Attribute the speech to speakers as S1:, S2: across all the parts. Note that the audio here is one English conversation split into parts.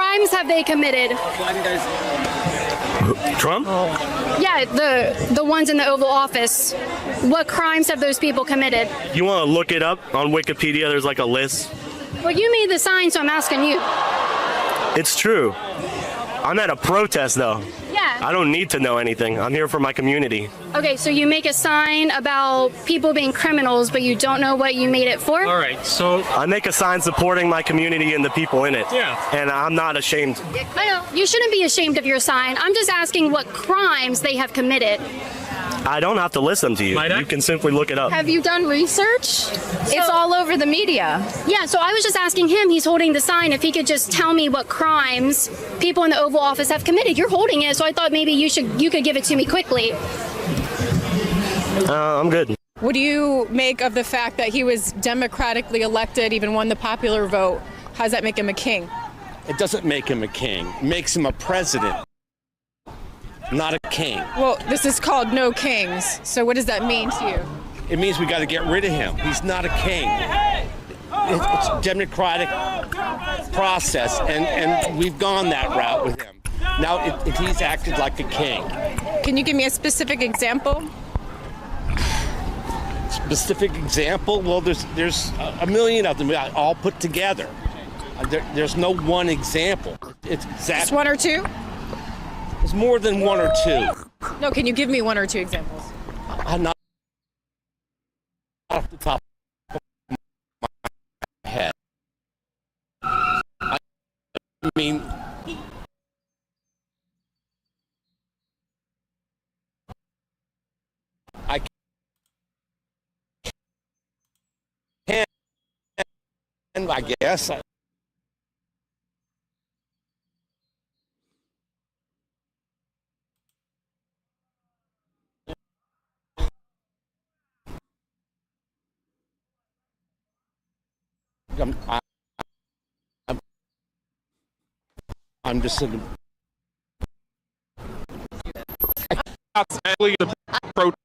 S1: crimes have they committed?
S2: Trump?
S1: Yeah, the ones in the Oval Office. What crimes have those people committed?
S2: You want to look it up on Wikipedia? There's like a list.
S1: Well, you made the sign, so I'm asking you.
S2: It's true. I'm at a protest, though.
S1: Yeah.
S2: I don't need to know anything. I'm here for my community.
S1: Okay, so you make a sign about people being criminals, but you don't know what you made it for?
S3: All right, so
S2: I make a sign supporting my community and the people in it.
S3: Yeah.
S2: And I'm not ashamed.
S1: I know. You shouldn't be ashamed of your sign. I'm just asking what crimes they have committed.
S2: I don't have to list them to you.
S3: Might I?
S2: You can simply look it up.
S1: Have you done research?
S4: It's all over the media.
S1: Yeah, so I was just asking him, he's holding the sign, if he could just tell me what crimes people in the Oval Office have committed. You're holding it, so I thought maybe you could give it to me quickly.
S2: I'm good.
S4: What do you make of the fact that he was democratically elected, even won the popular vote? How does that make him a king?
S5: It doesn't make him a king. It makes him a president, not a king.
S4: Well, this is called No Kings. So what does that mean to you?
S5: It means we got to get rid of him. He's not a king. It's a democratic process, and we've gone that route with him. Now he's acted like a king.
S4: Can you give me a specific example?
S5: Specific example? Well, there's a million of them all put together. There's no one example.
S4: Just one or two?
S5: It's more than one or two.
S4: No, can you give me one or two examples?
S5: I'm not off the top of my head. I mean, I can, I guess. I'm just in
S3: the protest.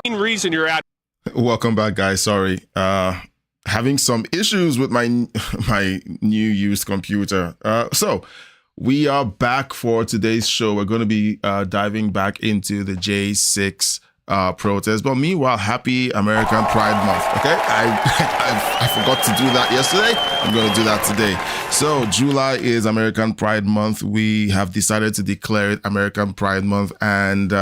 S3: Main reason you're at.
S6: Welcome back, guys. Sorry, having some issues with my new used computer. So we are back for today's show. We're going to be diving back into the J6 protest. But meanwhile, happy American Pride Month. Okay, I forgot to do that yesterday. I'm going to do that today. So July is American Pride Month. We have decided to declare it American Pride Month, and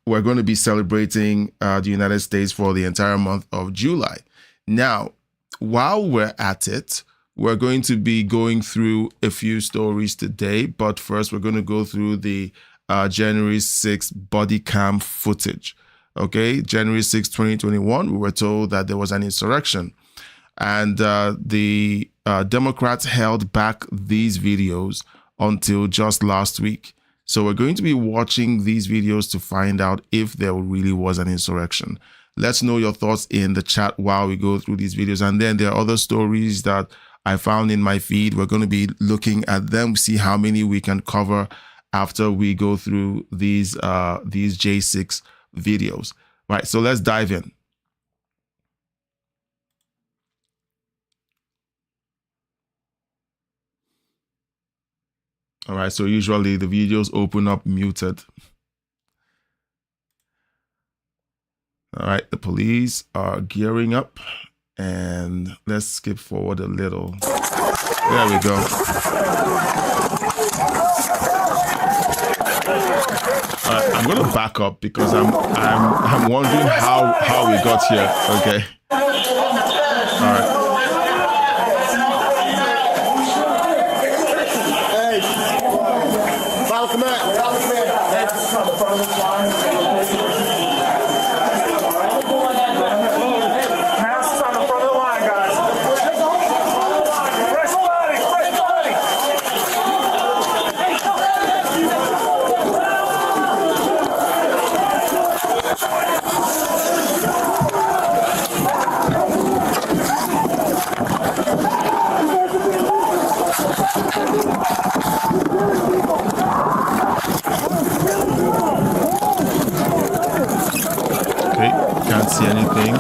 S6: we're going to be celebrating the United States for the entire month of July. Now, while we're at it, we're going to be going through a few stories today. But first, we're going to go through the January 6th body cam footage. Okay, January 6, 2021, we were told that there was an insurrection. And the Democrats held back these videos until just last week. So we're going to be watching these videos to find out if there really was an insurrection. Let's know your thoughts in the chat while we go through these videos. And then there are other stories that I found in my feed. We're going to be looking at them, see how many we can cover after we go through these J6 videos. Right, so let's dive in. All right, so usually the videos open up muted. All right, the police are gearing up, and let's skip forward a little. There we go. I'm going to back up because I'm wondering how we got here. Okay. All right. can't see anything.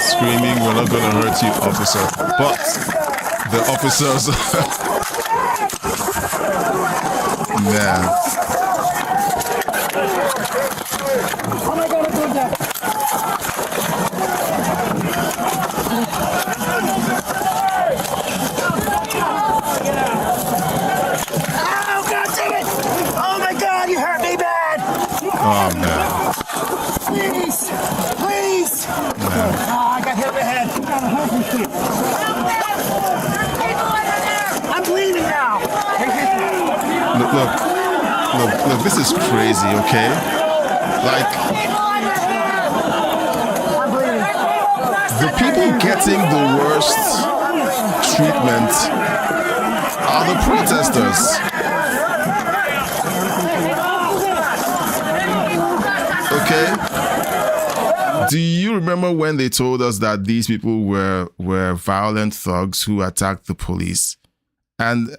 S6: Screaming, "We're not going to hurt you, officer." But the officers, man.
S7: Oh, God damn it! Oh, my God, you hurt me bad!
S6: Oh, man.
S7: Please! Please! Oh, I got hit in the head. I'm bleeding now.
S6: Look, this is crazy, okay? Like, the people getting the worst treatment are the protesters. Okay? Do you remember when they told us that these people were violent thugs who attacked the police? And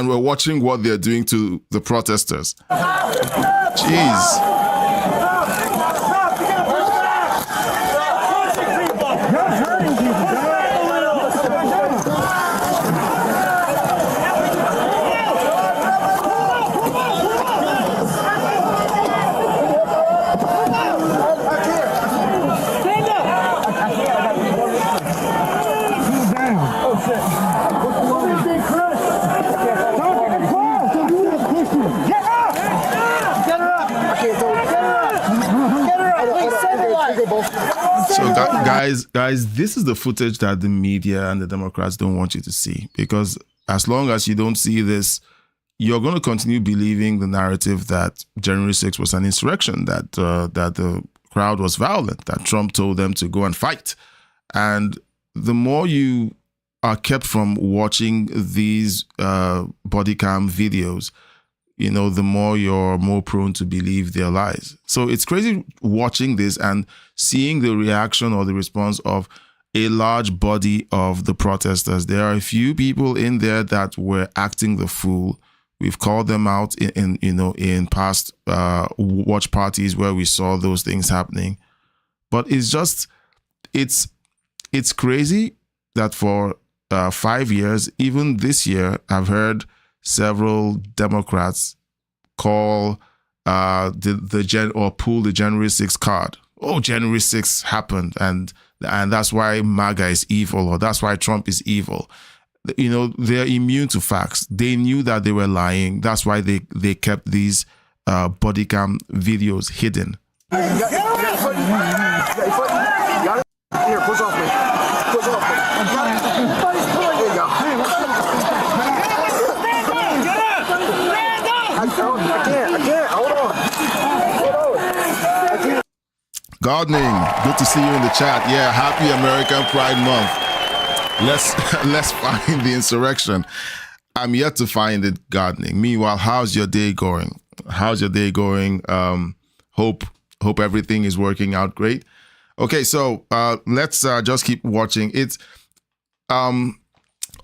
S6: we're watching what they're doing to the protesters. Jeez. So guys, this is the footage that the media and the Democrats don't want you to see, because as long as you don't see this, you're going to continue believing the narrative that January 6th was an insurrection, that the crowd was violent, that Trump told them to go and fight. And the more you are kept from watching these body cam videos, you know, the more you're more prone to believe their lies. So it's crazy watching this and seeing the reaction or the response of a large body of the protesters. There are a few people in there that were acting the fool. We've called them out in past watch parties where we saw those things happening. But it's just, it's crazy that for 5 years, even this year, I've heard several Democrats call pull the January 6th card. Oh, January 6th happened, and that's why MAGA is evil, or that's why Trump is evil. You know, they're immune to facts. They knew that they were lying. That's why they kept these body cam videos hidden.
S7: Here, push off me. Push off me. There you go. I can't. Hold on.
S6: Gardening, good to see you in the chat. Yeah, happy American Pride Month. Let's find the insurrection. I'm yet to find it, gardening. Meanwhile, how's your day going? Hope everything is working out great. Okay, so let's just keep watching. It's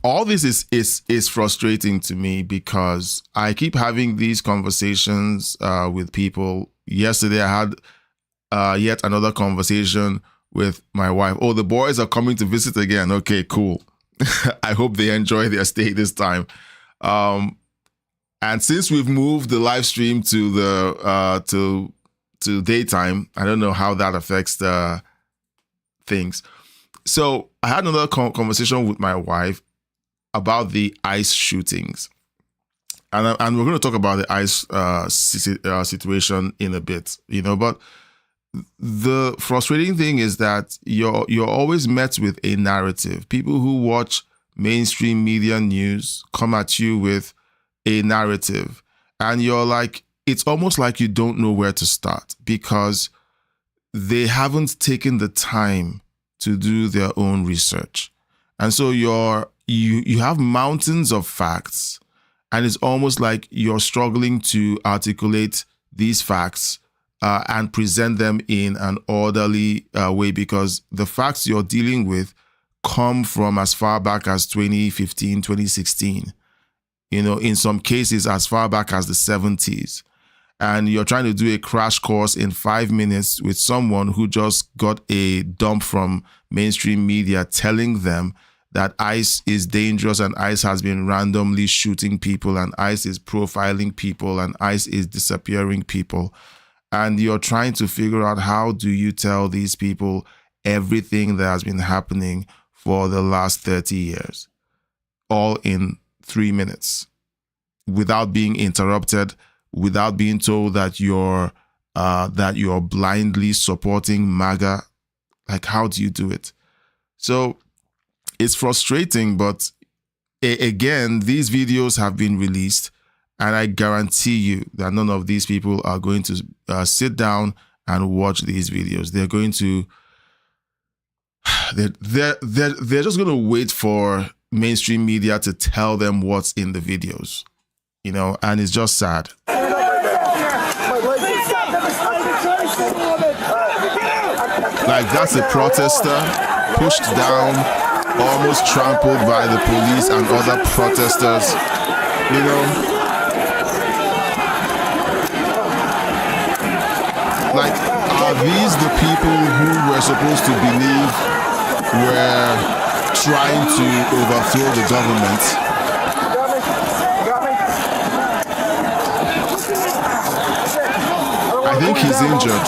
S6: all this is frustrating to me because I keep having these conversations with people. Yesterday, I had yet another conversation with my wife. Oh, the boys are coming to visit again. Okay, cool. I hope they enjoy their stay this time. And since we've moved the live stream to the to daytime, I don't know how that affects the things. So I had another conversation with my wife about the ICE shootings. And we're going to talk about the ICE situation in a bit, you know, but the frustrating thing is that you're always met with a narrative. People who watch mainstream media news come at you with a narrative, and you're like, it's almost like you don't know where to start because they haven't taken the time to do their own research. And so you have mountains of facts, and it's almost like you're struggling to articulate these facts and present them in an orderly way, because the facts you're dealing with come from as far back as 2015, 2016. In some cases, as far back as the 70s. And you're trying to do a crash course in 5 minutes with someone who just got a dump from mainstream media telling them that ICE is dangerous and ICE has been randomly shooting people and ICE is profiling people and ICE is disappearing people. And you're trying to figure out, how do you tell these people everything that has been happening for the last 30 years, all in 3 minutes, without being interrupted, without being told that you're blindly supporting MAGA? Like, how do you do it? So it's frustrating, but again, these videos have been released, and I guarantee you that none of these people are going to sit down and watch these videos. They're going to, they're just going to wait for mainstream media to tell them what's in the videos, and it's just sad. Like, that's a protester pushed down, almost trampled by the police and other protesters, Like, are these the people who we're supposed to believe were trying to overthrow the government? I think he's injured.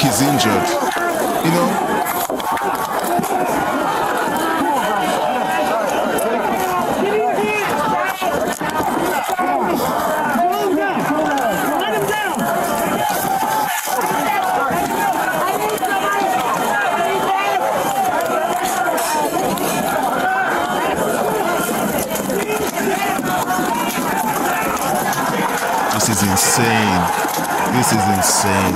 S6: He's injured, This is insane. This is insane.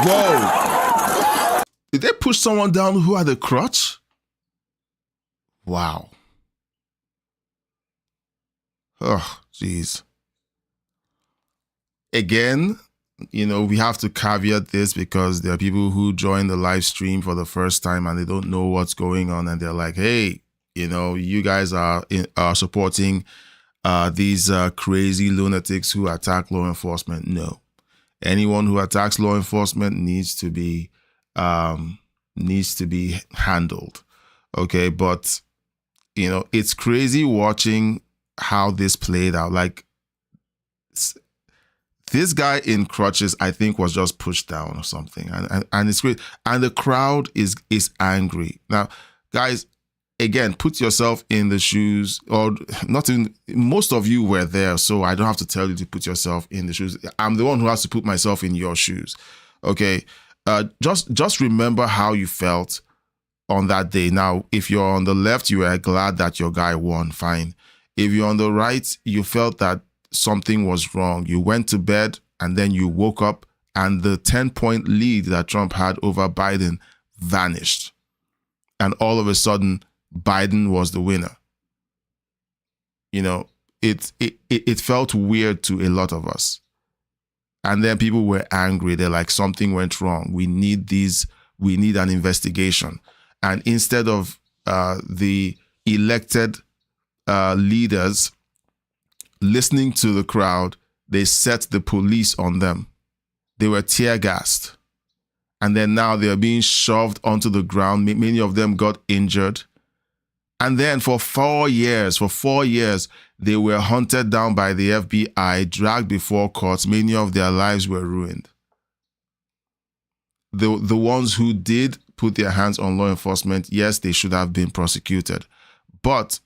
S6: Whoa! Did they push someone down who had a crutch? Wow. Oh, jeez. Again, we have to caveat this because there are people who join the live stream for the first time and they don't know what's going on, and they're like, hey, you guys are supporting these crazy lunatics who attack law enforcement. No. Anyone who attacks law enforcement needs to be handled. Okay, but it's crazy watching how this played out. Like, this guy in crutches, I think, was just pushed down or something, and it's great. And the crowd is angry. Now, guys, again, put yourself in the shoes, or not in. Most of you were there, so I don't have to tell you to put yourself in the shoes. I'm the one who has to put myself in your shoes. Okay, just remember how you felt on that day. Now, if you're on the left, you are glad that your guy won. Fine. If you're on the right, you felt that something was wrong. You went to bed and then you woke up and the 10-point lead that Trump had over Biden vanished. And all of a sudden, Biden was the winner. It felt weird to a lot of us. And then people were angry. They're like, something went wrong. We need an investigation. And instead of the elected leaders listening to the crowd, they set the police on them. They were tear gassed. And then now they're being shoved onto the ground. Many of them got injured. And then for 4 years, they were hunted down by the FBI, dragged before courts. Many of their lives were ruined. The ones who did put their hands on law enforcement, yes, they should have been prosecuted. But,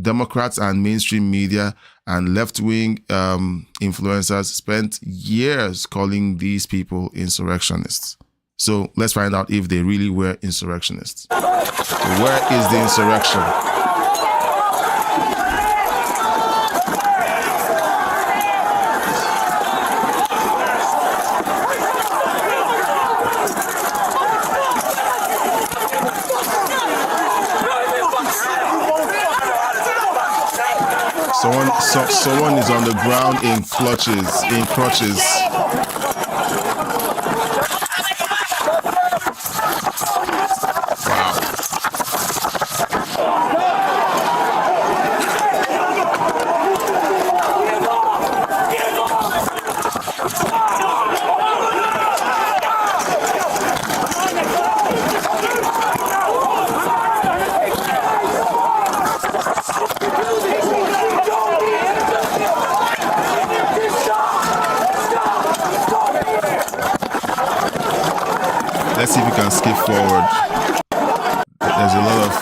S6: Democrats and mainstream media and left-wing influencers spent years calling these people insurrectionists. So let's find out if they really were insurrectionists. So where is the insurrection? Someone is on the ground in crutches. Wow. Let's see if we can skip forward. There's a lot of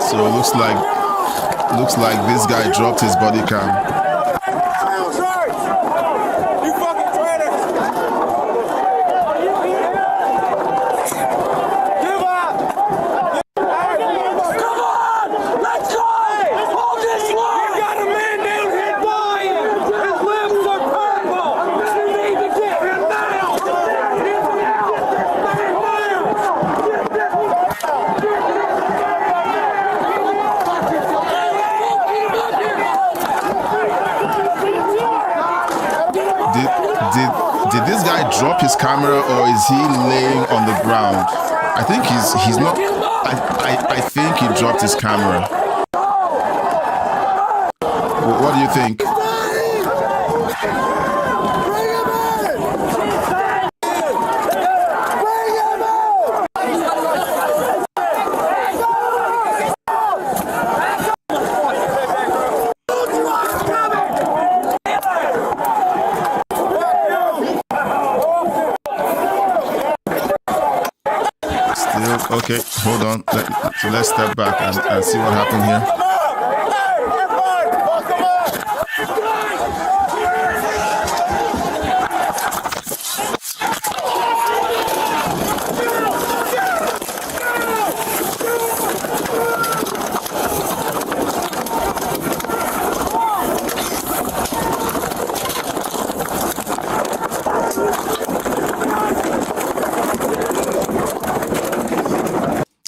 S6: so it looks like this guy dropped his body cam. Did this guy drop his camera or is he laying on the ground? I think he's not. I think he dropped his camera. What do you think? Okay, hold on. So let's step back and see what happened here.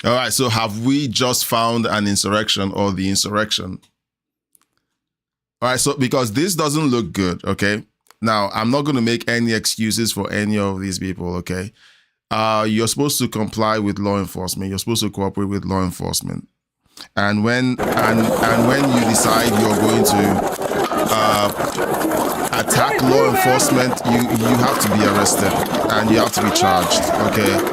S6: All right, so have we just found an insurrection or the insurrection? All right, so because this doesn't look good, okay? Now, I'm not going to make any excuses for any of these people, okay? You're supposed to comply with law enforcement. You're supposed to cooperate with law enforcement. And when you decide you're going to attack law enforcement, you have to be arrested and you have to be charged, okay?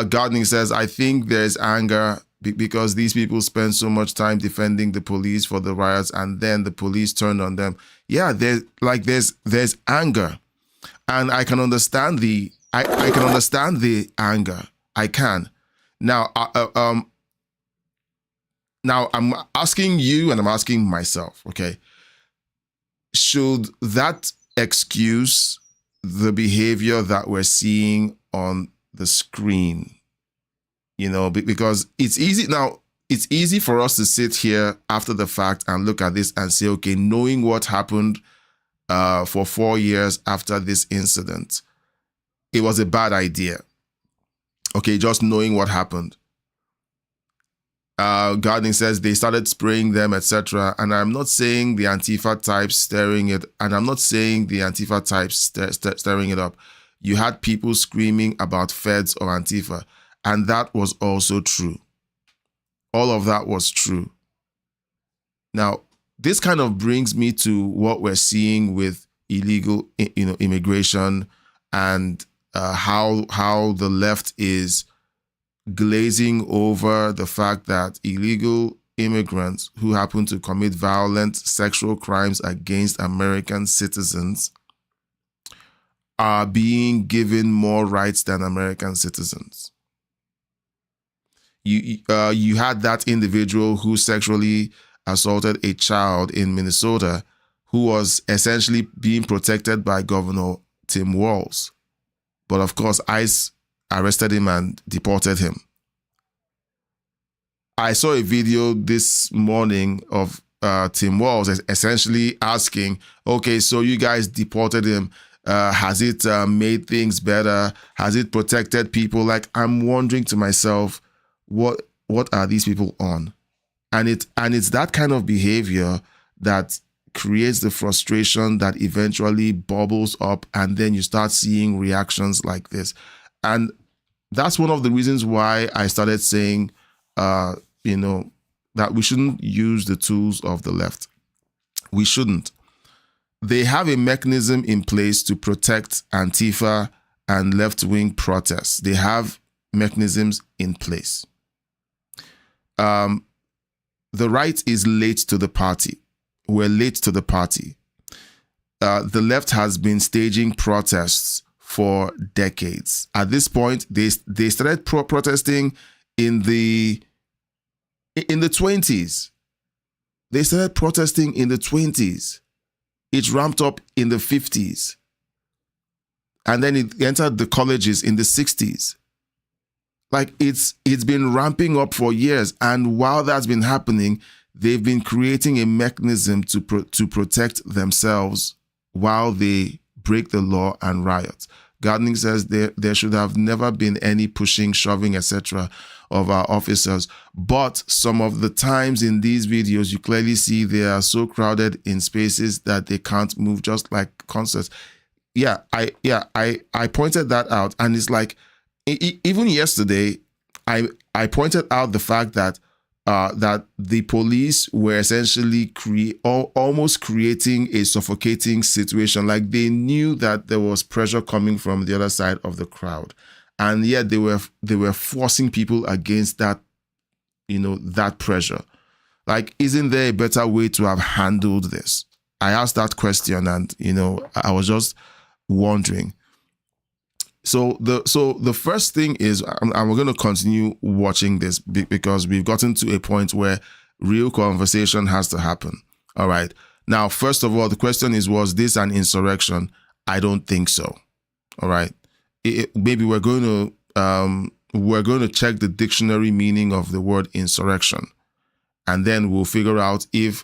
S6: Gardning says, I think there's anger because these people spend so much time defending the police for the riots and then the police turned on them. Yeah, there's anger. And I can understand the anger. I can. Now, now I'm asking you and I'm asking myself, okay, should that excuse the behavior that we're seeing on the screen? You know, because it's easy now. It's easy for us to sit here after the fact and look at this and say, okay, knowing what happened for 4 years after this incident, it was a bad idea. Okay, just knowing what happened. Gardning says they started spraying them, etc. And I'm not saying the Antifa types stirring it, and I'm not saying the Antifa types stirring it up. You had people screaming about feds or Antifa, and that was also true. All of that was true. Now, this kind of brings me to what we're seeing with illegal, immigration and how the left is glazing over the fact that illegal immigrants who happen to commit violent sexual crimes against American citizens are being given more rights than American citizens. You had that individual who sexually assaulted a child in Minnesota who was essentially being protected by Governor Tim Walz. But of course, ICE arrested him and deported him. I saw a video this morning of Tim Walz essentially asking, okay, so you guys deported him. Has it made things better? Has it protected people? Like, I'm wondering to myself, what are these people on? And it's that kind of behavior that creates the frustration that eventually bubbles up, and then you start seeing reactions like this. And that's one of the reasons why I started saying, that we shouldn't use the tools of the left. We shouldn't. They have a mechanism in place to protect Antifa and left-wing protests. They have mechanisms in place. The right is late to the party. We're late to the party. The left has been staging protests for decades. At this point, they started protesting in the 20s. They started protesting in the 20s. It ramped up in the 50s. And then it entered the colleges in the 60s. Like, it's been ramping up for years. And while that's been happening, they've been creating a mechanism to protect themselves while they break the law and riot. Gardening says there should have never been any pushing, shoving, etc. of our officers. But some of the times in these videos, you clearly see they are so crowded in spaces that they can't move, just like concerts. I pointed that out. And it's like, even yesterday, I pointed out the fact that the police were essentially almost creating a suffocating situation. Like, they knew that there was pressure coming from the other side of the crowd, and yet they were forcing people against that, that pressure. Like, isn't there a better way to have handled this? I asked that question, and I was just wondering. So the first thing is, and we're going to continue watching this because we've gotten to a point where real conversation has to happen. All right. Now, first of all, the question is, was this an insurrection? I don't think so. All right. Maybe we're going to check the dictionary meaning of the word insurrection, and then we'll figure out if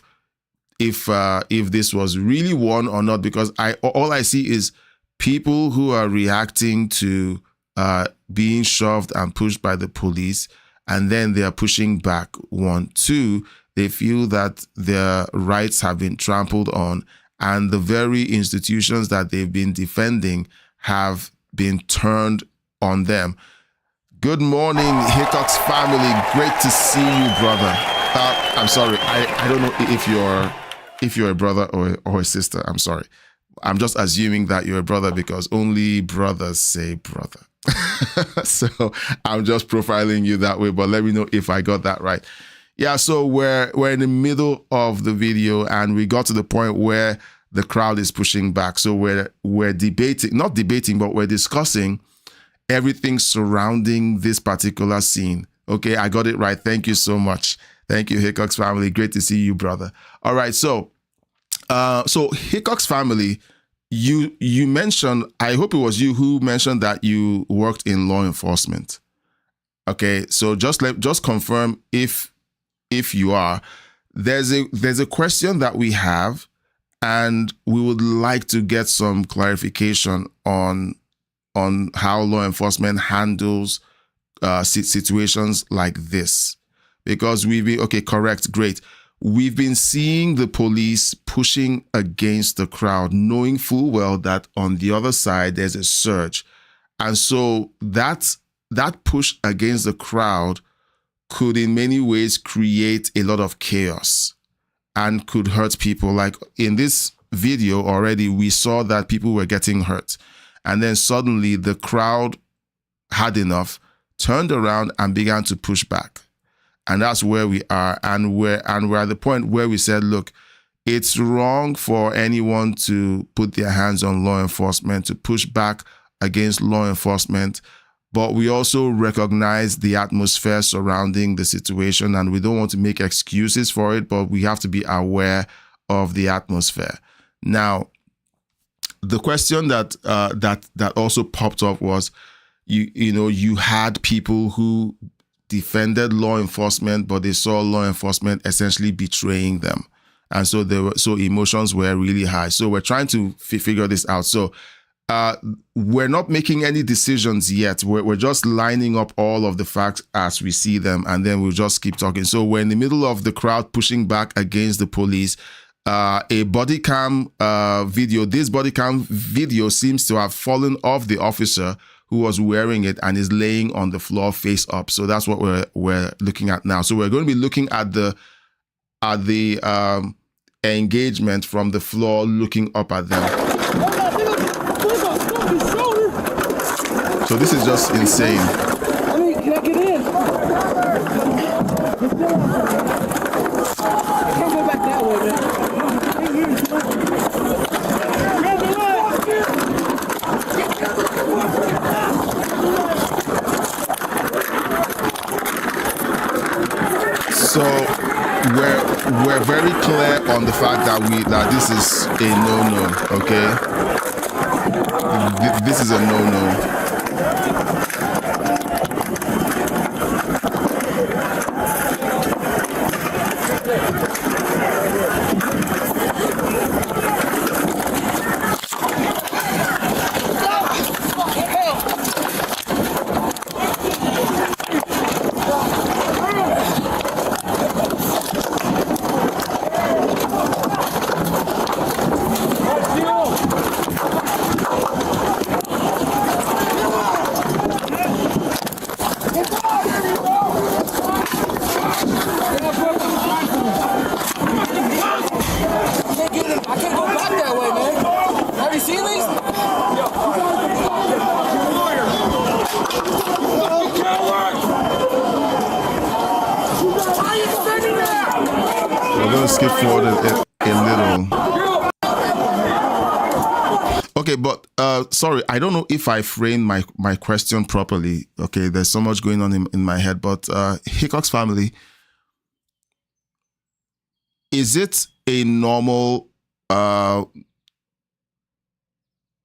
S6: this was really one or not. Because all I see is people who are reacting to being shoved and pushed by the police, and then they are pushing back. 1, 2, they feel that their rights have been trampled on, and the very institutions that they've been defending have been turned on them. Good morning, Hickox family. Great to see you, brother. I'm sorry. I don't know if you're a brother or a sister. I'm sorry. I'm just assuming that you're a brother because only brothers say brother. So I'm just profiling you that way, but let me know if I got that right. Yeah, so we're in the middle of the video, and we got to the point where the crowd is pushing back. So we're debating, not debating, but we're discussing everything surrounding this particular scene. Okay, I got it right. Thank you so much. Thank you, Hickox family. Great to see you, brother. All right, so Hickox family, you mentioned, I hope it was you who mentioned that you worked in law enforcement. Okay, so just confirm if you are. There's a question that we have, and we would like to get some clarification on how law enforcement handles situations like this, because correct, great. We've been seeing the police pushing against the crowd, knowing full well that on the other side there's a surge. And so that push against the crowd could in many ways create a lot of chaos and could hurt people. Like in this video already, we saw that people were getting hurt. And then suddenly the crowd had enough, turned around and began to push back. And that's where we are. And we're at the point where we said, look, it's wrong for anyone to put their hands on law enforcement, to push back against law enforcement. But we also recognize the atmosphere surrounding the situation, and we don't want to make excuses for it, but we have to be aware of the atmosphere. Now, the question that also popped up was, you had people who defended law enforcement, but they saw law enforcement essentially betraying them. And so emotions were really high. So we're trying to figure this out. So we're not making any decisions yet. We're just lining up all of the facts as we see them, and then we'll just keep talking. So we're in the middle of the crowd pushing back against the police. A body cam video. This body cam video seems to have fallen off the officer who was wearing it and is laying on the floor face up. So that's what we're looking at now. So we're going to be looking at the engagement from the floor, looking up at them. So this is just insane.
S7: I mean, can I get in? I can't go back that way, man.
S6: So we're very clear on the fact that this is a no-no, okay? This is a no-no. Skip forward a little. Okay, but sorry, I don't know if I framed my question properly. Okay, there's so much going on in my head, but Hickox family, is it a normal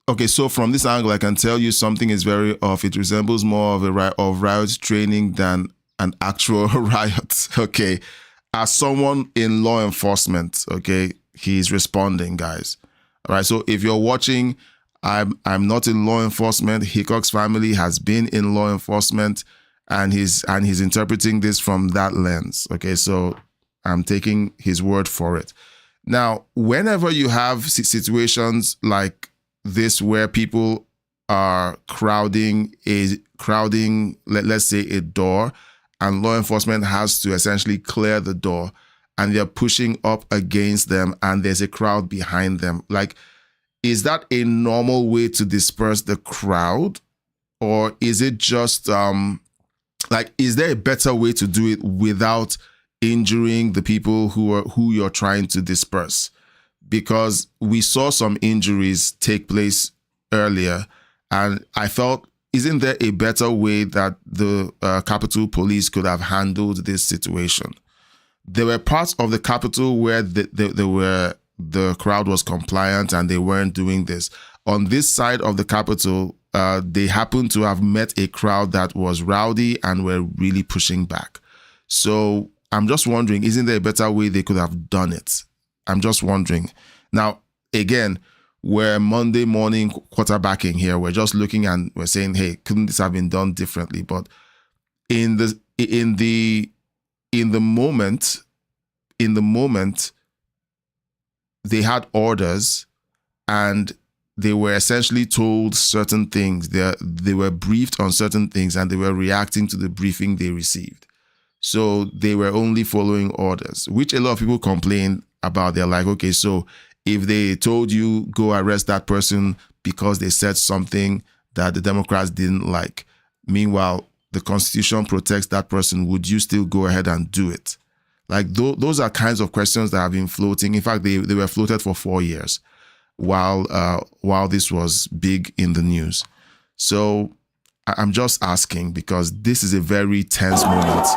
S6: okay, so from this angle, I can tell you something is very off. It resembles more of riot training than an actual riot. Okay. As someone in law enforcement, okay, he's responding, guys. All right. So if you're watching, I'm not in law enforcement. Hickox family has been in law enforcement, and he's interpreting this from that lens. Okay. So I'm taking his word for it. Now, whenever you have situations like this where people are crowding, let's say a door, and law enforcement has to essentially clear the door, and they're pushing up against them, and there's a crowd behind them. Like, is that a normal way to disperse the crowd? Or is it just, is there a better way to do it without injuring the people who you're trying to disperse? Because we saw some injuries take place earlier, and I felt, isn't there a better way that the Capitol Police could have handled this situation? There were parts of the Capitol where the crowd was compliant and they weren't doing this. On this side of the Capitol, they happened to have met a crowd that was rowdy and were really pushing back. So I'm just wondering, isn't there a better way they could have done it? I'm just wondering. Now, again, we're Monday morning quarterbacking here. We're just looking and we're saying, hey, couldn't this have been done differently? But in the moment, they had orders and they were essentially told certain things. They were briefed on certain things and they were reacting to the briefing they received. So they were only following orders, which a lot of people complain about. They're like, okay, so if they told you go arrest that person because they said something that the Democrats didn't like, meanwhile, the Constitution protects that person, would you still go ahead and do it? Like those are kinds of questions that have been floating. In fact, they were floated for 4 years while this was big in the news. So I'm just asking because this is a very tense moment.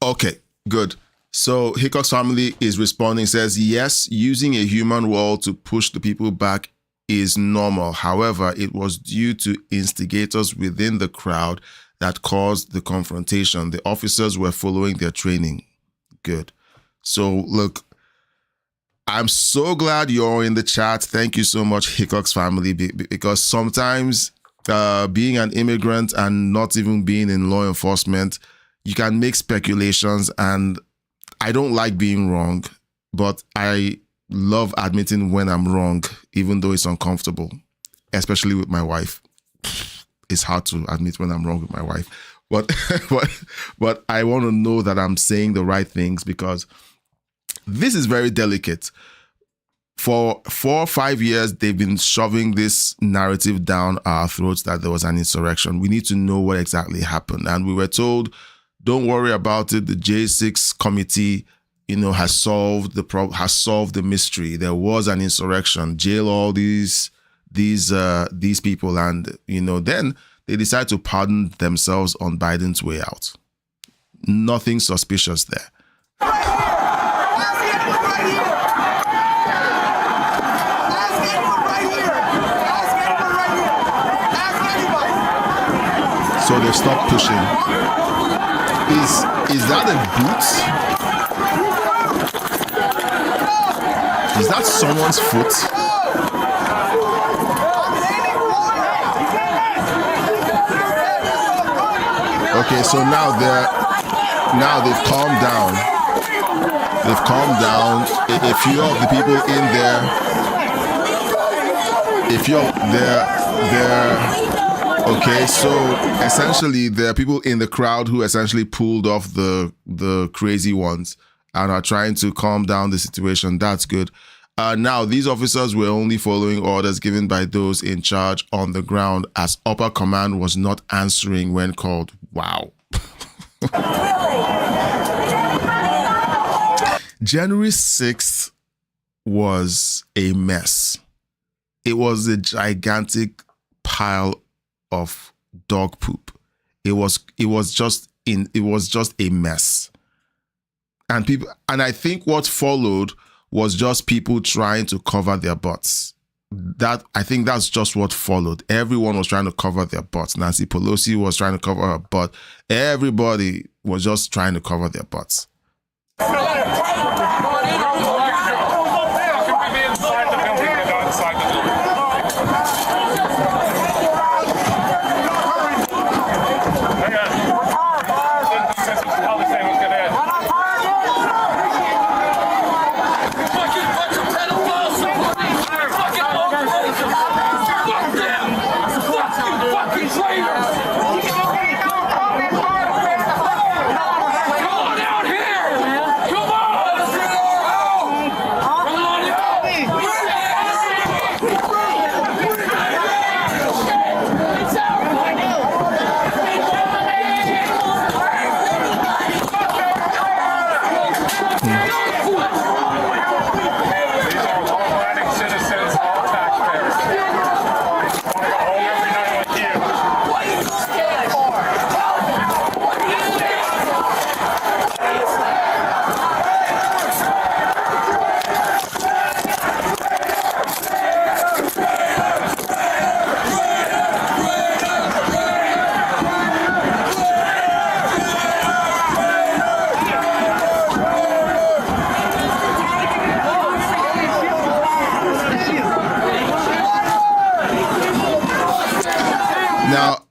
S6: Okay, good. So Hickok's family is responding, says, yes, using a human wall to push the people back is normal. However, it was due to instigators within the crowd that caused the confrontation. The officers were following their training. Good. So look, I'm so glad you're in the chat. Thank you so much, Hickok's family, because sometimes being an immigrant and not even being in law enforcement, you can make speculations, and I don't like being wrong, but I love admitting when I'm wrong, even though it's uncomfortable, especially with my wife. It's hard to admit when I'm wrong with my wife, but I want to know that I'm saying the right things because this is very delicate. For 4 or 5 years, they've been shoving this narrative down our throats that there was an insurrection. We need to know what exactly happened. And we were told, don't worry about it. The J6 committee, has solved the mystery. There was an insurrection. Jail all these people, and then they decide to pardon themselves on Biden's way out. Nothing suspicious there. So they stopped pushing. Is that a boot? Is that someone's foot? Okay, so now they've calmed down. They've calmed down. A few of the people in there, okay, so essentially there are people in the crowd who essentially pulled off the crazy ones and are trying to calm down the situation. That's good. Now, these officers were only following orders given by those in charge on the ground, as upper command was not answering when called. Wow. January 6th was a mess. It was a gigantic pile of dog poop. It was just a mess. And I think what followed was just people trying to cover their butts. I think that's just what followed. Everyone was trying to cover their butts. Nancy Pelosi was trying to cover her butt. Everybody was just trying to cover their butts.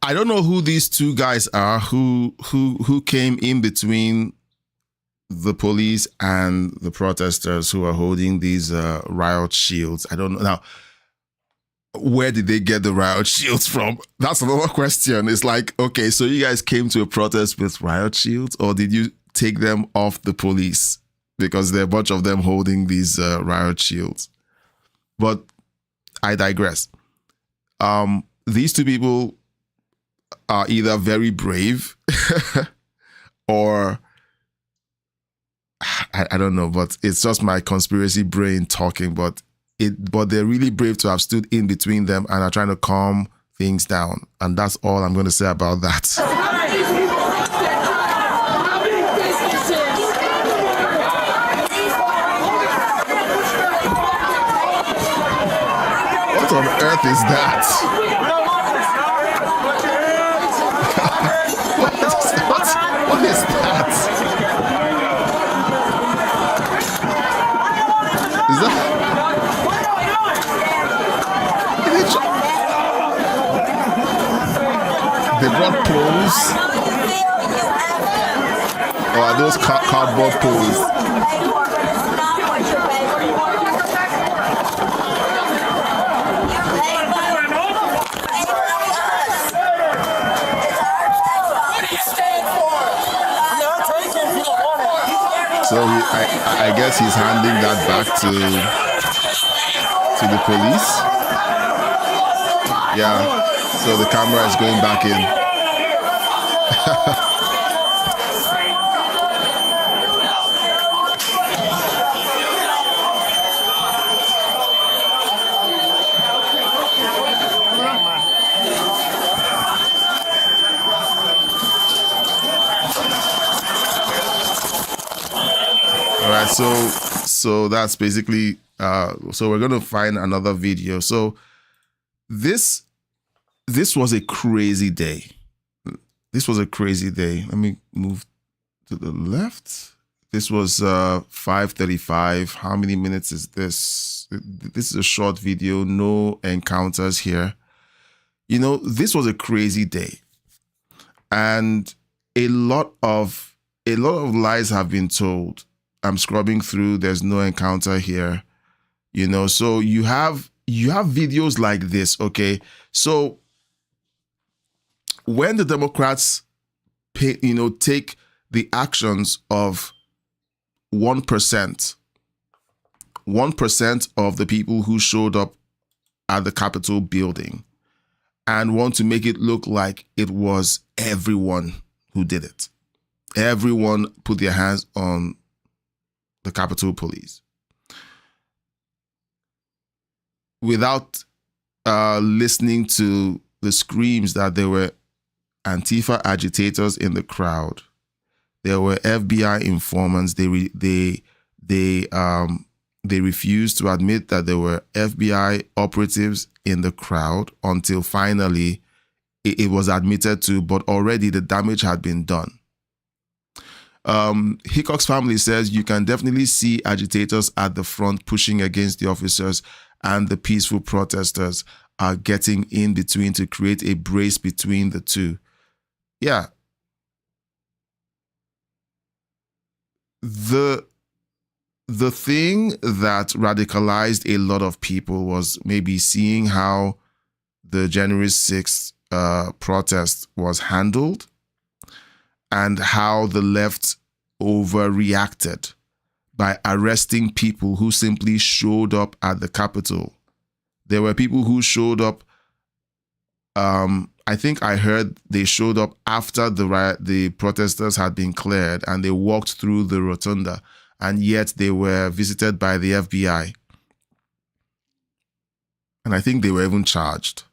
S6: I don't know who these two guys are who came in between the police and the protesters who are holding these riot shields. I don't know. Now, where did they get the riot shields from? That's another question. It's like, okay, so you guys came to a protest with riot shields, or did you take them off the police? Because there are a bunch of them holding these riot shields. But I digress. These two people are either very brave or I don't know, but it's just my conspiracy brain talking. But they're really brave to have stood in between them and are trying to calm things down. And that's all I'm going to say about that. What on earth is that? What is that? Is that? They brought poles? Or are those cardboard poles? So I guess he's handing that back to the police. Yeah. So the camera is going back in. All right, so that's basically so we're gonna find another video. So this was a crazy day. This was a crazy day. Let me move to the left. This was 5:35. How many minutes is this? This is a short video. No encounters here. You know, this was a crazy day, and a lot of lies have been told. I'm scrubbing through. There's no encounter here. You know, so you have videos like this. Okay, so when the Democrats take the actions of 1% of the people who showed up at the Capitol building and want to make it look like it was everyone who did it. Everyone put their hands on the Capitol Police without listening to the screams that there were Antifa agitators in the crowd. There were FBI informants. They refused to admit that there were FBI operatives in the crowd until finally it was admitted to, but already the damage had been done. Hickok's family says you can definitely see agitators at the front pushing against the officers, and the peaceful protesters are getting in between to create a brace between the two. Yeah. The thing that radicalized a lot of people was maybe seeing how the January 6th protest was handled and how the left overreacted by arresting people who simply showed up at the Capitol. There were people who showed up. I think I heard they showed up after the protesters had been cleared, and they walked through the rotunda, and yet they were visited by the FBI. And I think they were even charged.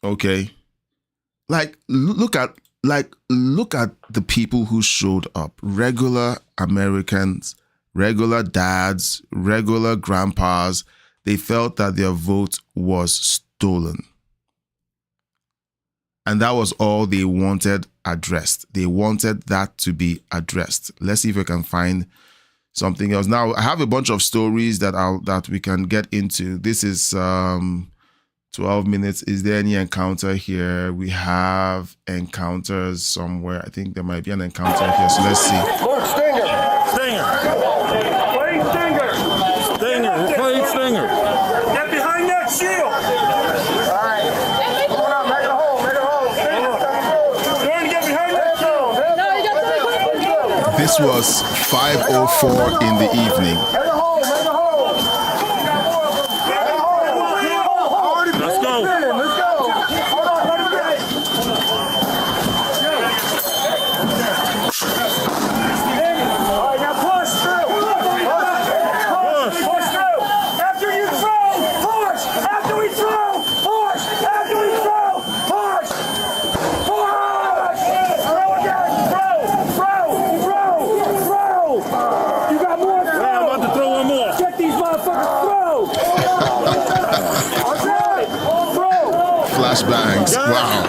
S6: Okay. Look at the people who showed up. Regular Americans, regular dads, regular grandpas. They felt that their vote was stolen. And that was all they wanted addressed. They wanted that to be addressed. Let's see if we can find something else. Now, I have a bunch of stories that we can get into. This is 12 minutes. Is there any encounter here? We have encounters somewhere. I think there might be an encounter here. So let's see.
S7: Look, Stinger. Play Stinger. Play Stinger. Get behind that shield. All right. Come on, make a hole. Stinger. Trying to get behind that shield.
S6: This was 5:04 in the evening.
S7: Make a hole. Let's go. Let's go. Hold on, let him get it. All right, now push through. Push through. After you throw, push. After we throw, push. After we throw, push. Push. Throw again. Throw. You got more throw. I'm about to throw one more. Get these motherfuckers throw. Okay. Throw.
S6: Flashbangs. Wow.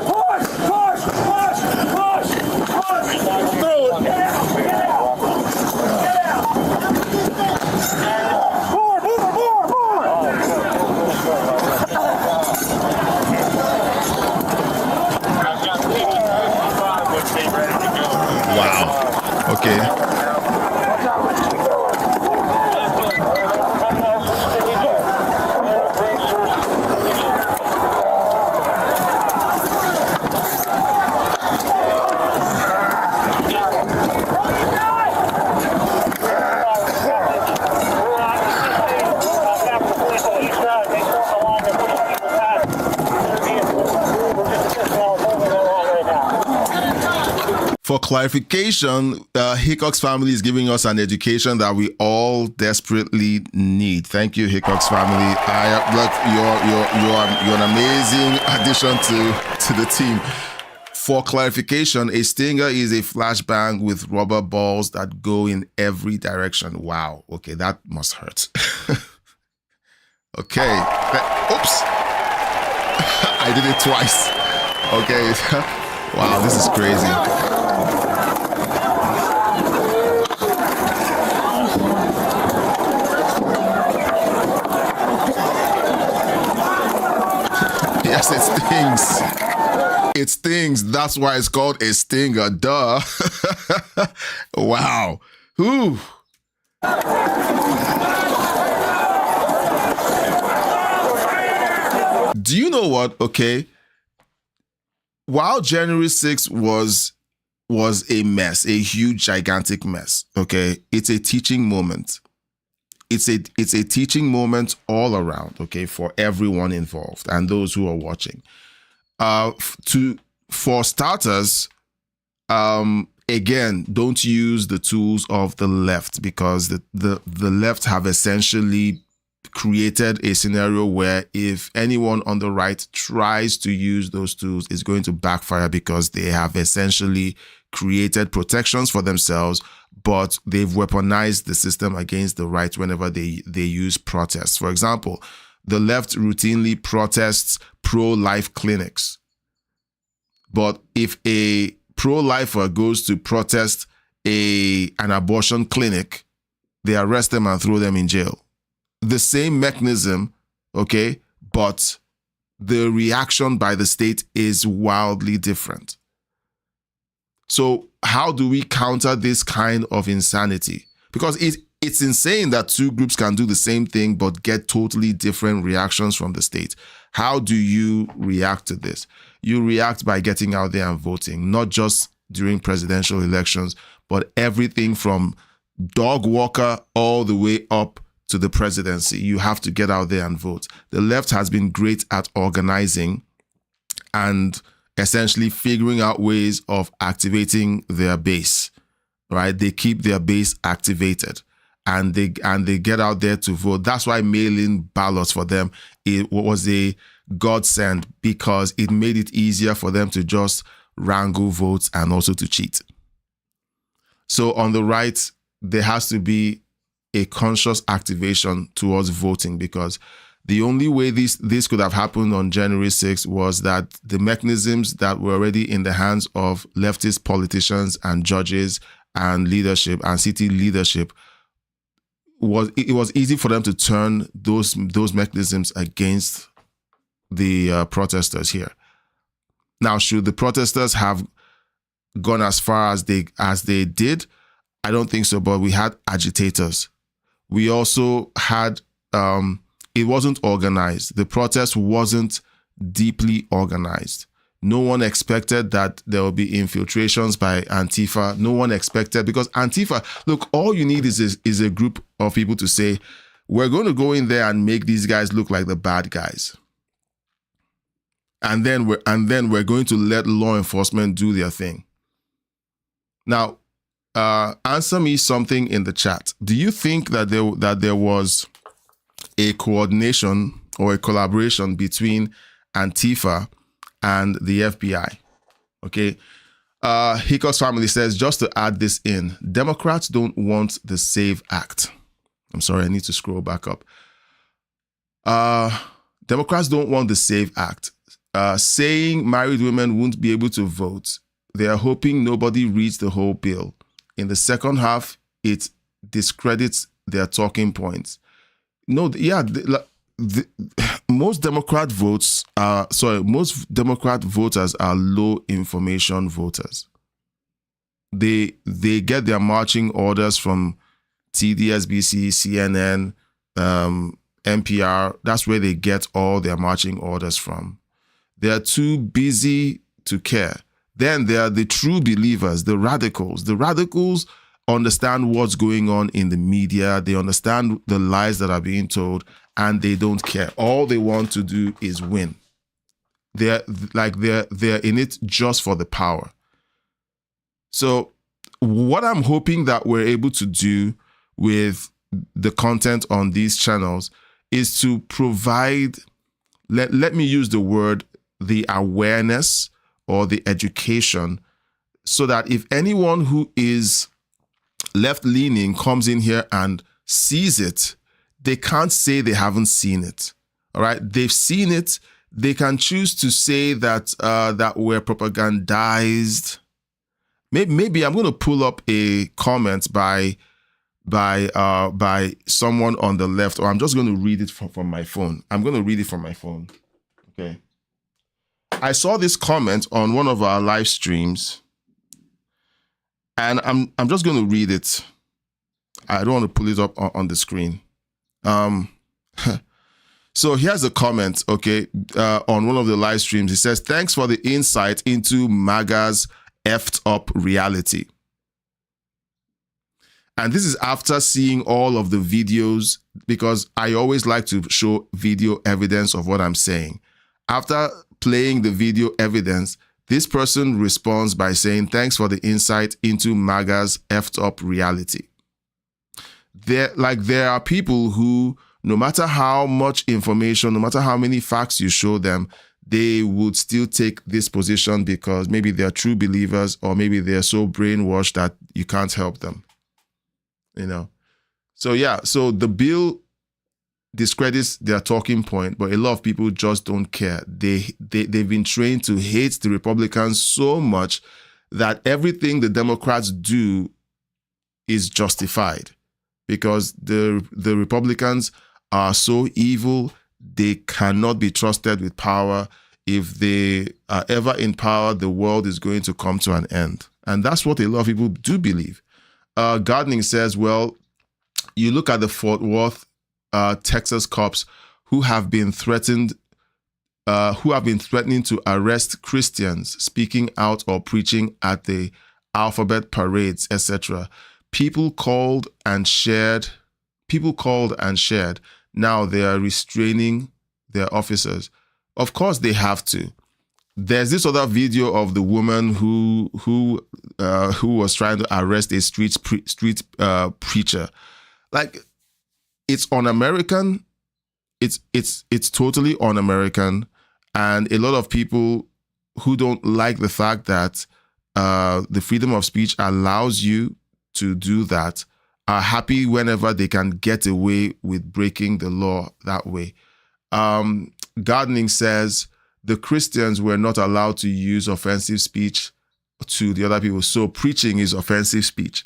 S7: Push. Throw it. Get out. More.
S6: Wow. Okay. For clarification, Hickox family is giving us an education that we all desperately need. Thank you, Hickox family. You're an amazing addition to the team. For clarification, a stinger is a flashbang with rubber balls that go in every direction. Wow. Okay, that must hurt. Okay. Oops. I did it twice. Okay. Wow, this is crazy. Yes, it stings. It stings. That's why it's called a stinger. Duh. Wow. Whew. Do you know what? Okay. While January 6th was a mess, a huge, gigantic mess, okay, it's a teaching moment. It's a teaching moment all around, okay, for everyone involved and those who are watching. For starters, again, don't use the tools of the left, because the left have essentially created a scenario where if anyone on the right tries to use those tools, it's going to backfire, because they have essentially created protections for themselves, but they've weaponized the system against the right whenever they use protests. For example, the left routinely protests pro-life clinics. But if a pro-lifer goes to protest an abortion clinic, they arrest them and throw them in jail. The same mechanism, okay, but the reaction by the state is wildly different. So how do we counter this kind of insanity? Because it's insane that two groups can do the same thing but get totally different reactions from the state. How do you react to this? You react by getting out there and voting, not just during presidential elections, but everything from dog walker all the way up to the presidency. You have to get out there and vote. The left has been great at organizing and essentially figuring out ways of activating their base, right? They keep their base activated and they get out there to vote. That's why mail-in ballots for them, it was a godsend, because it made it easier for them to just wrangle votes and also to cheat. So on the right, there has to be a conscious activation towards voting, because the only way this could have happened on January 6th was that the mechanisms that were already in the hands of leftist politicians and judges and leadership and city leadership, it was easy for them to turn those mechanisms against the protesters here. Now, should the protesters have gone as far as they did? I don't think so, but we had agitators. We also had, it wasn't organized. The protest wasn't deeply organized. No one expected that there will be infiltrations by Antifa. No one expected, because Antifa, look, all you need is a group of people to say, we're going to go in there and make these guys look like the bad guys. And then we're going to let law enforcement do their thing. Now, answer me something in the chat. Do you think that there was a coordination or a collaboration between Antifa and the FBI? Okay. Hickox family says, just to add this in, Democrats don't want the SAVE Act. I'm sorry, I need to scroll back up. Democrats don't want the SAVE Act. Saying married women won't be able to vote. They are hoping nobody reads the whole bill. In the second half, it discredits their talking points. No, yeah, most Democrat voters are low information voters. They get their marching orders from TDSBC, CNN, NPR. That's where they get all their marching orders from. They are too busy to care. Then there are the true believers, the radicals. The radicals understand what's going on in the media. They understand the lies that are being told, and they don't care. All they want to do is win. They're in it just for the power. So what I'm hoping that we're able to do with the content on these channels is to provide, let me use the word, the awareness or the education, so that if anyone who is left-leaning comes in here and sees it, they can't say they haven't seen it. All right, they've seen it. They can choose to say that that we're propagandized. Maybe I'm going to pull up a comment by someone on the left, or I'm just going to read it from my phone. I'm going to read it from my phone. Okay. I saw this comment on one of our live streams, and I'm just going to read it. I don't want to pull it up on the screen. So here's a comment, okay, on one of the live streams. It says, "Thanks for the insight into MAGA's effed up reality." And this is after seeing all of the videos, because I always like to show video evidence of what I'm saying. After playing the video evidence, this person responds by saying, "Thanks for the insight into MAGA's effed up reality." There are people who, no matter how much information, no matter how many facts you show them, they would still take this position because maybe they're true believers, or maybe they're so brainwashed that you can't help them. You know? So yeah, so the bill discredits their talking point, but a lot of people just don't care. They've been trained to hate the Republicans so much that everything the Democrats do is justified, because the Republicans are so evil. They cannot be trusted with power. If they are ever in power, the world is going to come to an end. And that's what a lot of people do believe. Gardening says, well, you look at the Fort Worth, Texas cops who have been threatening to arrest Christians speaking out or preaching at the alphabet parades, etc. People called and shared. Now they are restraining their officers. Of course they have to. There's this other video of the woman who was trying to arrest a street preacher. Like, it's un-American. It's totally un-American, and a lot of people who don't like the fact that the freedom of speech allows you to do that are happy whenever they can get away with breaking the law that way. Gardening says the Christians were not allowed to use offensive speech to the other people, so preaching is offensive speech,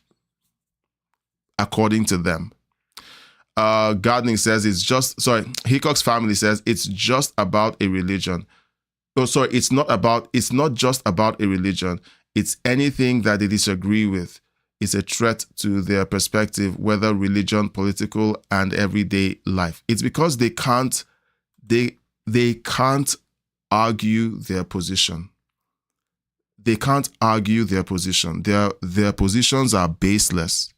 S6: according to them. Gardening says Hickok's family says it's just about a religion. It's not just about a religion. It's anything that they disagree with. It's a threat to their perspective, whether religion, political, and everyday life. It's because they can't argue their position. They can't argue their position. Their positions are baseless,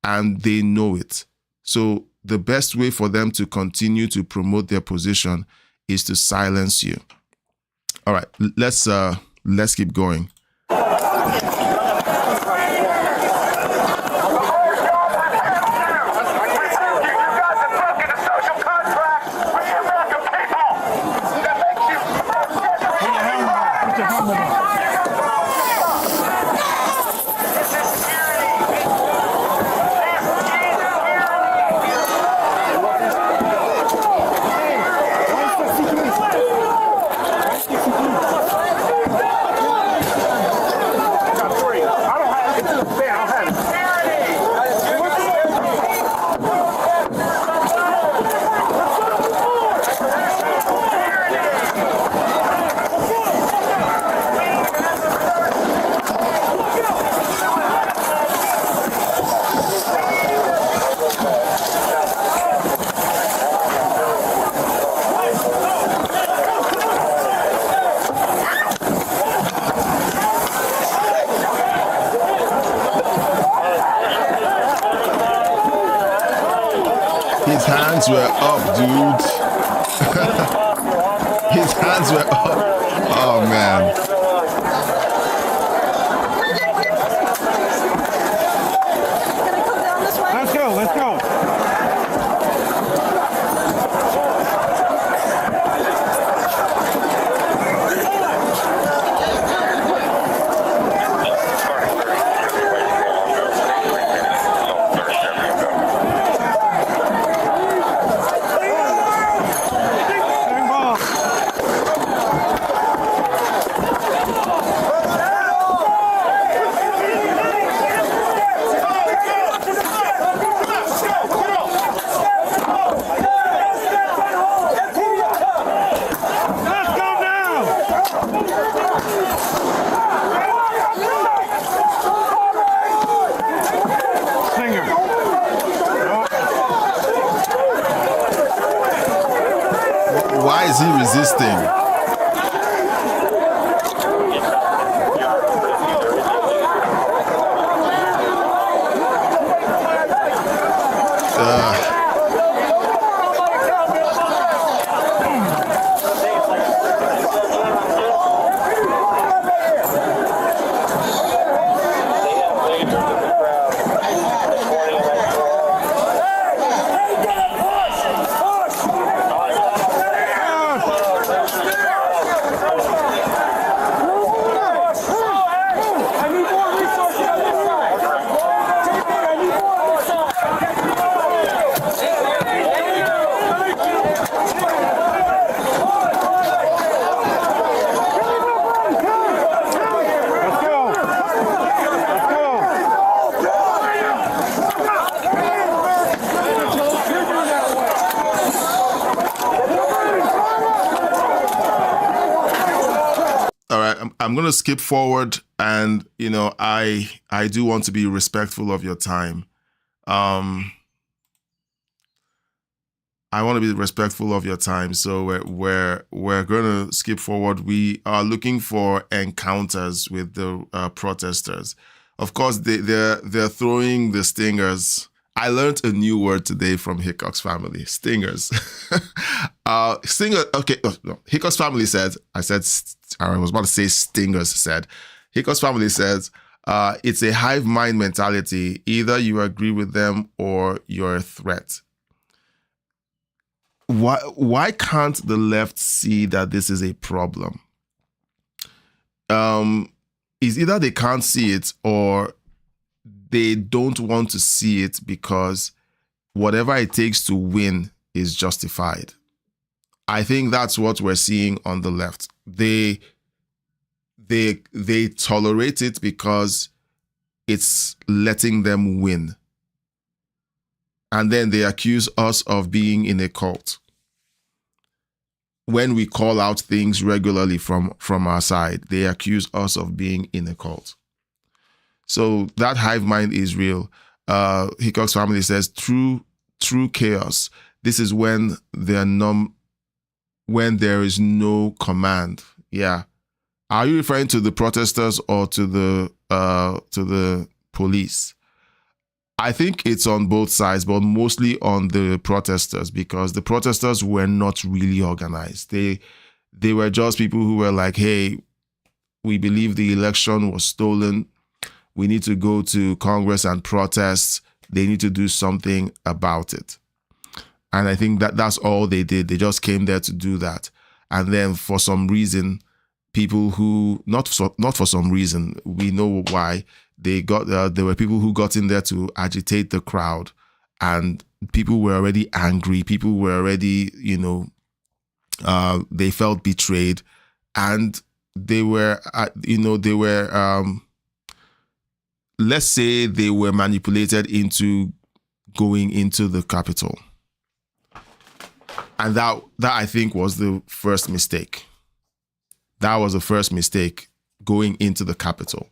S6: and they know it. So the best way for them to continue to promote their position is to silence you. All right, let's keep going. His hands were up, dude. His hands were up. Oh, man.
S7: Let's go, let's go.
S6: Why is he resisting? I'm going to skip forward, and I do want to be respectful of your time. I want to be respectful of your time, so we're going to skip forward. We are looking for encounters with the protesters. Of course, they're throwing the stingers. I learned a new word today from Hickok's family. Stingers. Stinger. Okay. No. Hickok's family said. I was about to say stingers said. Hickok's family says it's a hive mind mentality. Either you agree with them or you're a threat. Why can't the left see that this is a problem? Is either they can't see it or they don't want to see it because whatever it takes to win is justified. I think that's what we're seeing on the left. They tolerate it because it's letting them win. And then they accuse us of being in a cult when we call out things regularly from our side. They accuse us of being in a cult. So that hive mind is real. Hickok's family says true chaos. This is when when there is no command. Yeah. Are you referring to the protesters or to the police? I think it's on both sides, but mostly on the protesters, because the protesters were not really organized. They were just people who were like, hey, we believe the election was stolen. We need to go to Congress and protest. They need to do something about it. And I think that's all they did. They just came there to do that. And then for some reason, people who, not for some reason, we know why, there were people who got in there to agitate the crowd, and people were already angry. People were already, they felt betrayed, and they were, let's say they were manipulated into going into the Capitol. And that I think was the first mistake. That was the first mistake, going into the Capitol.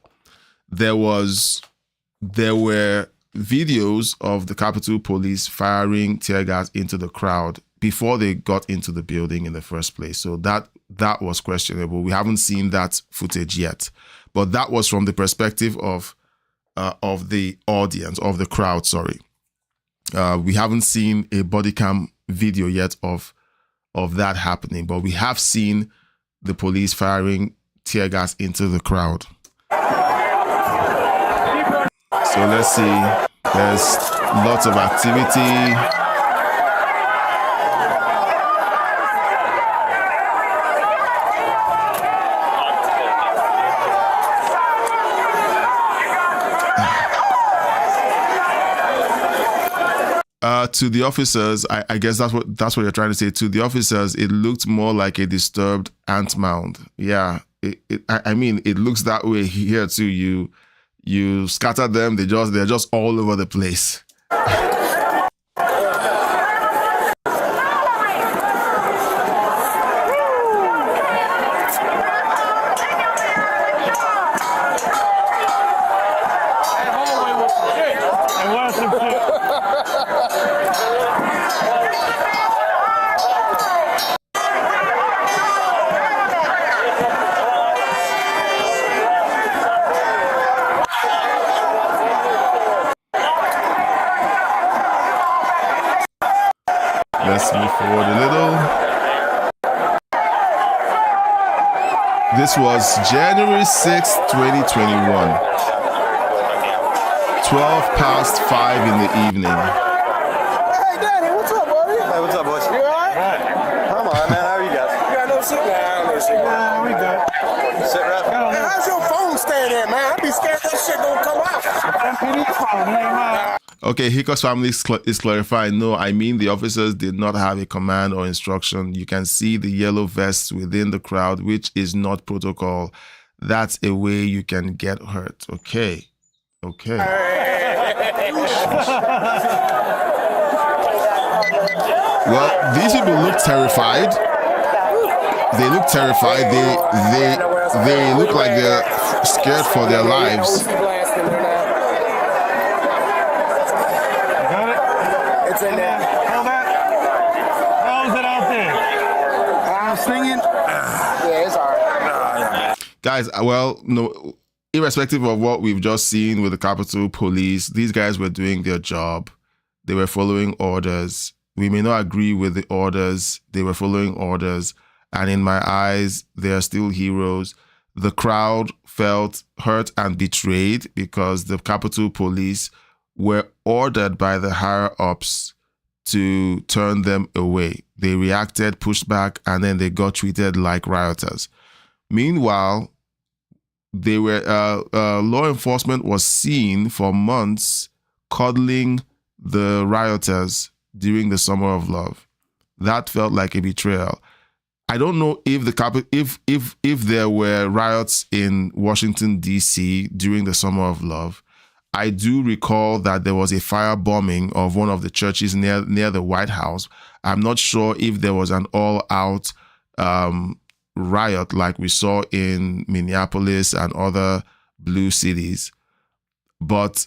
S6: There were videos of the Capitol Police firing tear gas into the crowd before they got into the building in the first place. So that was questionable. We haven't seen that footage yet, but that was from the perspective of the audience, of the crowd. Sorry, we haven't seen a body cam video yet of that happening, but we have seen the police firing tear gas into the crowd. So let's see. There's lots of activity. To the officers, I guess that's what you're trying to say. To the officers, it looked more like a disturbed ant mound. Yeah, it looks that way here too. You scatter them, they're just all over the place. Let's move forward a little. This was January 6th, 2021. 5:12 in the evening.
S8: Hey, Daddy, what's up, buddy? Hey, what's up, boys? You all right? Come on, man. How are you guys? You got no sit down. No sit down. We good. Sit right. Hey, how's your phone staying there, man? I be scared that shit gonna come out.
S6: Okay, Hickok's family is clarifying. No, I mean the officers did not have a command or instruction. You can see the yellow vests within the crowd, which is not protocol. That's a way you can get hurt. Okay. Well, these people look terrified. They look terrified. They look like they're scared for their lives.
S8: It's in there. How is it out there? I'm singing. Yeah, it's all right.
S6: Guys, well, no, irrespective of what we've just seen with the Capitol Police, these guys were doing their job. They were following orders. We may not agree with the orders. They were following orders. And in my eyes, they are still heroes. The crowd felt hurt and betrayed because the Capitol Police were ordered by the higher-ups to turn them away. They reacted, pushed back, and then they got treated like rioters. Meanwhile, they were law enforcement was seen for months cuddling the rioters during the Summer of Love. That felt like a betrayal. I don't know if if there were riots in Washington, D.C. during the Summer of Love. I do recall that there was a firebombing of one of the churches near the White House. I'm not sure if there was an all-out riot like we saw in Minneapolis and other blue cities. But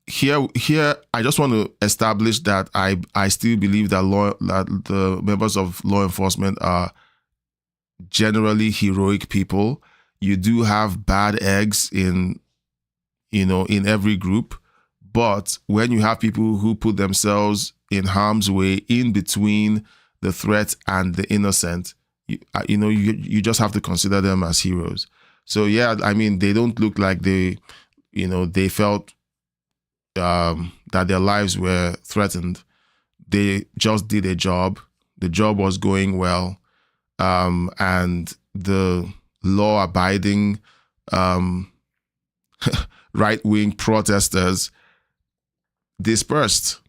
S6: here, I just want to establish that I still believe that the members of law enforcement are generally heroic people. You do have bad eggs in every group, but when you have people who put themselves in harm's way in between the threat and the innocent, you just have to consider them as heroes. So yeah, I mean, they don't look like they felt that their lives were threatened. They just did a job. The job was going well, and the law-abiding right-wing protesters dispersed.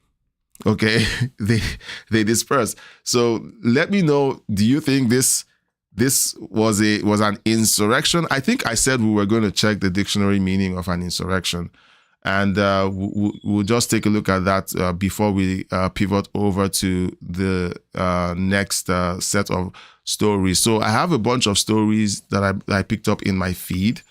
S6: Okay, they dispersed. So let me know. Do you think this was an insurrection? I think I said we were going to check the dictionary meaning of an insurrection, and we'll just take a look at that before we pivot over to the next set of stories. So I have a bunch of stories that I picked up in my feed.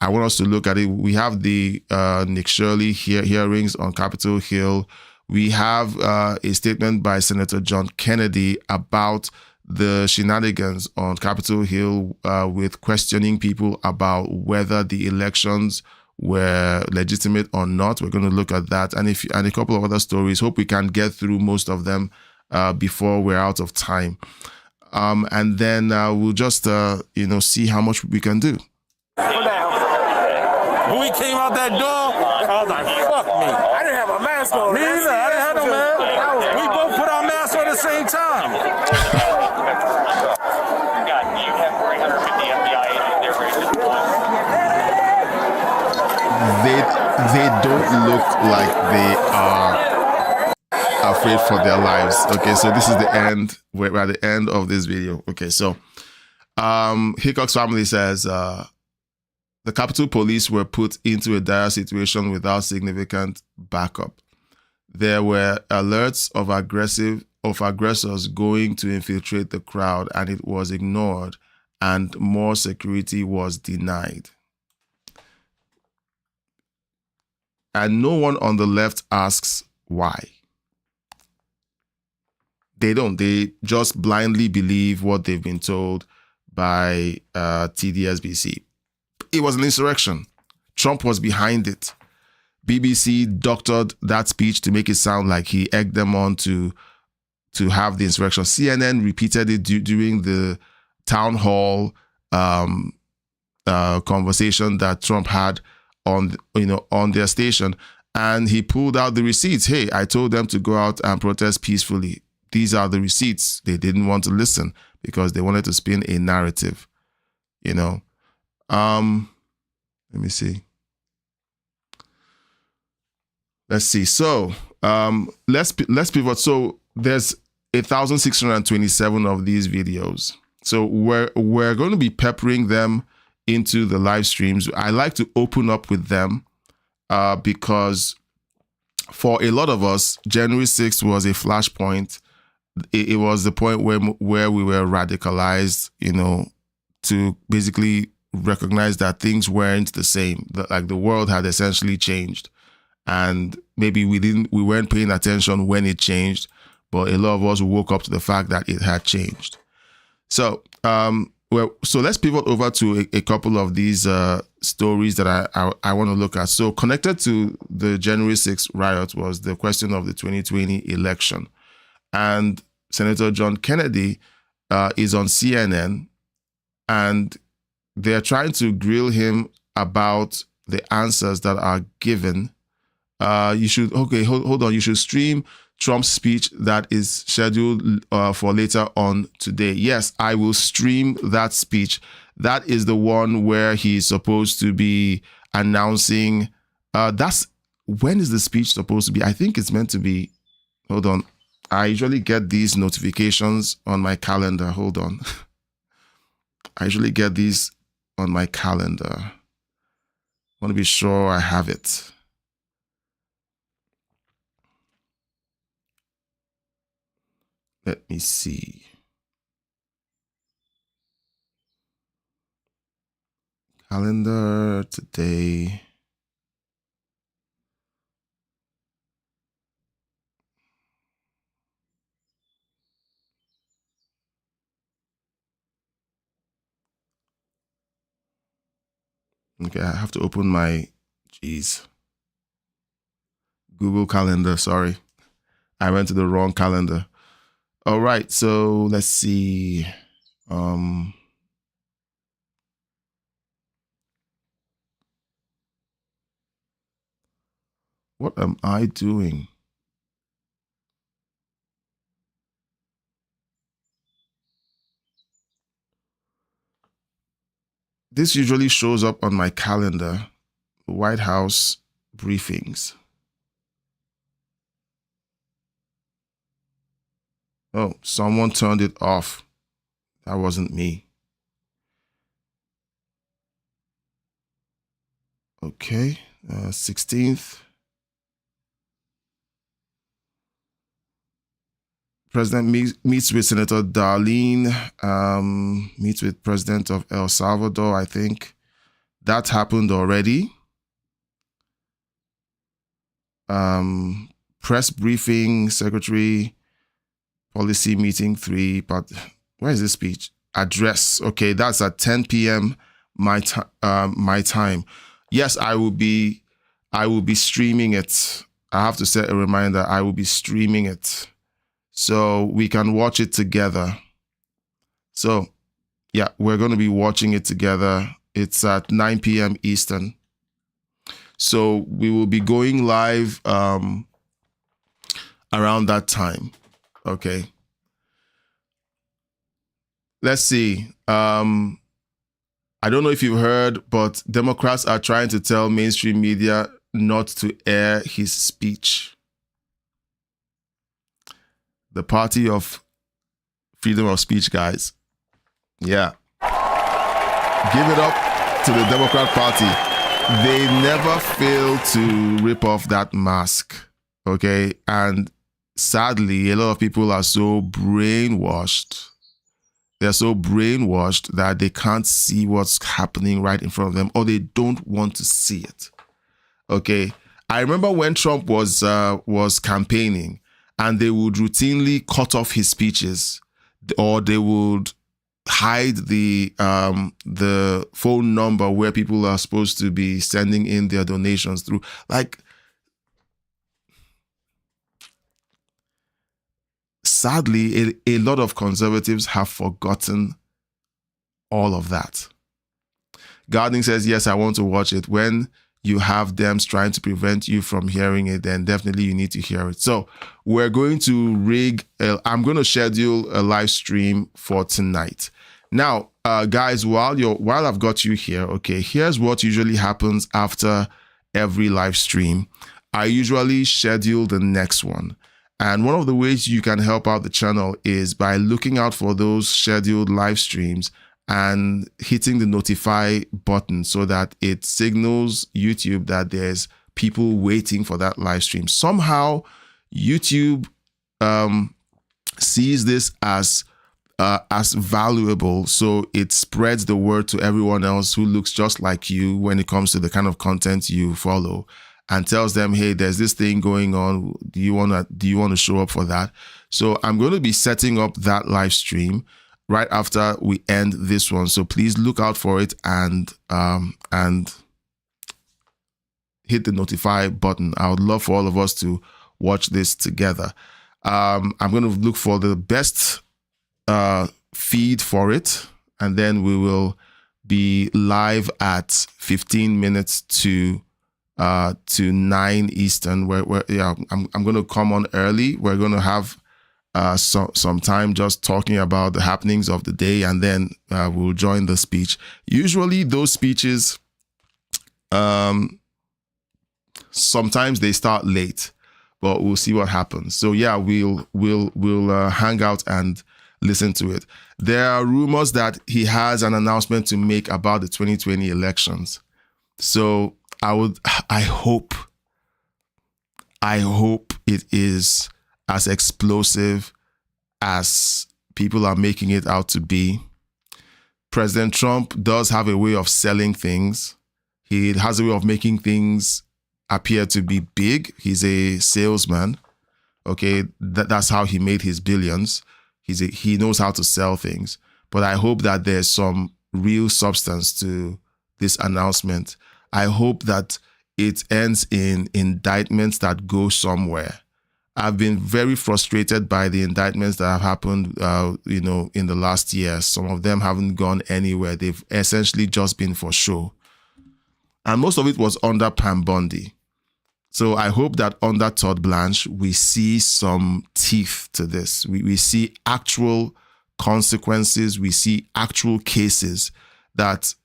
S6: I want us to look at it. We have the Nick Shirley hearings on Capitol Hill. We have a statement by Senator John Kennedy about the shenanigans on Capitol Hill with questioning people about whether the elections were legitimate or not. We're going to look at that and a couple of other stories. Hope we can get through most of them before we're out of time. And then we'll just see how much we can do.
S8: When we came out that door, I was like, fuck me. I didn't have a mask on. Me either. I didn't have no mask. We both put our masks on at the same time.
S9: You have 350 FBI agents there ready to deploy.
S6: They don't look like they are afraid for their lives. Okay, so this is the end. We're at the end of this video. Okay, so Hickok's family says the Capitol Police were put into a dire situation without significant backup. There were alerts of aggressors going to infiltrate the crowd, and it was ignored, and more security was denied. And no one on the left asks why. They don't. They just blindly believe what they've been told by TDSBC. It was an insurrection. Trump was behind it. BBC doctored that speech to make it sound like he egged them on to have the insurrection. CNN repeated it during the town hall conversation that Trump had on their station, and he pulled out the receipts. Hey, I told them to go out and protest peacefully. These are the receipts. They didn't want to listen because they wanted to spin a narrative. Let me see. Let's see. So let's pivot. So there's 1,627 of these videos. So we're going to be peppering them into the live streams. I like to open up with them because for a lot of us, January 6th was a flashpoint. It was the point where we were radicalized, to basically recognize that things weren't the same. Like the world had essentially changed, and maybe we weren't paying attention when it changed, but a lot of us woke up to the fact that it had changed. So, so let's pivot over to a couple of these stories that I want to look at. So connected to the January 6th riot was the question of the 2020 election. And Senator John Kennedy is on CNN, and they're trying to grill him about the answers that are given. Hold on. You should stream Trump's speech that is scheduled for later on today. Yes, I will stream that speech. That is the one where he's supposed to be announcing. When is the speech supposed to be? I think it's meant to be. Hold on. I usually get these notifications on my calendar. Hold on. I usually get these on my calendar. want to be sure I have it. Let me see. Calendar today. Okay, I have to open my, Google Calendar. Sorry, I went to the wrong calendar. All right, so let's see. What am I doing? This usually shows up on my calendar, White House briefings. Oh, someone turned it off. That wasn't me. Okay, 16th. President meets with Senator Darlene, meets with President of El Salvador, I think. That happened already. Press briefing, Secretary, policy meeting 3, but where is this speech? Address. Okay, that's at 10 p.m. my time. Yes, I will be streaming it. I have to set a reminder. I will be streaming it, so we can watch it together. So, yeah, we're going to be watching it together. It's at 9 p.m. Eastern. So we will be going live around that time. Okay. Let's see. I don't know if you've heard, but Democrats are trying to tell mainstream media not to air his speech. The party of freedom of speech, guys. Yeah. Give it up to the Democrat Party. They never fail to rip off that mask. Okay. And sadly, a lot of people are so brainwashed. They're so brainwashed that they can't see what's happening right in front of them, or they don't want to see it. Okay. I remember when Trump was campaigning, and they would routinely cut off his speeches, or they would hide the phone number where people are supposed to be sending in their donations through. Like, sadly, a lot of conservatives have forgotten all of that. Gardening says, yes, I want to watch it. When you have them trying to prevent you from hearing it, then definitely you need to hear it. So we're going to I'm going to schedule a live stream for tonight. Now, guys, while I've got you here, okay, here's what usually happens after every live stream. I usually schedule the next one. And one of the ways you can help out the channel is by looking out for those scheduled live streams and hitting the notify button so that it signals YouTube that there's people waiting for that live stream. Somehow, YouTube sees this as valuable, so it spreads the word to everyone else who looks just like you when it comes to the kind of content you follow, and tells them, hey, there's this thing going on. Do you want to show up for that? So I'm going to be setting up that live stream right after we end this one. So please look out for it and hit the notify button. I would love for all of us to watch this together. I'm going to look for the best feed for it, and then we will be live at 15 minutes to 9 Eastern. I'm going to come on early. We're going to have some time just talking about the happenings of the day, and then we'll join the speech. Usually those speeches, sometimes they start late, but we'll see what happens. So yeah, we'll hang out and listen to it. There are rumors that he has an announcement to make about the 2020 elections. So I hope it is as explosive as people are making it out to be. President Trump does have a way of selling things. He has a way of making things appear to be big. He's a salesman. Okay, that's how he made his billions. He knows how to sell things. But I hope that there's some real substance to this announcement. I hope that it ends in indictments that go somewhere. I've been very frustrated by the indictments that have happened, in the last year. Some of them haven't gone anywhere. They've essentially just been for show. And most of it was under Pam Bondi. So I hope that under Todd Blanche, we see some teeth to this. We see actual consequences. We see actual cases that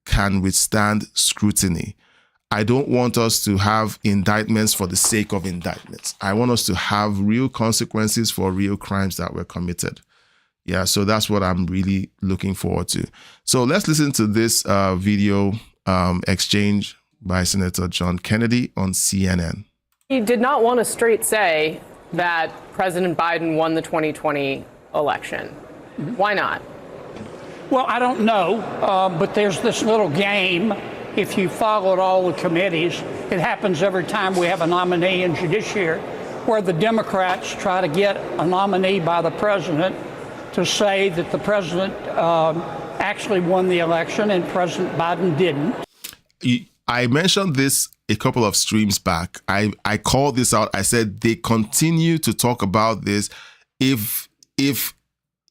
S6: can withstand scrutiny. I don't want us to have indictments for the sake of indictments. I want us to have real consequences for real crimes that were committed. Yeah, so that's what I'm really looking forward to. So let's listen to this video exchange by Senator John Kennedy on CNN.
S10: He did not want to straight say that President Biden won the 2020 election. Why not?
S11: Well, I don't know, but there's this little game. If you followed all the committees, it happens every time we have a nominee in judiciary, where the Democrats try to get a nominee by the president to say that the president actually won the election and President Biden didn't.
S6: I mentioned this a couple of streams back. I called this out. I said they continue to talk about this. If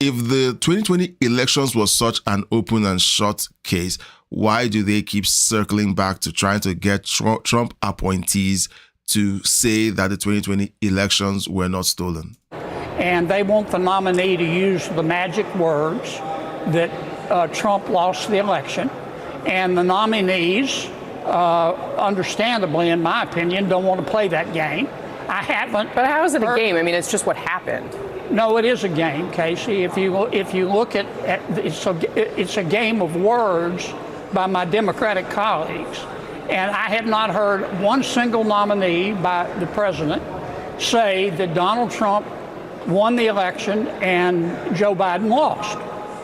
S6: the 2020 elections was such an open and shut case, why do they keep circling back to trying to get Trump appointees to say that the 2020 elections were not stolen?
S11: And they want the nominee to use the magic words that Trump lost the election. And the nominees, understandably, in my opinion, don't want to play that game. I haven't.
S10: But how is it a game? I mean, it's just what happened.
S11: No, it is a game, Casey. If you look at it's a game of words by my Democratic colleagues. And I have not heard one single nominee by the president say that Donald Trump won the election and Joe Biden lost.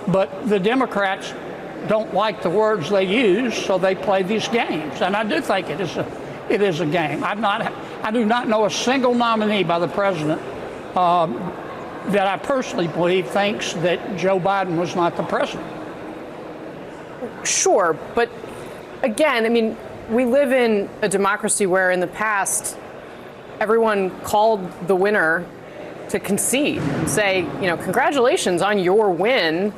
S11: But the Democrats don't like the words they use, so they play these games. And I do think it is a game. I do not know a single nominee by the president that I personally believe thinks that Joe Biden was not the president.
S10: Sure, but again, I mean, we live in a democracy where in the past, everyone called the winner to concede and say, congratulations on your win.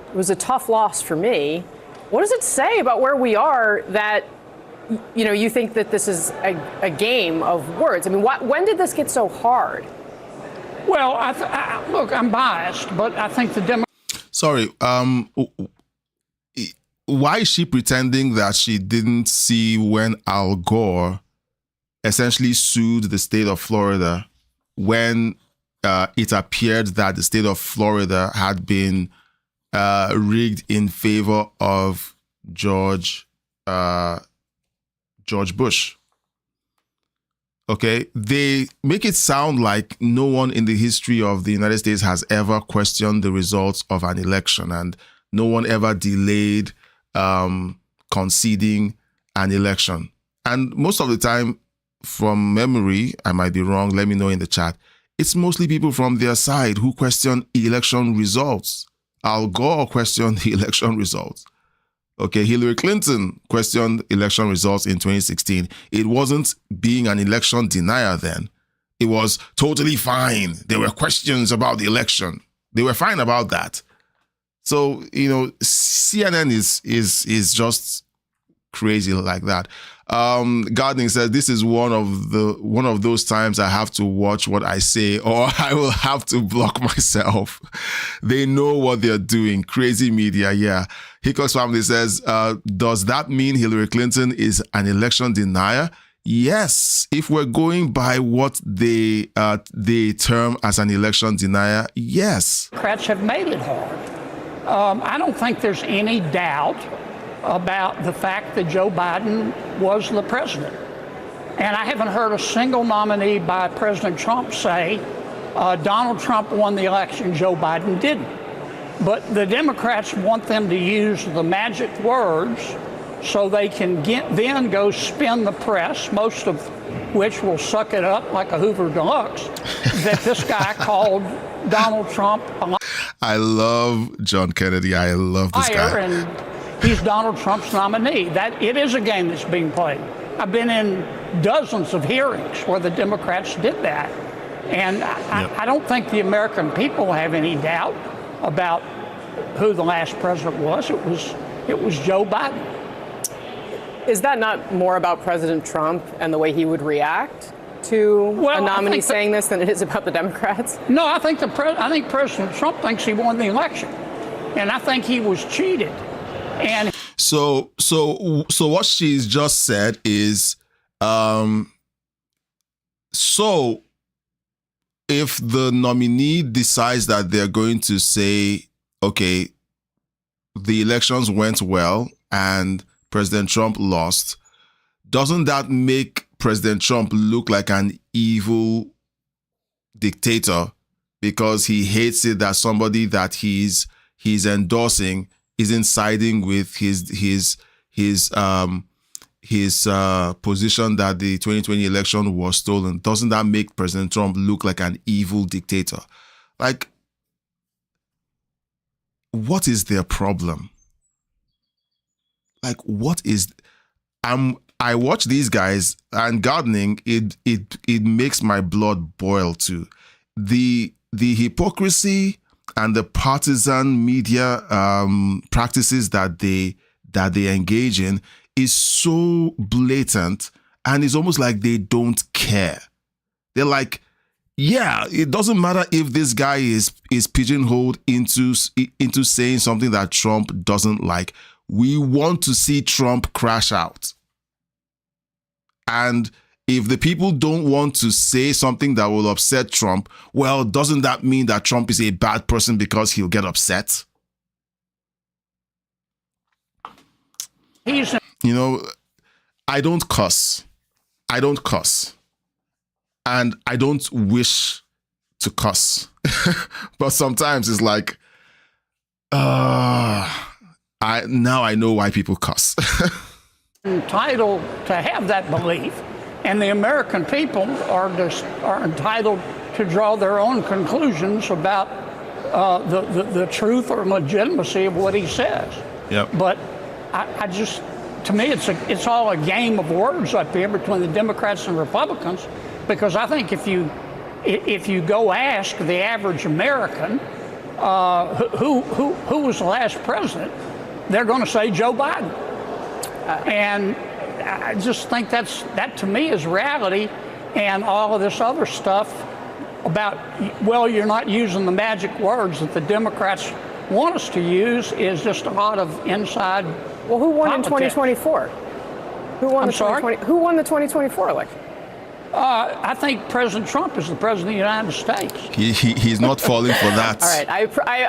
S10: It was a tough loss for me. What does it say about where we are that, you think that this is a game of words? I mean, when did this get so hard?
S11: Well, look, I'm biased, but I think the Democrats...
S6: Sorry, why is she pretending that she didn't see when Al Gore essentially sued the state of Florida when it appeared that the state of Florida had been rigged in favor of George Bush? Okay, they make it sound like no one in the history of the United States has ever questioned the results of an election, and no one ever delayed conceding an election. And most of the time, from memory, I might be wrong, let me know in the chat, it's mostly people from their side who question election results. Al Gore questioned the election results. Okay, Hillary Clinton questioned election results in 2016. It wasn't being an election denier then. It was totally fine. There were questions about the election. They were fine about that. So, CNN is just crazy like that. Gardening says this is one of those times I have to watch what I say or I will have to block myself. They know what they're doing. Crazy media, yeah. Hickox family says, does that mean Hillary Clinton is an election denier? Yes. If we're going by what they term as an election denier, yes.
S11: Democrats have made it hard. I don't think there's any doubt about the fact that Joe Biden was the president. And I haven't heard a single nominee by President Trump say Donald Trump won the election, Joe Biden didn't. But the Democrats want them to use the magic words so they can then go spin the press, most of which will suck it up like a Hoover Deluxe, that this guy called Donald Trump a
S6: I love John Kennedy. I love this
S11: liar,
S6: guy.
S11: and he's Donald Trump's nominee. That it is a game that's being played. I've been in dozens of hearings where the Democrats did that, and I don't think the American people have any doubt about who the last president was. It was Joe Biden.
S10: Is that not more about President Trump and the way he would react to a nominee saying this than it is about the Democrats?
S11: No, I think President Trump thinks he won the election, and I think he was cheated. And
S6: So what she's just said is, so if the nominee decides that they're going to say, okay, the elections went well and President Trump lost, doesn't that make President Trump look like an evil dictator because he hates it that somebody that he's endorsing isn't siding with his position that the 2020 election was stolen? Doesn't that make President Trump look like an evil dictator? Like, what is their problem? Like, what is? I watch these guys, and gardening, it makes my blood boil too. The hypocrisy and the partisan media practices that they engage in is so blatant, and it's almost like they don't care. They're like, yeah, it doesn't matter if this guy is pigeonholed into saying something that Trump doesn't like. We want to see Trump crash out. And if the people don't want to say something that will upset Trump, well, doesn't that mean that Trump is a bad person because he'll get upset? You know, I don't cuss. And I don't wish to cuss. But sometimes it's like, now I know why people cuss.
S11: entitled to have that belief, and the American people are entitled to draw their own conclusions about the truth or legitimacy of what he says. Yep. But I just, to me, it's all a game of words up here between the Democrats and Republicans, because I think if you go ask the average American who was the last president, they're going to say Joe Biden. And I just think that to me is reality, and all of this other stuff about, well, you're not using the magic words that the Democrats want us to use is just a lot of inside.
S10: Well, who won
S11: politics.
S10: in 2024? Who won the 2024 election?
S11: I think President Trump is the president of the United States.
S6: He's not falling for that.
S10: All right,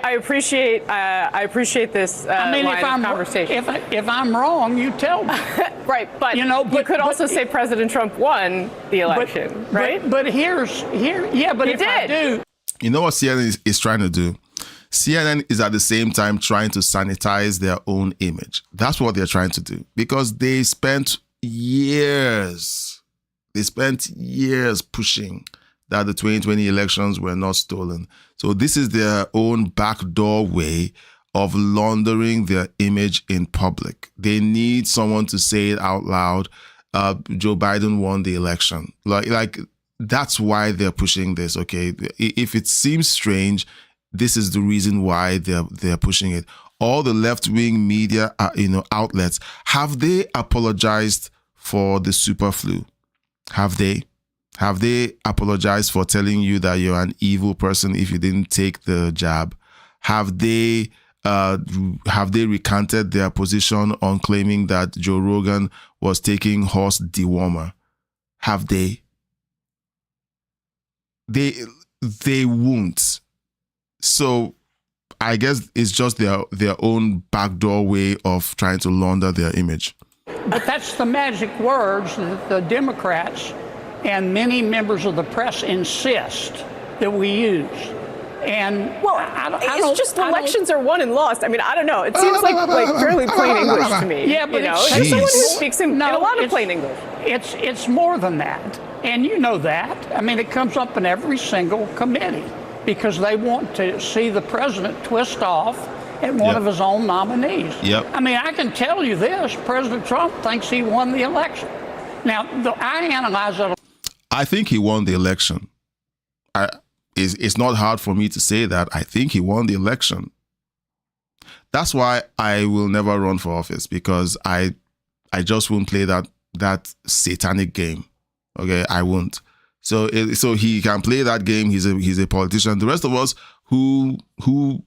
S10: I appreciate this line of conversation.
S11: If I'm wrong, you tell me.
S10: Right, but you could also say President Trump won the election, right?
S11: But I do.
S6: You know what CNN is trying to do? CNN is at the same time trying to sanitize their own image. That's what they're trying to do, because they spent years pushing that the 2020 elections were not stolen. So this is their own backdoor way of laundering their image in public. They need someone to say it out loud. Joe Biden won the election. Like that's why they're pushing this. Okay, if it seems strange, this is the reason why they're pushing it. All the left-wing media, outlets, have they apologized for the super flu? Have they apologized for telling you that you're an evil person if you didn't take the jab? Have they recanted their position on claiming that Joe Rogan was taking horse dewormer? Have they? They won't. So I guess it's just their own backdoor way of trying to launder their image.
S11: But that's the magic words that the Democrats and many members of the press insist that we use. And
S10: it's just elections are won and lost. I mean, I don't know. It seems like fairly plain English to me.
S11: Yeah, but
S10: as someone who speaks in a lot of plain English.
S11: It's more than that, and you know that. I mean, it comes up in every single committee because they want to see the president twist off at one of his own nominees. I mean, I can tell you this: President Trump thinks he won the election. Now, I analyze it.
S6: I think he won the election. It's not hard for me to say that. I think he won the election. That's why I will never run for office, because I just won't play that satanic game. Okay, I won't. So he can play that game. He's a politician. The rest of us who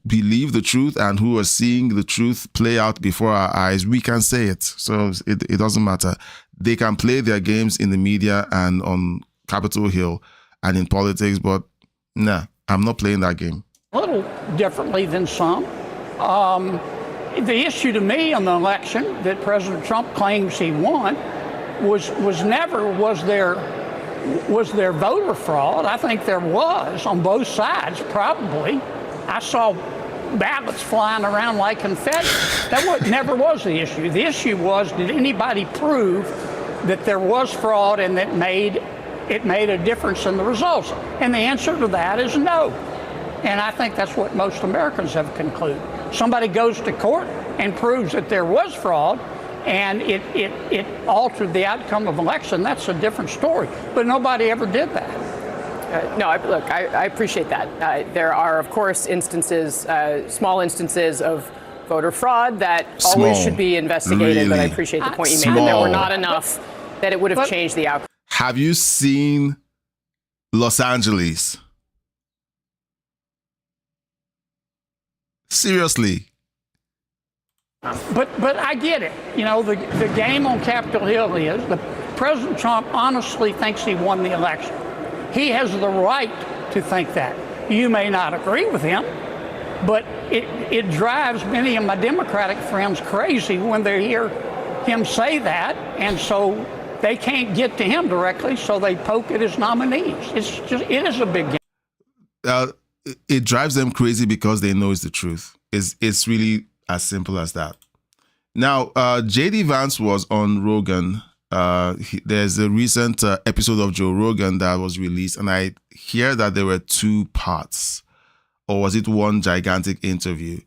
S6: believe the truth and who are seeing the truth play out before our eyes, we can say it. So it doesn't matter. They can play their games in the media and on Capitol Hill and in politics, but nah, I'm not playing that game.
S11: A little differently than some. The issue to me on the election that President Trump claims he won was never was there voter fraud. I think there was on both sides, probably. I saw ballots flying around like confetti. That never was the issue. The issue was, did anybody prove that there was fraud and that it made a difference in the results? And the answer to that is no. And I think that's what most Americans have concluded. Somebody goes to court and proves that there was fraud and it altered the outcome of election. That's a different story. But nobody ever did that.
S10: I appreciate that. There are, of course, instances, small instances of voter fraud that always should be investigated. Really? But I appreciate the point you made that there were not enough that it would have changed the outcome.
S6: Have you seen Los Angeles? Seriously.
S11: But I get it. You know, the game on Capitol Hill is that President Trump honestly thinks he won the election. He has the right to think that. You may not agree with him, but it drives many of my Democratic friends crazy when they hear him say that, and so they can't get to him directly, so they poke at his nominees. It is a big game.
S6: It drives them crazy because they know it's the truth. It's really as simple as that. Now, J.D. Vance was on Rogan. There's a recent episode of Joe Rogan that was released, and I hear that there were 2 parts, or was it one gigantic interview?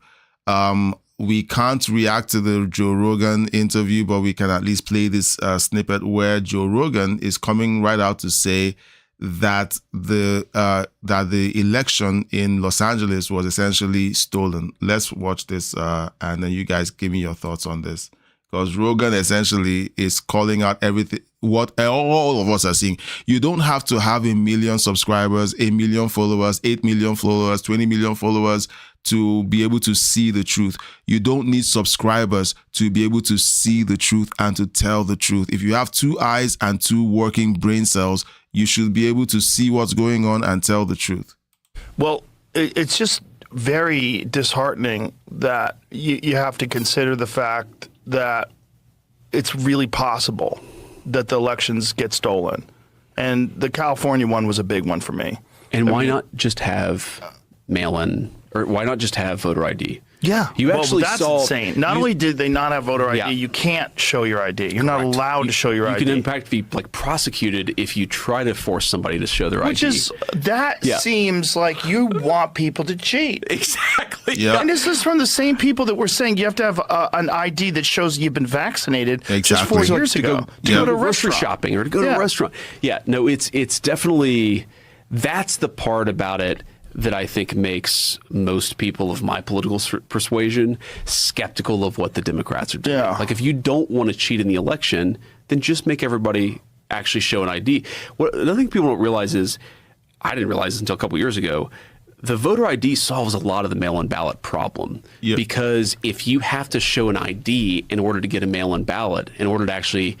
S6: We can't react to the Joe Rogan interview, but we can at least play this snippet where Joe Rogan is coming right out to say that the election in Los Angeles was essentially stolen. Let's watch this, and then you guys give me your thoughts on this. Because Rogan essentially is calling out everything, what all of us are seeing. You don't have to have 1 million subscribers, 1 million followers, 8 million followers, 20 million followers to be able to see the truth. You don't need subscribers to be able to see the truth and to tell the truth. If you have 2 eyes and 2 working brain cells, you should be able to see what's going on and tell the truth.
S12: Well, it's just very disheartening that you have to consider the fact that it's really possible that the elections get stolen. And the California one was a big one for me.
S13: And why not just have mail-in, or why not just have voter ID?
S12: Yeah.
S13: You actually
S12: that's
S13: saw,
S12: insane. Not only did they not have voter ID,
S13: Yeah.
S12: you can't show your ID. You're not allowed to show your ID.
S13: You can in fact be prosecuted if you try to force somebody to show their
S12: Which
S13: ID.
S12: Seems like you want people to cheat.
S13: Exactly.
S6: Yep.
S12: And this is from the same people that were saying you have to have an ID that shows you've been vaccinated just 4 years ago to go to a
S13: grocery
S12: restaurant.
S13: shopping or to go to a restaurant. Yeah, no, it's definitely, that's the part about it that I think makes most people of my political persuasion skeptical of what the Democrats are doing.
S12: Yeah.
S13: Like, if you don't want to cheat in the election, then just make everybody actually show an ID. Another thing people don't realize is, I didn't realize this until a couple years ago, the voter ID solves a lot of the mail-in ballot problem.
S6: Yep.
S13: Because if you have to show an ID in order to get a mail-in ballot, in order to actually,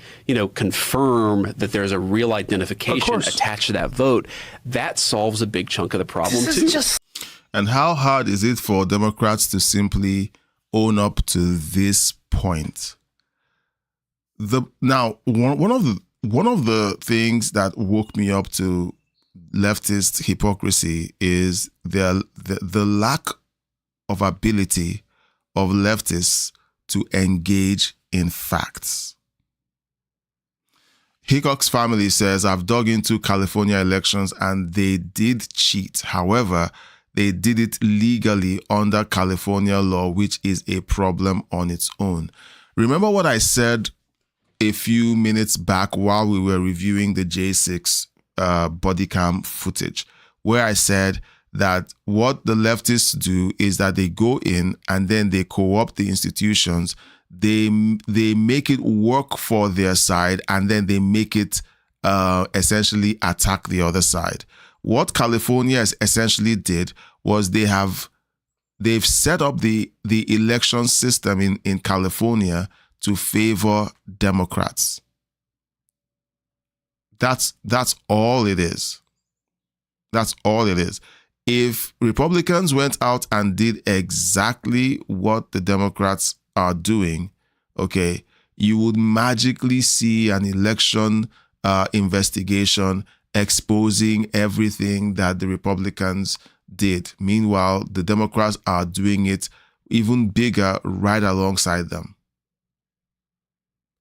S13: confirm that there's a real identification attached to that vote, that solves a big chunk of the problem too.
S6: And how hard is it for Democrats to simply own up to this point? Now, one of the things that woke me up to leftist hypocrisy is the lack of ability of leftists to engage in facts. Hickok's family says, I've dug into California elections and they did cheat. However, they did it legally under California law, which is a problem on its own. Remember what I said a few minutes back while we were reviewing the J6 body cam footage, where I said that what the leftists do is that they go in and then they co-opt the institutions. They make it work for their side, and then they make it essentially attack the other side. What California essentially did was they've set up the election system in California to favor Democrats. That's all it is. That's all it is. If Republicans went out and did exactly what the Democrats are doing, okay, you would magically see an election investigation exposing everything that the Republicans did. Meanwhile, the Democrats are doing it even bigger right alongside them.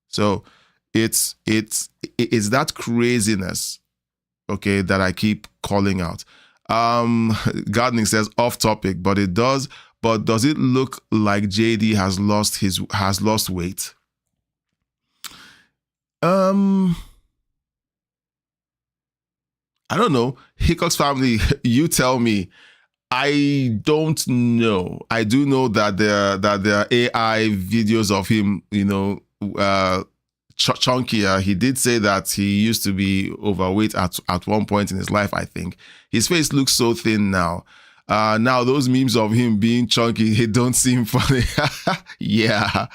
S6: So it's that craziness, okay, that I keep calling out. Gardening says off topic, but it does. But does it look like JD has lost weight? I don't know. Hickok's family, you tell me. I don't know. I do know that there are AI videos of him, chunkier. He did say that he used to be overweight at one point in his life, I think. His face looks so thin now. Now those memes of him being chunky, they don't seem funny. Yeah.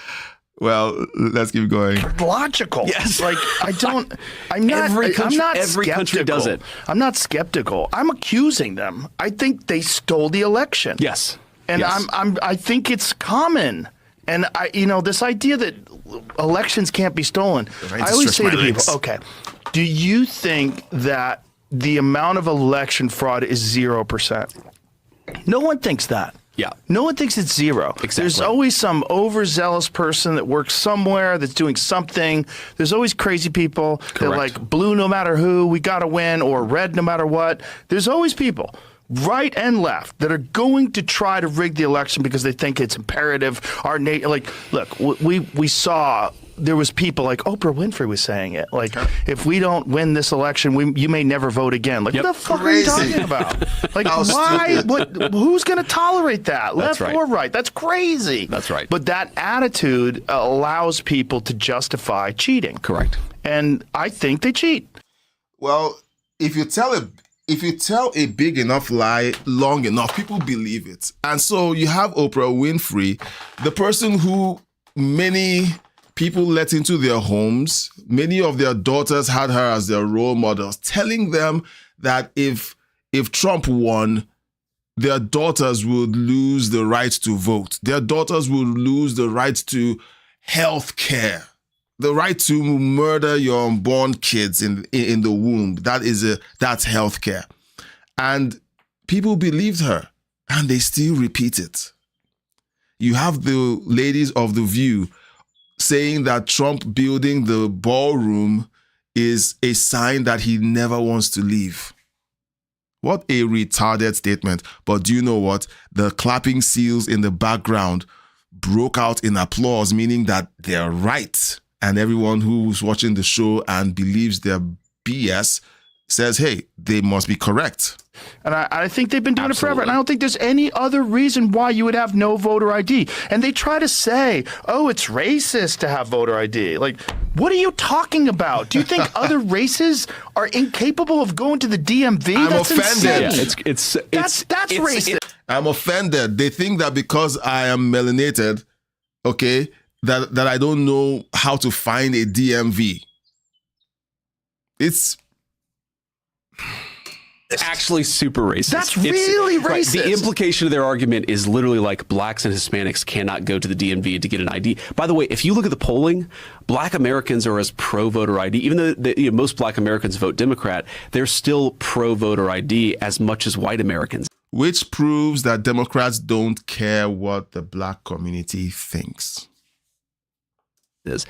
S6: Well, let's keep going.
S12: Logical.
S13: Yes.
S12: Like, I'm not
S13: Every country
S12: skeptical.
S13: does it.
S12: I'm not skeptical. I'm accusing them. I think they stole the election.
S13: Yes.
S12: And
S13: yes.
S12: I think it's common. And this idea that elections can't be stolen. I always say to people, okay, do you think that the amount of election fraud is 0%? No one thinks that.
S13: Yeah.
S12: No one thinks it's zero.
S13: Exactly.
S12: There's always some overzealous person that works somewhere that's doing something. There's always crazy people that like blue no matter who, we got to win, or red no matter what. There's always people, right and left, that are going to try to rig the election because they think it's imperative. Look, we saw there was people like Oprah Winfrey was saying it. Like, if we don't win this election, you may never vote again. Like, what the fuck are you talking about? Like, why? Who's going to tolerate that? Left or right? That's crazy.
S13: That's right.
S12: But that attitude allows people to justify cheating.
S13: Correct.
S12: And I think they cheat.
S6: Well, if you tell a big enough lie long enough, people believe it. And so you have Oprah Winfrey, the person who many people let into their homes. Many of their daughters had her as their role models, telling them that if Trump won, their daughters would lose the right to vote. Their daughters would lose the right to health care, the right to murder your unborn kids in the womb. That's health care. And people believed her, and they still repeat it. You have the ladies of The View saying that Trump building the ballroom is a sign that he never wants to leave. What a retarded statement. But do you know what? The clapping seals in the background broke out in applause, meaning that they're right. And everyone who's watching the show and believes their BS says, hey, they must be correct.
S12: And I think they've been doing it forever. And I don't think there's any other reason why you would have no voter ID. And they try to say, oh, it's racist to have voter ID. Like, what are you talking about? Do you think other races are incapable of going to the DMV? That's
S6: offended.
S12: Insane. Yeah, that's racist.
S6: I'm offended. They think that because I am melanated, okay, that I don't know how to find a DMV.
S13: It's actually super racist.
S12: That's really
S13: Right,
S12: racist.
S13: the implication of their argument is literally like blacks and Hispanics cannot go to the DMV to get an ID. By the way, if you look at the polling, black Americans are as pro-voter ID. Even though most black Americans vote Democrat, they're still pro-voter ID as much as white Americans.
S6: Which proves that Democrats don't care what the black community thinks.
S12: Most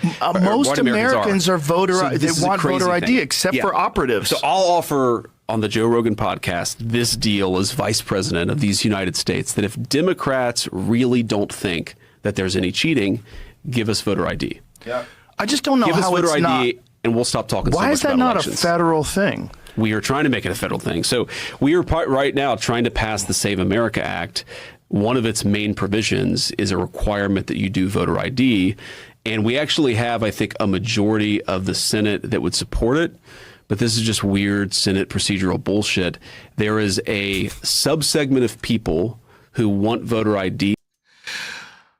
S13: White
S12: Americans are voter.
S13: So
S12: They
S13: this is a
S12: want
S13: crazy
S12: voter ID,
S13: thing.
S12: except
S13: Yeah.
S12: for operatives.
S13: So I'll offer on the Joe Rogan podcast this deal as vice president of these United States that if Democrats really don't think that there's any cheating, give us voter ID.
S6: Yeah.
S12: I just don't know
S13: Give us
S12: how
S13: voter
S12: it's
S13: ID,
S12: not.
S13: and we'll stop talking so
S12: Why
S13: much
S12: is that
S13: about
S12: not
S13: elections.
S12: a federal thing?
S13: We are trying to make it a federal thing. So we are right now trying to pass the Save America Act. One of its main provisions is a requirement that you do voter ID. And we actually have, I think, a majority of the Senate that would support it. But this is just weird Senate procedural bullshit. There is a subsegment of people who want voter ID.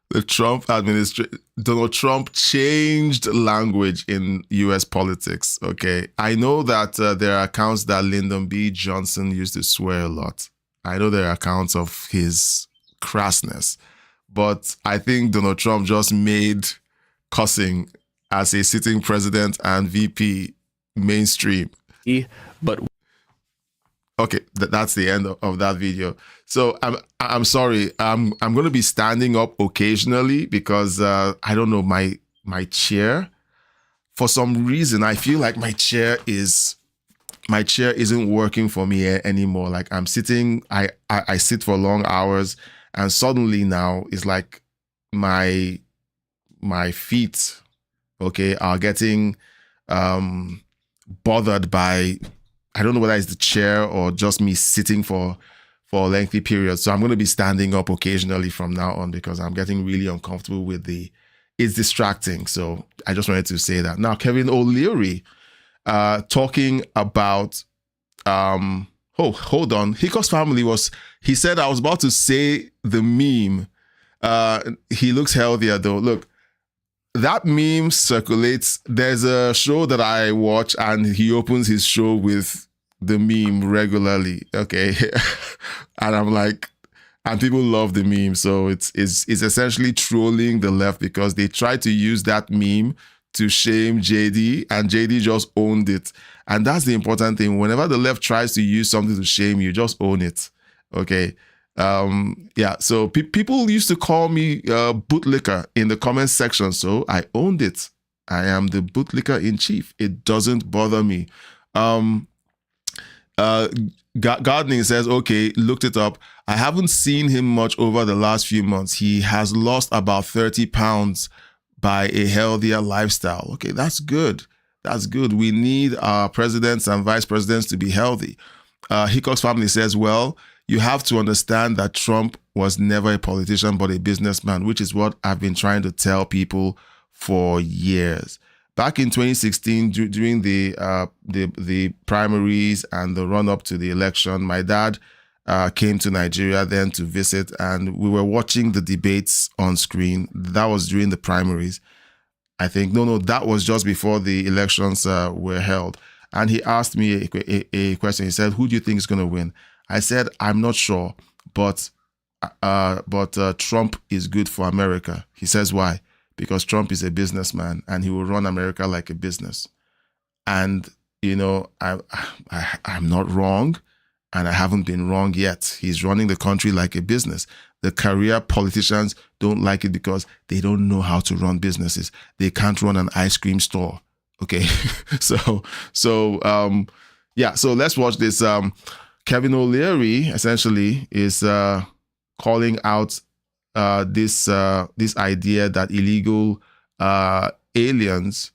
S6: The Trump administration, Donald Trump changed language in U.S. politics. Okay. I know that there are accounts that Lyndon B. Johnson used to swear a lot. I know there are accounts of his crassness. But I think Donald Trump just made cussing as a sitting president and VP mainstream.
S13: But
S6: okay, that's the end of that video. So I'm sorry. I'm going to be standing up occasionally because I don't know, my chair. For some reason, I feel like my chair isn't working for me anymore. Like I'm sitting, I sit for long hours, and suddenly now it's like my feet, okay, are getting bothered by, I don't know whether it's the chair or just me sitting for a lengthy period. So I'm going to be standing up occasionally from now on because I'm getting really uncomfortable with it's distracting. So I just wanted to say that. Now, Kevin O'Leary talking about, hold on. Hickox family he said I was about to say the meme. He looks healthier though. Look, that meme circulates. There's a show that I watch and he opens his show with the meme regularly. Okay. And I'm like, and people love the meme. So it's essentially trolling the left because they tried to use that meme to shame JD and JD just owned it. And that's the important thing. Whenever the left tries to use something to shame you, just own it. Okay. Yeah, so people used to call me bootlicker in the comment section, so I owned it. I am the bootlicker in chief. It doesn't bother me. Gardening says, okay, looked it up. I haven't seen him much over the last few months. He has lost about 30 pounds by a healthier lifestyle. Okay, that's good. That's good. We need our presidents and vice presidents to be healthy. Hickox family says, well, you have to understand that Trump was never a politician, but a businessman, which is what I've been trying to tell people for years. Back in 2016, during the primaries and the run-up to the election, my dad came to Nigeria then to visit, and we were watching the debates on screen. That was during the primaries. I think, no, that was just before the elections were held. And he asked me a question. He said, who do you think is going to win? I said, I'm not sure, but Trump is good for America. He says, why? Because Trump is a businessman and he will run America like a business. And, you know, I'm not wrong and I haven't been wrong yet. He's running the country like a business. The career politicians don't like it because they don't know how to run businesses. They can't run an ice cream store. Okay. So let's watch this. Kevin O'Leary essentially is calling out this idea that illegal aliens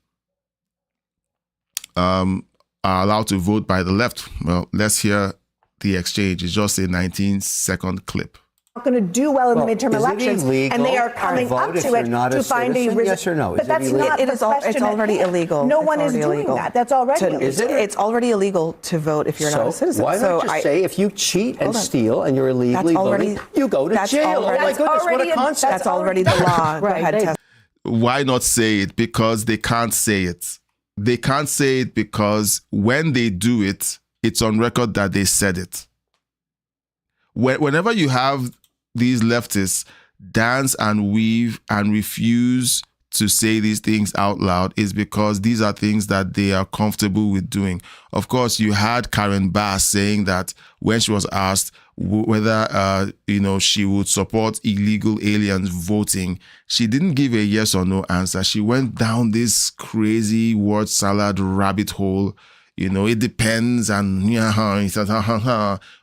S6: are allowed to vote by the left. Well, let's hear the exchange. It's just a 19-second clip.
S14: Not going to do well in the midterm elections, and they are coming up to it to find a reason.
S15: Yes or no?
S14: But that's not the question.
S15: It's already illegal.
S14: No one is doing that. That's already illegal.
S15: Is it? It's already illegal to vote if you're not a citizen.
S14: Why not
S15: just say if you cheat and steal and you're illegally voting, you go to jail? Oh my goodness, what a concept!
S14: That's already the law. Go ahead, Tess.
S6: Why not say it? Because they can't say it. They can't say it because when they do it, it's on record that they said it. Whenever you have these leftists dance and weave and refuse to say these things out loud, is because these are things that they are comfortable with doing. Of course, you had Karen Bass saying that when she was asked whether she would support illegal aliens voting, she didn't give a yes or no answer. She went down this crazy word salad rabbit hole. It depends, and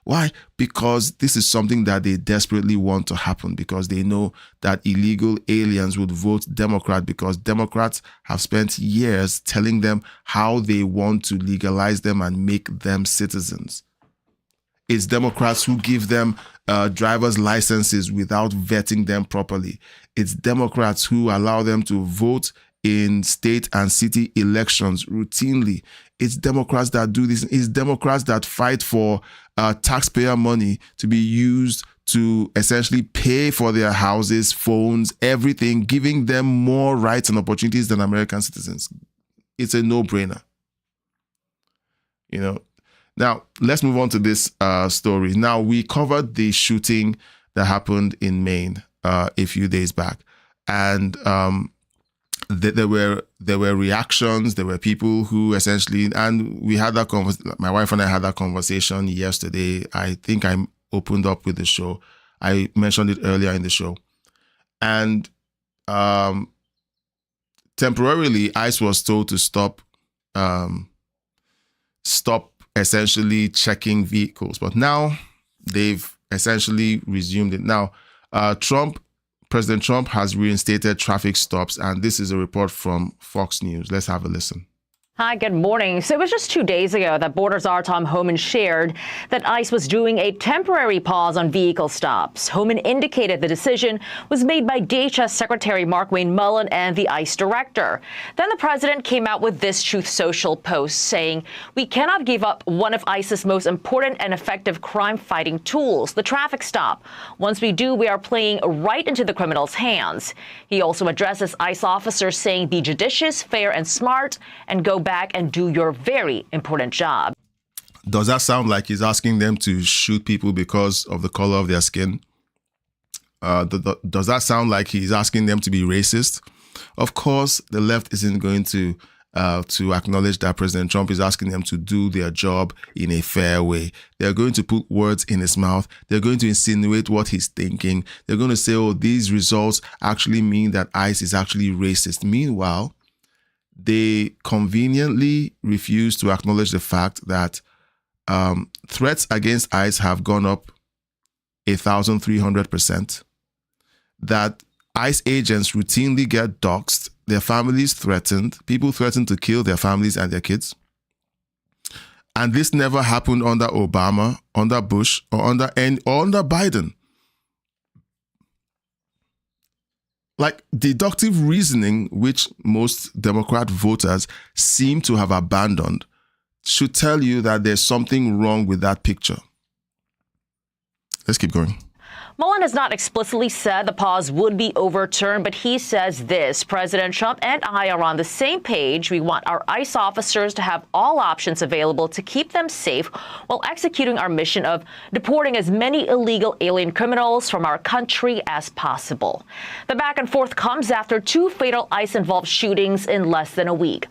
S6: why? Because this is something that they desperately want to happen, because they know that illegal aliens would vote Democrat, because Democrats have spent years telling them how they want to legalize them and make them citizens. It's Democrats who give them driver's licenses without vetting them properly. It's Democrats who allow them to vote in state and city elections routinely. It's Democrats that do this. It's Democrats that fight for taxpayer money to be used to essentially pay for their houses, phones, everything, giving them more rights and opportunities than American citizens. It's a no-brainer. Now, let's move on to this story. Now, we covered the shooting that happened in Maine a few days back. And there were reactions. There were people who essentially, and we had that conversation. My wife and I had that conversation yesterday. I think I opened up with the show. I mentioned it earlier in the show, and temporarily, ICE was told to stop essentially checking vehicles, but now they've essentially resumed it. Now, President Trump has reinstated traffic stops, and this is a report from Fox News. Let's have a listen.
S16: Hi, good morning. So it was just 2 days ago that Border Czar Tom Homan shared that ICE was doing a temporary pause on vehicle stops. Homan indicated the decision was made by DHS Secretary Markwayne Mullin and the ICE director. Then the president came out with this Truth Social post saying, "We cannot give up one of ICE's most important and effective crime-fighting tools, the traffic stop. Once we do, we are playing right into the criminals' hands." He also addresses ICE officers saying, "Be judicious, fair, and smart, and go back and do your very important job."
S6: Does that sound like he's asking them to shoot people because of the color of their skin? Does that sound like he's asking them to be racist? Of course, the left isn't going to acknowledge that President Trump is asking them to do their job in a fair way. They're going to put words in his mouth. They're going to insinuate what he's thinking. They're going to say, oh, these results actually mean that ICE is actually racist. Meanwhile, they conveniently refuse to acknowledge the fact that threats against ICE have gone up 1,300%, that ICE agents routinely get doxxed, their families threatened, people threatened to kill their families and their kids. And this never happened under Obama, under Bush, or under Biden. Like, deductive reasoning, which most Democrat voters seem to have abandoned, should tell you that there's something wrong with that picture. Let's keep going.
S16: Mullin has not explicitly said the pause would be overturned, but he says this: President Trump and I are on the same page. We want our ICE officers to have all options available to keep them safe while executing our mission of deporting as many illegal alien criminals from our country as possible. The back and forth comes after 2 fatal ICE-involved shootings in less than a week.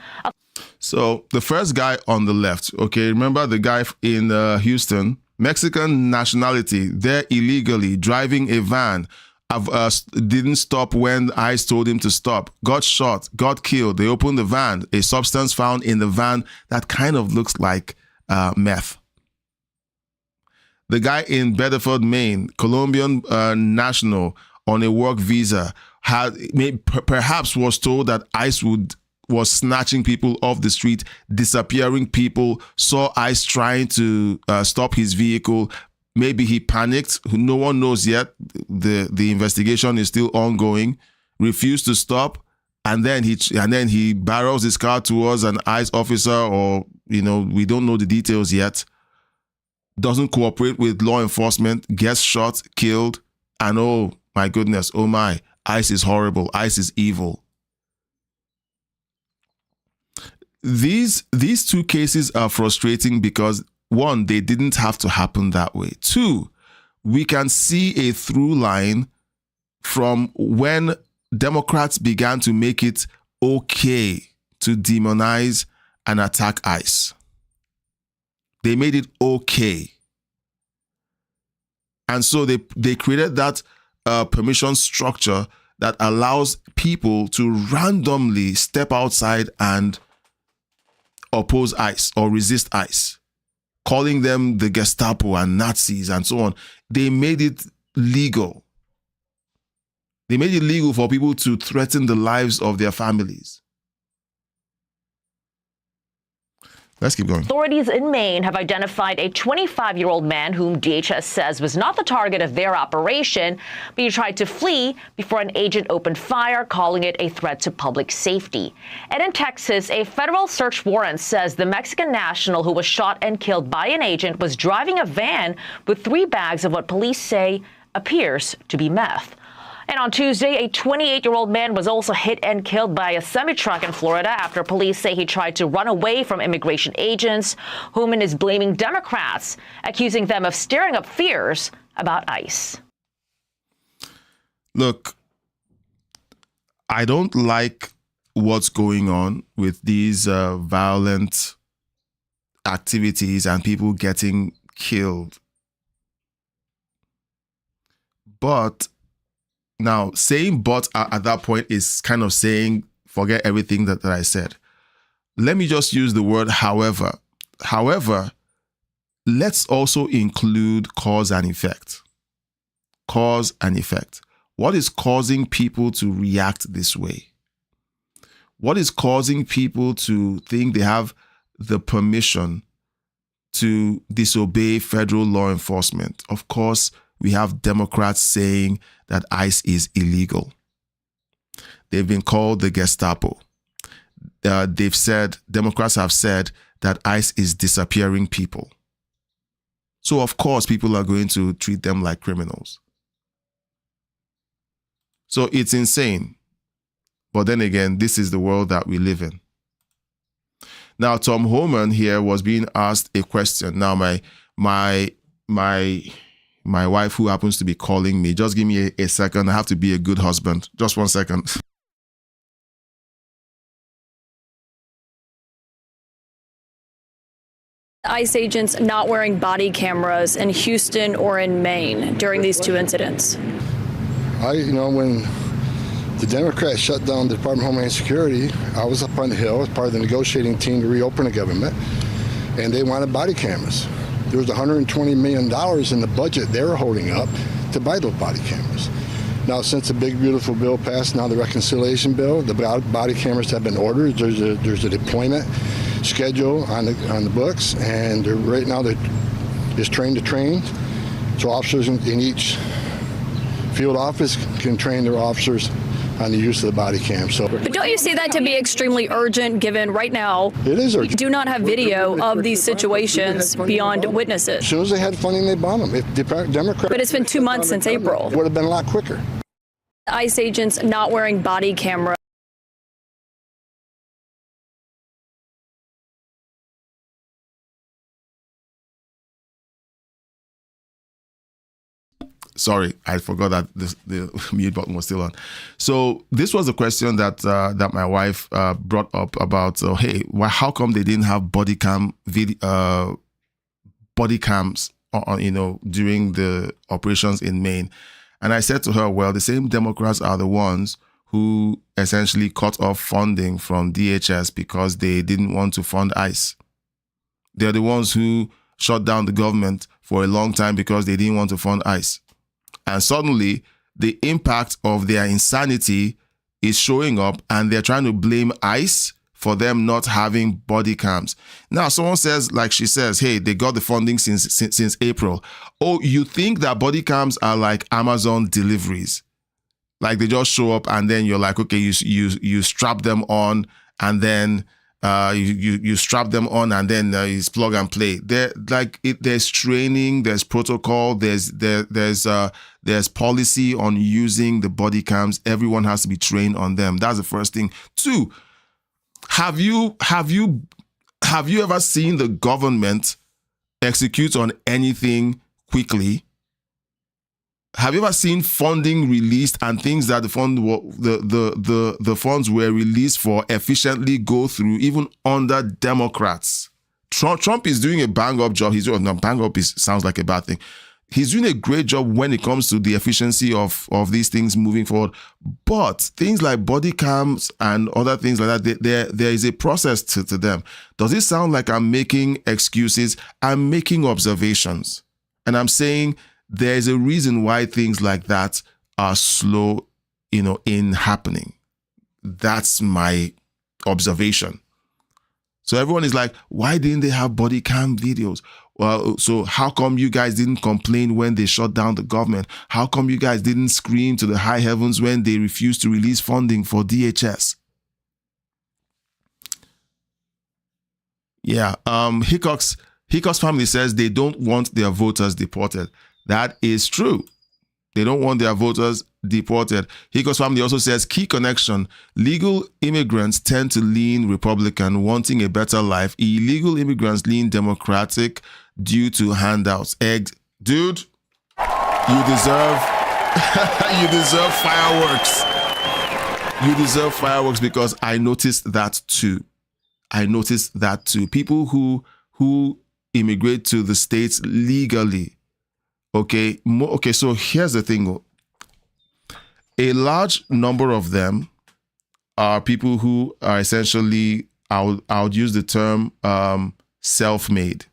S6: So the first guy on the left, okay, remember the guy in Houston? Mexican nationality, there illegally, driving a van, didn't stop when ICE told him to stop, got shot, got killed. They opened the van, a substance found in the van that kind of looks like meth. The guy in Bedford, Maine, Colombian national on a work visa, perhaps was told that ICE was snatching people off the street, disappearing people, saw ICE trying to stop his vehicle. Maybe he panicked. No one knows yet. The investigation is still ongoing. Refused to stop, and then he barrels his car towards an ICE officer, or we don't know the details yet. Doesn't cooperate with law enforcement, gets shot, killed, and oh my goodness, oh my, ICE is horrible. ICE is evil. These 2 cases are frustrating because one, they didn't have to happen that way. Two, we can see a through line from when Democrats began to make it okay to demonize and attack ICE. They made it okay. And so they created that permission structure that allows people to randomly step outside and oppose ICE or resist ICE, calling them the Gestapo and Nazis and so on. They made it legal. They made it legal for people to threaten the lives of their families. Let's keep going.
S16: Authorities in Maine have identified a 25-year-old man whom DHS says was not the target of their operation, but he tried to flee before an agent opened fire, calling it a threat to public safety. And in Texas, a federal search warrant says the Mexican national who was shot and killed by an agent was driving a van with 3 bags of what police say appears to be meth. And on Tuesday, a 28-year-old man was also hit and killed by a semi-truck in Florida after police say he tried to run away from immigration agents. Hooman is blaming Democrats, accusing them of stirring up fears about ICE.
S6: Look, I don't like what's going on with these violent activities and people getting killed. But now, saying but at that point is kind of saying, forget everything that I said. Let me just use the word however. However, let's also include cause and effect. Cause and effect. What is causing people to react this way? What is causing people to think they have the permission to disobey federal law enforcement? Of course, we have Democrats saying that ICE is illegal. They've been called the Gestapo. Democrats have said that ICE is disappearing people. So of course, people are going to treat them like criminals. So it's insane. But then again, this is the world that we live in. Now, Tom Homan here was being asked a question. Now, my wife, who happens to be calling me, just give me a second. I have to be a good husband. Just 1 second.
S17: ICE agents not wearing body cameras in Houston or in Maine during these 2 incidents?
S18: When the Democrats shut down the Department of Homeland Security, I was up on the Hill as part of the negotiating team to reopen the government, and they wanted body cameras. There was $120 million in the budget they were holding up to buy those body cameras. Now, since the big, beautiful bill passed, now the reconciliation bill, the body cameras have been ordered. There's a deployment schedule on the books, and right now they're just train to train. So officers in each field office can train their officers on the use of the body cam.
S17: But don't you see that to be extremely urgent, given right now
S18: it is urgent.
S17: We do not have video of these situations beyond witnesses?
S18: As soon as they had funding, they bombed them. If Democrats,
S17: but it's been 2 months since April.
S18: Would have been a lot quicker.
S17: ICE agents not wearing body cameras.
S6: Sorry, I forgot that the mute button was still on. So this was a question that my wife brought up about, hey, how come they didn't have body cams on, during the operations in Maine? And I said to her, well, the same Democrats are the ones who essentially cut off funding from DHS because they didn't want to fund ICE. They're the ones who shut down the government for a long time because they didn't want to fund ICE. And suddenly, the impact of their insanity is showing up, and they're trying to blame ICE for them not having body cams. Now, someone says, like she says, hey, they got the funding since April. Oh, you think that body cams are like Amazon deliveries? Like they just show up, and then you're like, okay, you strap them on, and then you strap them on, and then it's plug and play. There's training, there's protocol, there's policy on using the body cams. Everyone has to be trained on them. That's the first thing. 2, have you ever seen the government execute on anything quickly. Have you ever seen funding released and things that the funds were released for efficiently go through even under Democrats? Trump is doing a bang-up job. Sounds like a bad thing. He's doing a great job when it comes to the efficiency of these things moving forward. But things like body cams and other things like that, there is a process to them. Does it sound like I'm making excuses? I'm making observations. And I'm saying there is a reason why things like that are slow, in happening. That's my observation. So everyone is like, why didn't they have body cam videos? Well, so how come you guys didn't complain when they shut down the government? How come you guys didn't scream to the high heavens when they refused to release funding for DHS? Yeah, Hickok's family says they don't want their voters deported. That is true. They don't want their voters deported. Hickok's family also says, key connection, legal immigrants tend to lean Republican, wanting a better life. Illegal immigrants lean Democratic due to handouts. Dude, you deserve fireworks. You deserve fireworks because I noticed that too. People who immigrate to the States legally. Okay, so here's the thing. A large number of them are people who are essentially, I would use the term self-made.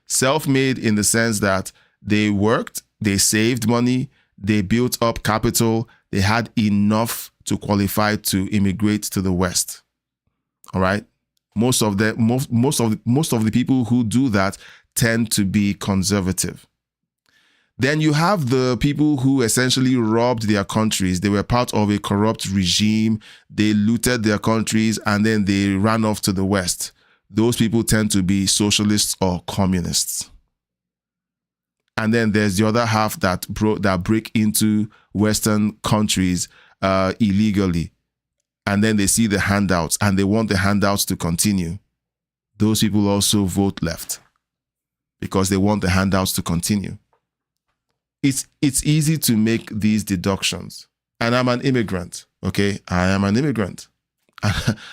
S6: Self-made in the sense that they worked, they saved money, they built up capital, they had enough to qualify to immigrate to the West. All right? Most of the people who do that tend to be conservative. Then you have the people who essentially robbed their countries. They were part of a corrupt regime. They looted their countries and then they ran off to the West. Those people tend to be socialists or communists. And then there's the other half that break into Western countries illegally. And then they see the handouts and they want the handouts to continue. Those people also vote left because they want the handouts to continue. It's easy to make these deductions. And I'm an immigrant, okay? I am an immigrant.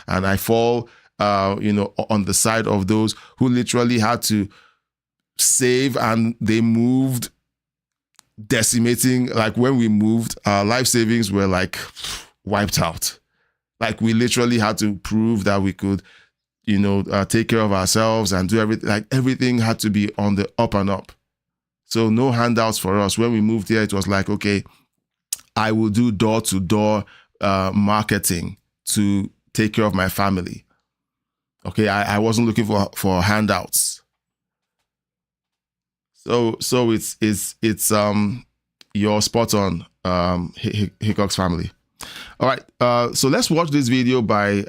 S6: And I fall, on the side of those who literally had to save and they moved, decimating. Like when we moved, our life savings were like wiped out. Like we literally had to prove that we could, take care of ourselves and do everything. Like everything had to be on the up and up. So no handouts for us. When we moved here, it was like, okay, I will do door-to-door marketing to take care of my family. Okay, I wasn't looking for handouts. So it's you're spot on, Hickok's family. All right, so let's watch this video by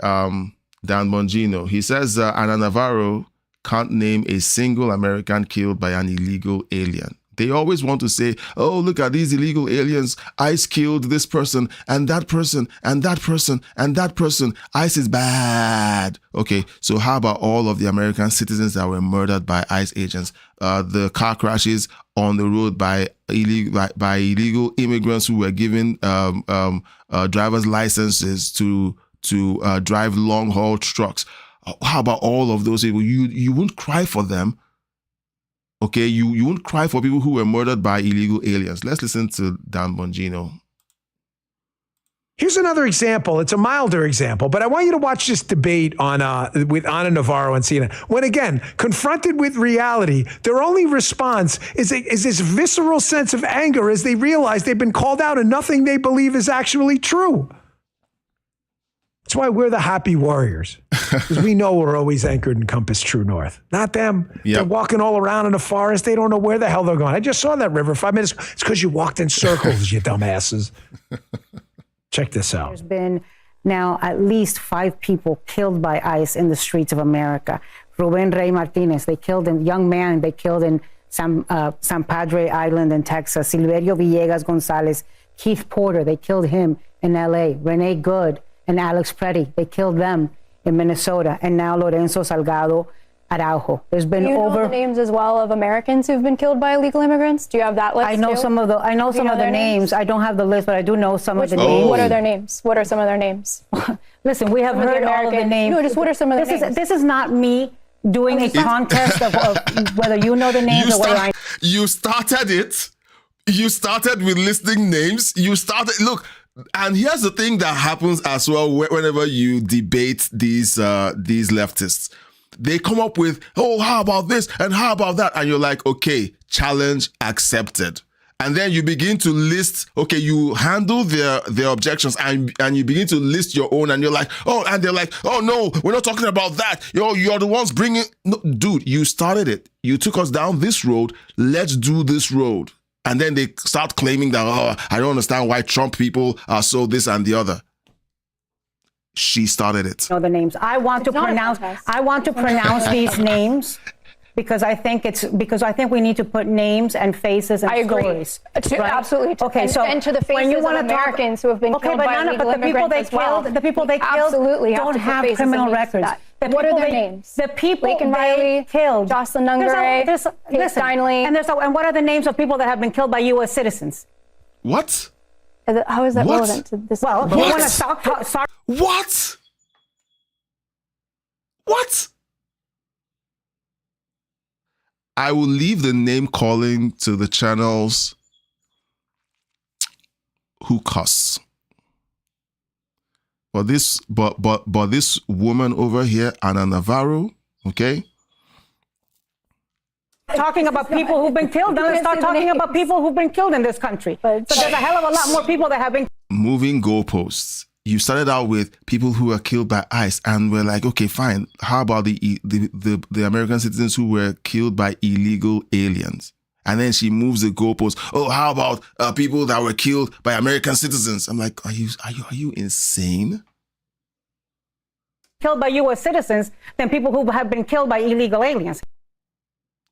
S6: Dan Bongino. He says Ana Navarro can't name a single American killed by an illegal alien. They always want to say, oh, look at these illegal aliens. ICE killed this person and that person and that person and that person. ICE is bad. Okay, so how about all of the American citizens that were murdered by ICE agents? The car crashes on the road by illegal immigrants who were given driver's licenses to drive long-haul trucks. How about all of those people? You wouldn't cry for them. Okay, you wouldn't cry for people who were murdered by illegal aliens. Let's listen to Dan Bongino.
S19: Here's another example. It's a milder example, but I want you to watch this debate with Ana Navarro and CNN. When, again, confronted with reality, their only response is this visceral sense of anger as they realize they've been called out and nothing they believe is actually true. That's why we're the happy warriors, because we know we're always anchored in compass true north. Not them. Yep. They're walking all around in the forest. They don't know where the hell they're going. I just saw that river 5 minutes ago. It's because you walked in circles, you dumbasses. Check this out.
S20: There's been now at least 5 people killed by ICE in the streets of America. Ruben Rey Martinez, they killed a young man they killed in San Padre Island in Texas. Silverio Villegas Gonzalez, Keith Porter, they killed him in LA. Renee Good and Alex Preddy, they killed them in Minnesota. And now Lorenzo Salgado Araujo. There's been
S17: Do you
S20: over.
S17: know the names as well of Americans who've been killed by illegal immigrants? Do you have that list?
S20: I know
S17: too?
S20: some of the. I know
S17: Do you
S20: some of the
S17: their
S20: names. I don't have the list, but I do know some of the names.
S17: What are their names? What are some of their names?
S20: Listen, we have
S17: Some of the
S20: heard all of the
S17: American-
S20: names.
S17: No, just what are some of the
S20: this
S17: names?
S20: This is not me doing a contest of whether you know the names or whether I.
S6: You started it. You started with listing names. You started. Look, and here's the thing that happens as well whenever you debate these leftists. They come up with, oh, how about this and how about that? And you're like, okay, challenge accepted. And then you begin to list, okay, you handle their objections and you begin to list your own and you're like, oh, and they're like, oh no, we're not talking about that. You're the ones bringing, no, dude, you started it. You took us down this road. Let's do this road. And then they start claiming that, oh, I don't understand why Trump people are so this and the other. She started it.
S20: Know the names. I want to pronounce these names because I think we need to put names and faces and stories.
S17: Right? Absolutely.
S20: Okay,
S17: and,
S20: so
S17: and to the faces
S20: when you
S17: of Americans who have been killed by illegal immigrants as well.
S20: The people they killed
S17: absolutely
S20: don't have criminal records.
S17: What are their names?
S20: The people
S17: Laken
S20: they
S17: Riley,
S20: killed.
S17: Jocelyn Nungare, Kate Steinle.
S20: And what are the names of people that have been killed by U.S. citizens?
S6: What?
S17: How is that
S6: What?
S17: relevant to this?
S20: Well, if you want to talk.
S6: What? What? I will leave the name calling to the channels who cuss. But this woman over here, Ana Navarro, okay?
S20: Talking about people who've been killed. Then let's start talking about people who've been killed in this country. So there's a hell of a lot more people that have been.
S6: Moving goalposts. You started out with people who were killed by ICE, and we're like, okay, fine. How about the American citizens who were killed by illegal aliens? And then she moves the goalpost. Oh, how about people that were killed by American citizens? I'm like, are you insane?
S20: Killed by U.S. citizens than people who have been killed by illegal aliens.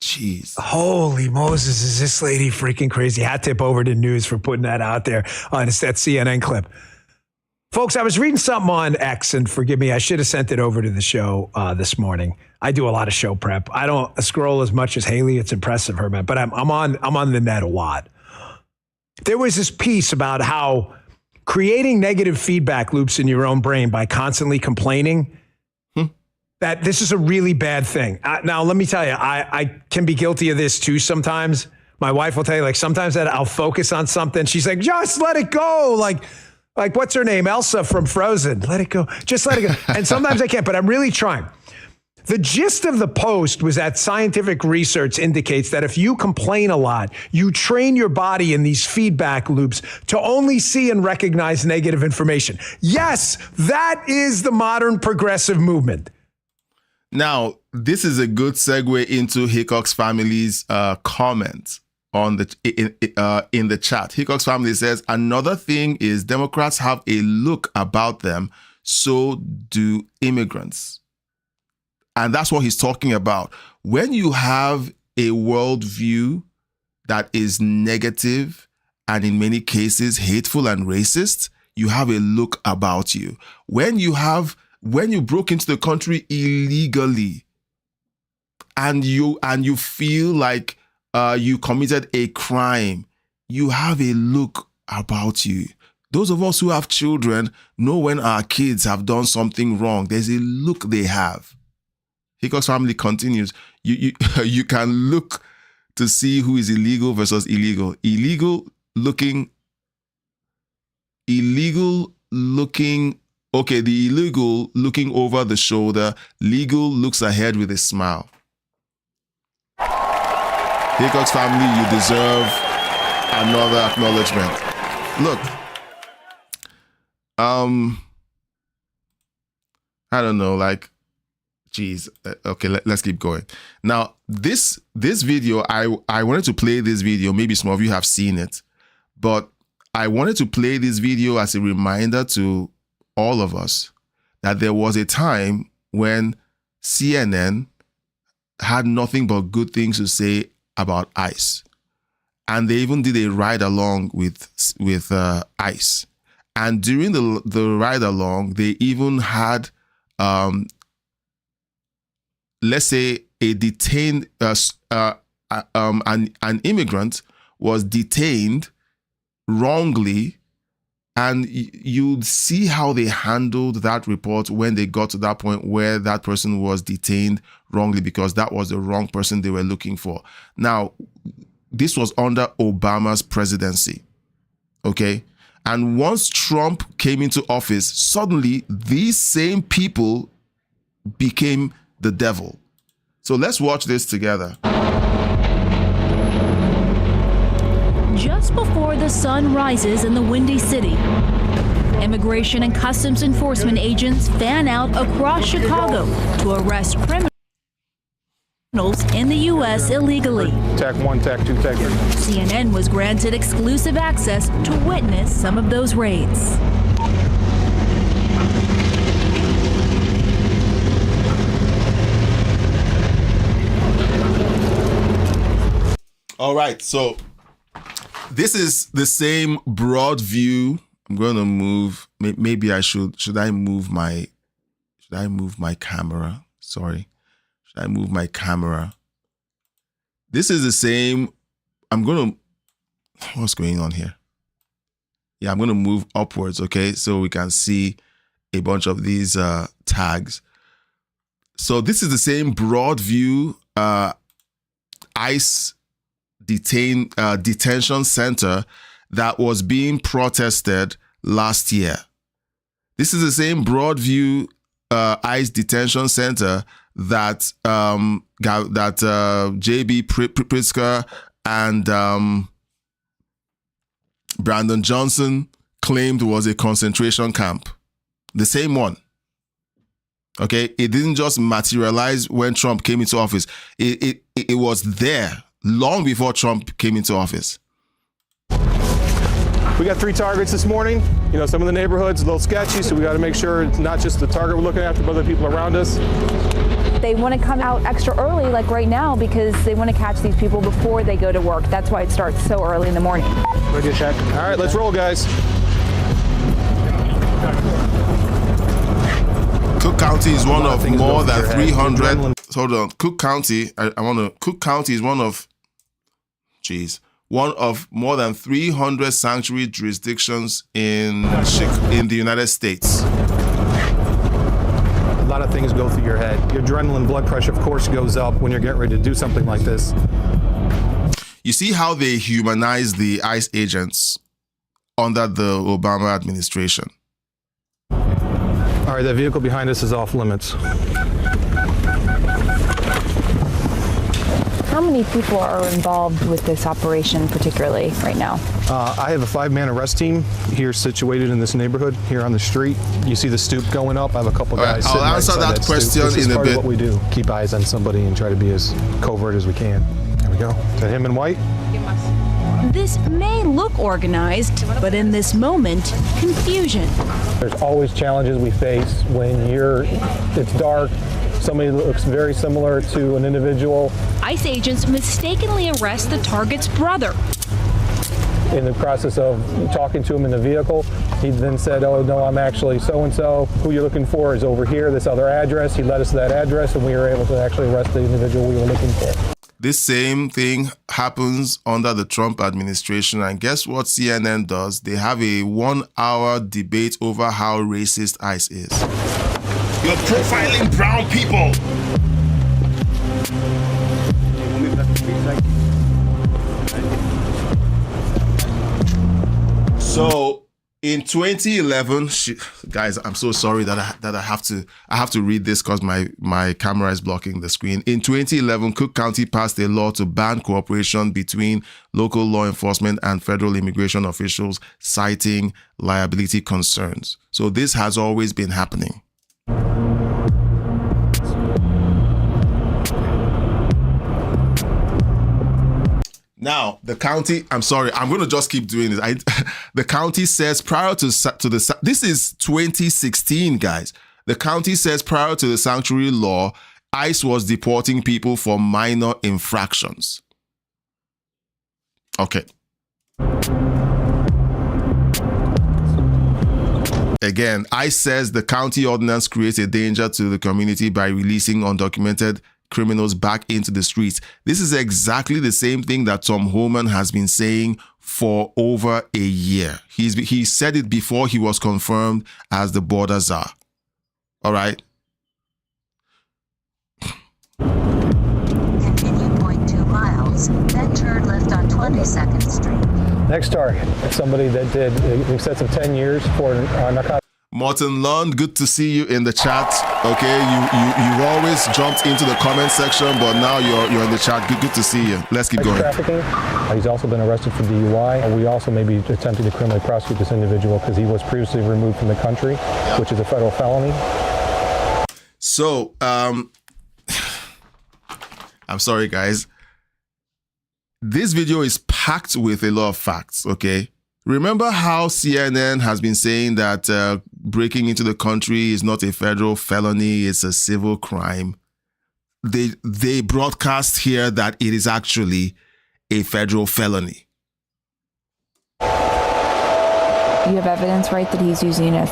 S6: Jeez.
S19: Holy Moses, is this lady freaking crazy? Hat tip over to news for putting that out there on that CNN clip. Folks, I was reading something on X, and forgive me, I should have sent it over to the show this morning. I do a lot of show prep. I don't scroll as much as Haley. It's impressive, her man, but I'm on the net a lot. There was this piece about how creating negative feedback loops in your own brain by constantly complaining, that this is a really bad thing. Now, let me tell you, I can be guilty of this too sometimes. My wife will tell you, like, sometimes that I'll focus on something. She's like, just let it go. Like, what's her name? Elsa from Frozen. Let it go. Just let it go. And sometimes I can't, but I'm really trying. The gist of the post was that scientific research indicates that if you complain a lot, you train your body in these feedback loops to only see and recognize negative information. Yes, that is the modern progressive movement.
S6: Now, this is a good segue into Hickox family's comment on in the chat. Hickox family says, another thing is Democrats have a look about them, so do immigrants. And that's what he's talking about. When you have a worldview that is negative and in many cases hateful and racist, you have a look about you. When you broke into the country illegally and you feel like you committed a crime, you have a look about you. Those of us who have children know when our kids have done something wrong. There's a look they have. Hickox family continues. You can look to see who is illegal versus illegal. Illegal looking. Okay, the illegal looking over the shoulder. Legal looks ahead with a smile. Hickox family, you deserve another acknowledgement. Look, I don't know, like, geez. Okay, let's keep going. Now, this video, I wanted to play this video. Maybe some of you have seen it, but I wanted to play this video as a reminder to all of us that there was a time when CNN had nothing but good things to say about ICE. And they even did a ride along with ICE. And during the ride along, they even had let's say a detained, an immigrant was detained wrongly, and you'd see how they handled that report when they got to that point where that person was detained wrongly because that was the wrong person they were looking for. Now, this was under Obama's presidency, okay? And once Trump came into office, suddenly these same people became the devil. So let's watch this together.
S21: Just before the sun rises in the Windy City, Immigration and Customs Enforcement agents fan out across Chicago to arrest criminals in the U.S. illegally.
S3: Tech 1, Tech 2, Tech 3.
S21: CNN was granted exclusive access to witness some of those raids.
S6: All right, so this is the same broad view. I'm going to move. Maybe I should. Should I move my camera? Sorry. Should I move my camera? This is the same. I'm going to. What's going on here? Yeah, I'm going to move upwards. Okay, so we can see a bunch of these tags. So this is the same broad view. ICE detention center that was being protested last year. This is the same Broadview ICE detention center that J.B. Pritzker and Brandon Johnson claimed was a concentration camp. The same one. Okay, it didn't just materialize when Trump came into office. It was there long before Trump came into office.
S3: We got 3 targets this morning. You know, some of the neighborhoods a little sketchy, so we got to make sure it's not just the target we're looking after, but other people around us.
S22: They want to come out extra early, like right now, because they want to catch these people before they go to work. That's why it starts so early in the morning.
S3: Ready to check? All right, let's roll, guys.
S6: Cook County is one of more than 300. Hold on. Cook County, Cook County is one of more than 300 sanctuary jurisdictions in the United States.
S3: A lot of things go through your head. Your adrenaline, blood pressure, of course, goes up when you're getting ready to do something like this.
S6: You see how they humanize the ICE agents under the Obama administration.
S3: All right, that vehicle behind us is off limits.
S22: How many people are involved with this operation particularly right now?
S3: I have a 5-man arrest team here situated in this neighborhood here on the street. You see the stoop going up. I have a couple guys sitting
S6: I'll answer that question
S3: this is
S6: in a
S3: part
S6: bit.
S3: Of what we do, keep eyes on somebody and try to be as covert as we can. There we go. Is that him in white?
S21: This may look organized, but in this moment, confusion.
S3: There's always challenges we face when it's dark. Somebody looks very similar to an individual.
S21: ICE agents mistakenly arrest the target's brother.
S3: In the process of talking to him in the vehicle, he then said, "Oh, no, I'm actually so-and-so. Who you're looking for is over here, this other address." He led us to that address, and we were able to actually arrest the individual we were looking for.
S6: This same thing happens under the Trump administration, and guess what CNN does? They have a 1-hour debate over how racist ICE is. You're profiling brown people. So in 2011, guys, I'm so sorry that I have to read this because my camera is blocking the screen. In 2011, Cook County passed a law to ban cooperation between local law enforcement and federal immigration officials, citing liability concerns. So this has always been happening. Now, the county, I'm sorry, I'm going to just keep doing this. The county says prior to the, this is 2016, guys. The county says prior to the sanctuary law, ICE was deporting people for minor infractions. Okay. Again, ICE says the county ordinance creates a danger to the community by releasing undocumented criminals back into the streets. This is exactly the same thing that Tom Homan has been saying for over a year. He said it before he was confirmed as the border czar. All right.
S1: Continue 0.2 miles, then turn left on 22nd Street.
S3: Next target, somebody that did in excess of 10 years for narcotics.
S6: Morton Lund, good to see you in the chat. Okay, you've always jumped into the comment section, but now you're in the chat. Good to see you. Let's keep going.
S3: Trafficking. He's also been arrested for DUI. We also may be attempting to criminally prosecute this individual because he was previously removed from the country, which is a federal felony.
S6: So, I'm sorry, guys. This video is packed with a lot of facts, okay? Remember how CNN has been saying that breaking into the country is not a federal felony, it's a civil crime. They broadcast here that it is actually a federal felony.
S22: You have evidence, right, that he's using a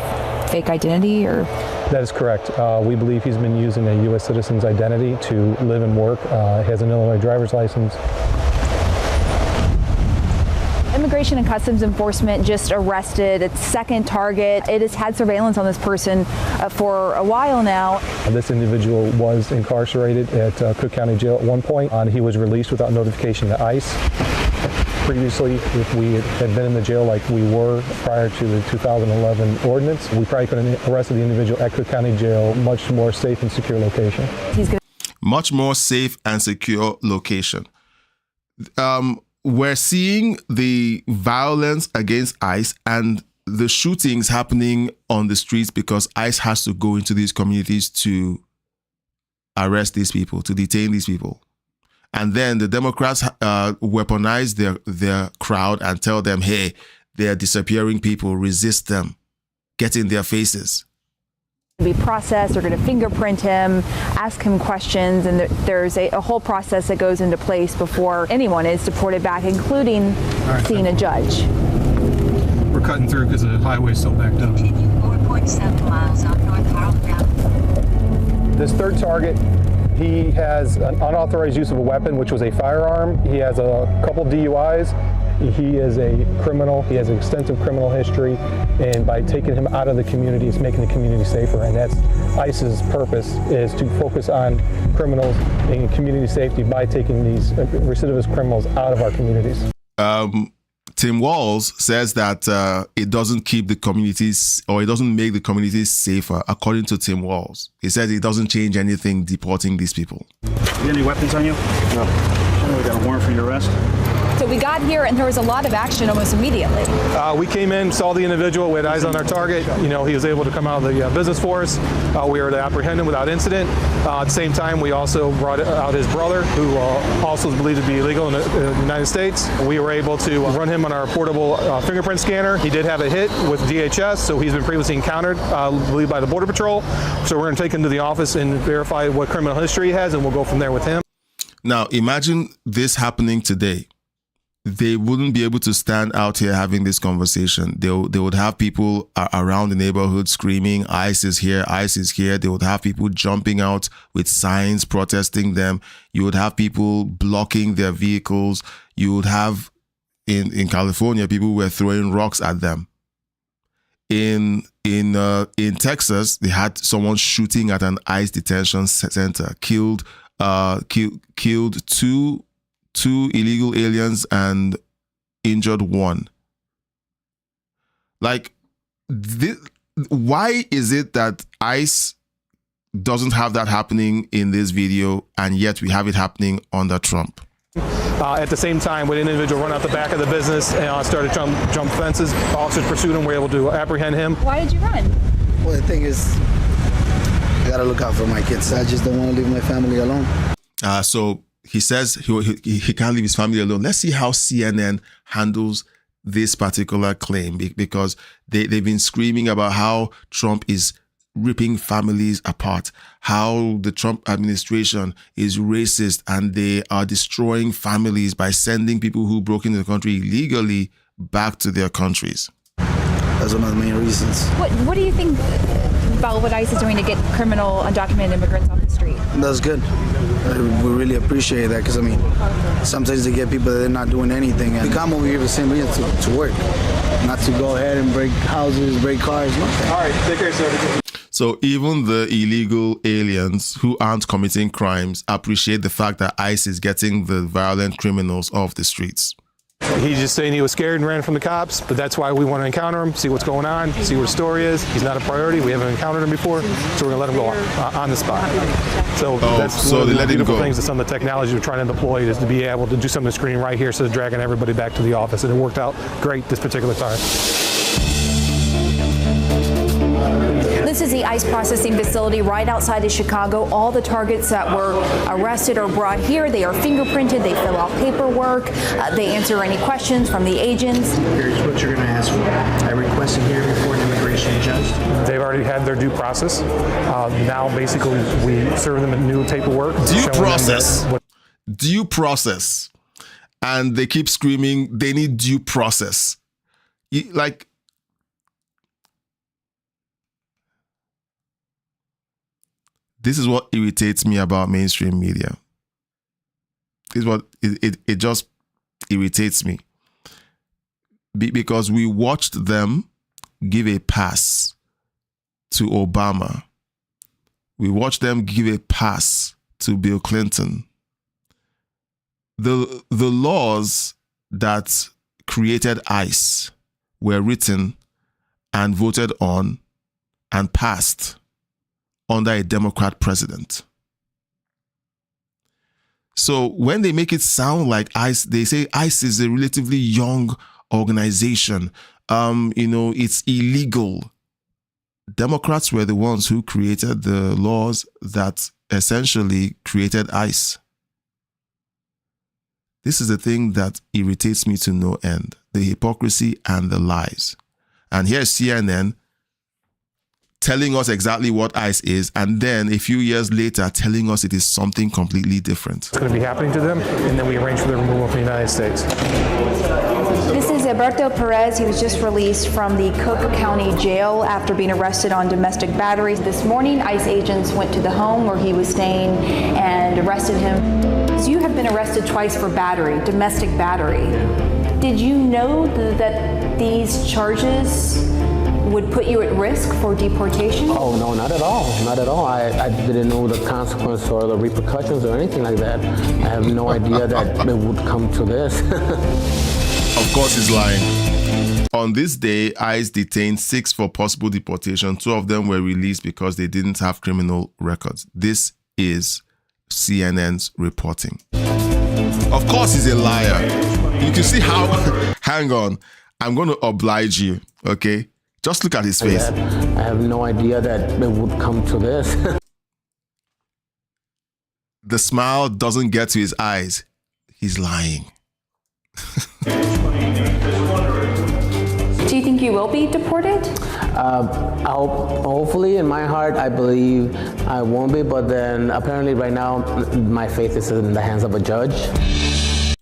S22: fake identity or?
S3: That is correct. We believe he's been using a U.S. citizen's identity to live and work. He has an Illinois driver's license.
S22: Immigration and Customs Enforcement just arrested its second target. It has had surveillance on this person for a while now.
S3: This individual was incarcerated at Cook County Jail at one point. He was released without notification to ICE. Previously, if we had been in the jail like we were prior to the 2011 ordinance, we probably could have arrested the individual at Cook County Jail, much more safe and secure location.
S6: Much more safe and secure location. We're seeing the violence against ICE and the shootings happening on the streets because ICE has to go into these communities to arrest these people, to detain these people. And then the Democrats weaponize their crowd and tell them, hey, they're disappearing people, resist them, get in their faces.
S22: Be processed, they're going to fingerprint him, ask him questions, and there's a whole process that goes into place before anyone is deported back, including seeing a judge.
S3: We're cutting through because the highway's still backed up.
S1: Continue 4.7 miles on North Harold Road.
S3: This third target, he has an unauthorized use of a weapon, which was a firearm. He has a couple DUIs. He is a criminal. He has an extensive criminal history. And by taking him out of the community, it's making the community safer. And that's ICE's purpose, is to focus on criminals and community safety by taking these recidivist criminals out of our communities.
S6: Tim Walz says that it doesn't keep the communities, or it doesn't make the communities safer, according to Tim Walz. He says it doesn't change anything deporting these people.
S2: You got any weapons on you? No. We got a warrant for your arrest?
S22: So we got here and there was a lot of action almost immediately.
S3: We came in, saw the individual, we had eyes on our target. You know, he was able to come out of the business for us. We were able to apprehend him without incident. At the same time, we also brought out his brother, who also is believed to be illegal in the United States. We were able to run him on our portable fingerprint scanner. He did have a hit with DHS, so he's been previously encountered, I believe, by the Border Patrol. So we're going to take him to the office and verify what criminal history he has, and we'll go from there with him.
S6: Now, imagine this happening today. They wouldn't be able to stand out here having this conversation. They would have people around the neighborhood screaming, ICE is here, ICE is here. They would have people jumping out with signs protesting them. You would have people blocking their vehicles. You would have, in California, people were throwing rocks at them. In Texas, they had someone shooting at an ICE detention center, killed two illegal aliens and injured one. Like, why is it that ICE doesn't have that happening in this video, and yet we have it happening under Trump?
S3: At the same time, when an individual run out the back of the business and started jump fences, officers pursued him, were able to apprehend him.
S22: Why did you run?
S23: Well, the thing is, I gotta look out for my kids. I just don't want to leave my family alone.
S6: So he says he can't leave his family alone. Let's see how CNN handles this particular claim, because they've been screaming about how Trump is ripping families apart, how the Trump administration is racist and they are destroying families by sending people who broke into the country illegally back to their countries.
S23: That's one of the main reasons.
S22: What do you think about what ICE is doing to get criminal undocumented immigrants off the street?
S23: That's good. We really appreciate that because, I mean, sometimes they get people that they're not doing anything. And we come over here for the same reason, to work, not to go ahead and break houses, break cars, nothing.
S2: All right, take care, sir.
S6: So even the illegal aliens who aren't committing crimes appreciate the fact that ICE is getting the violent criminals off the streets.
S3: He's just saying he was scared and ran from the cops, but that's why we want to encounter him, see what's going on, see what the story is. He's not a priority. We haven't encountered him before, so we're going to let him go on the spot. So that's one of the beautiful things that some of the technology we're trying to deploy is to be able to do some of the screening right here instead of dragging everybody back to the office. And it worked out great this particular time.
S22: This is the ICE processing facility right outside of Chicago. All the targets that were arrested are brought here. They are fingerprinted. They fill out paperwork. They answer any questions from the agents.
S4: Here's what you're going to ask for. I requested hearing before an immigration judge.
S3: They've already had their due process. Now, basically, we serve them a new paperwork.
S6: Due process. Due process. And they keep screaming, they need due process. Like, this is what irritates me about mainstream media. This is what it just irritates me. Because we watched them give a pass to Obama. We watched them give a pass to Bill Clinton. The laws that created ICE were written and voted on and passed under a Democrat president. So when they make it sound like ICE, they say ICE is a relatively young organization. It's illegal. Democrats were the ones who created the laws that essentially created ICE. This is the thing that irritates me to no end, the hypocrisy and the lies. And here's CNN telling us exactly what ICE is, and then a few years later telling us it is something completely different.
S3: It's going to be happening to them, and then we arrange for their removal from the United States.
S22: This is Alberto Perez. He was just released from the Cook County Jail after being arrested on domestic batteries. This morning, ICE agents went to the home where he was staying and arrested him. So you have been arrested twice for battery, domestic battery. Did you know that these charges would put you at risk for deportation?
S4: Oh, no, not at all. Not at all. I didn't know the consequence or the repercussions or anything like that. I have no idea that it would come to this.
S6: Of course he's lying. On this day, ICE detained 6 for possible deportation. 2 of them were released because they didn't have criminal records. This is CNN's reporting. Of course he's a liar. You can see how... Hang on. I'm going to oblige you, okay? Just look at his face.
S4: I have no idea that it would come to this.
S6: The smile doesn't get to his eyes. He's lying.
S22: Do you think you will be deported?
S4: Hopefully, in my heart, I believe I won't be, but then apparently right now, my faith is in the hands of a judge.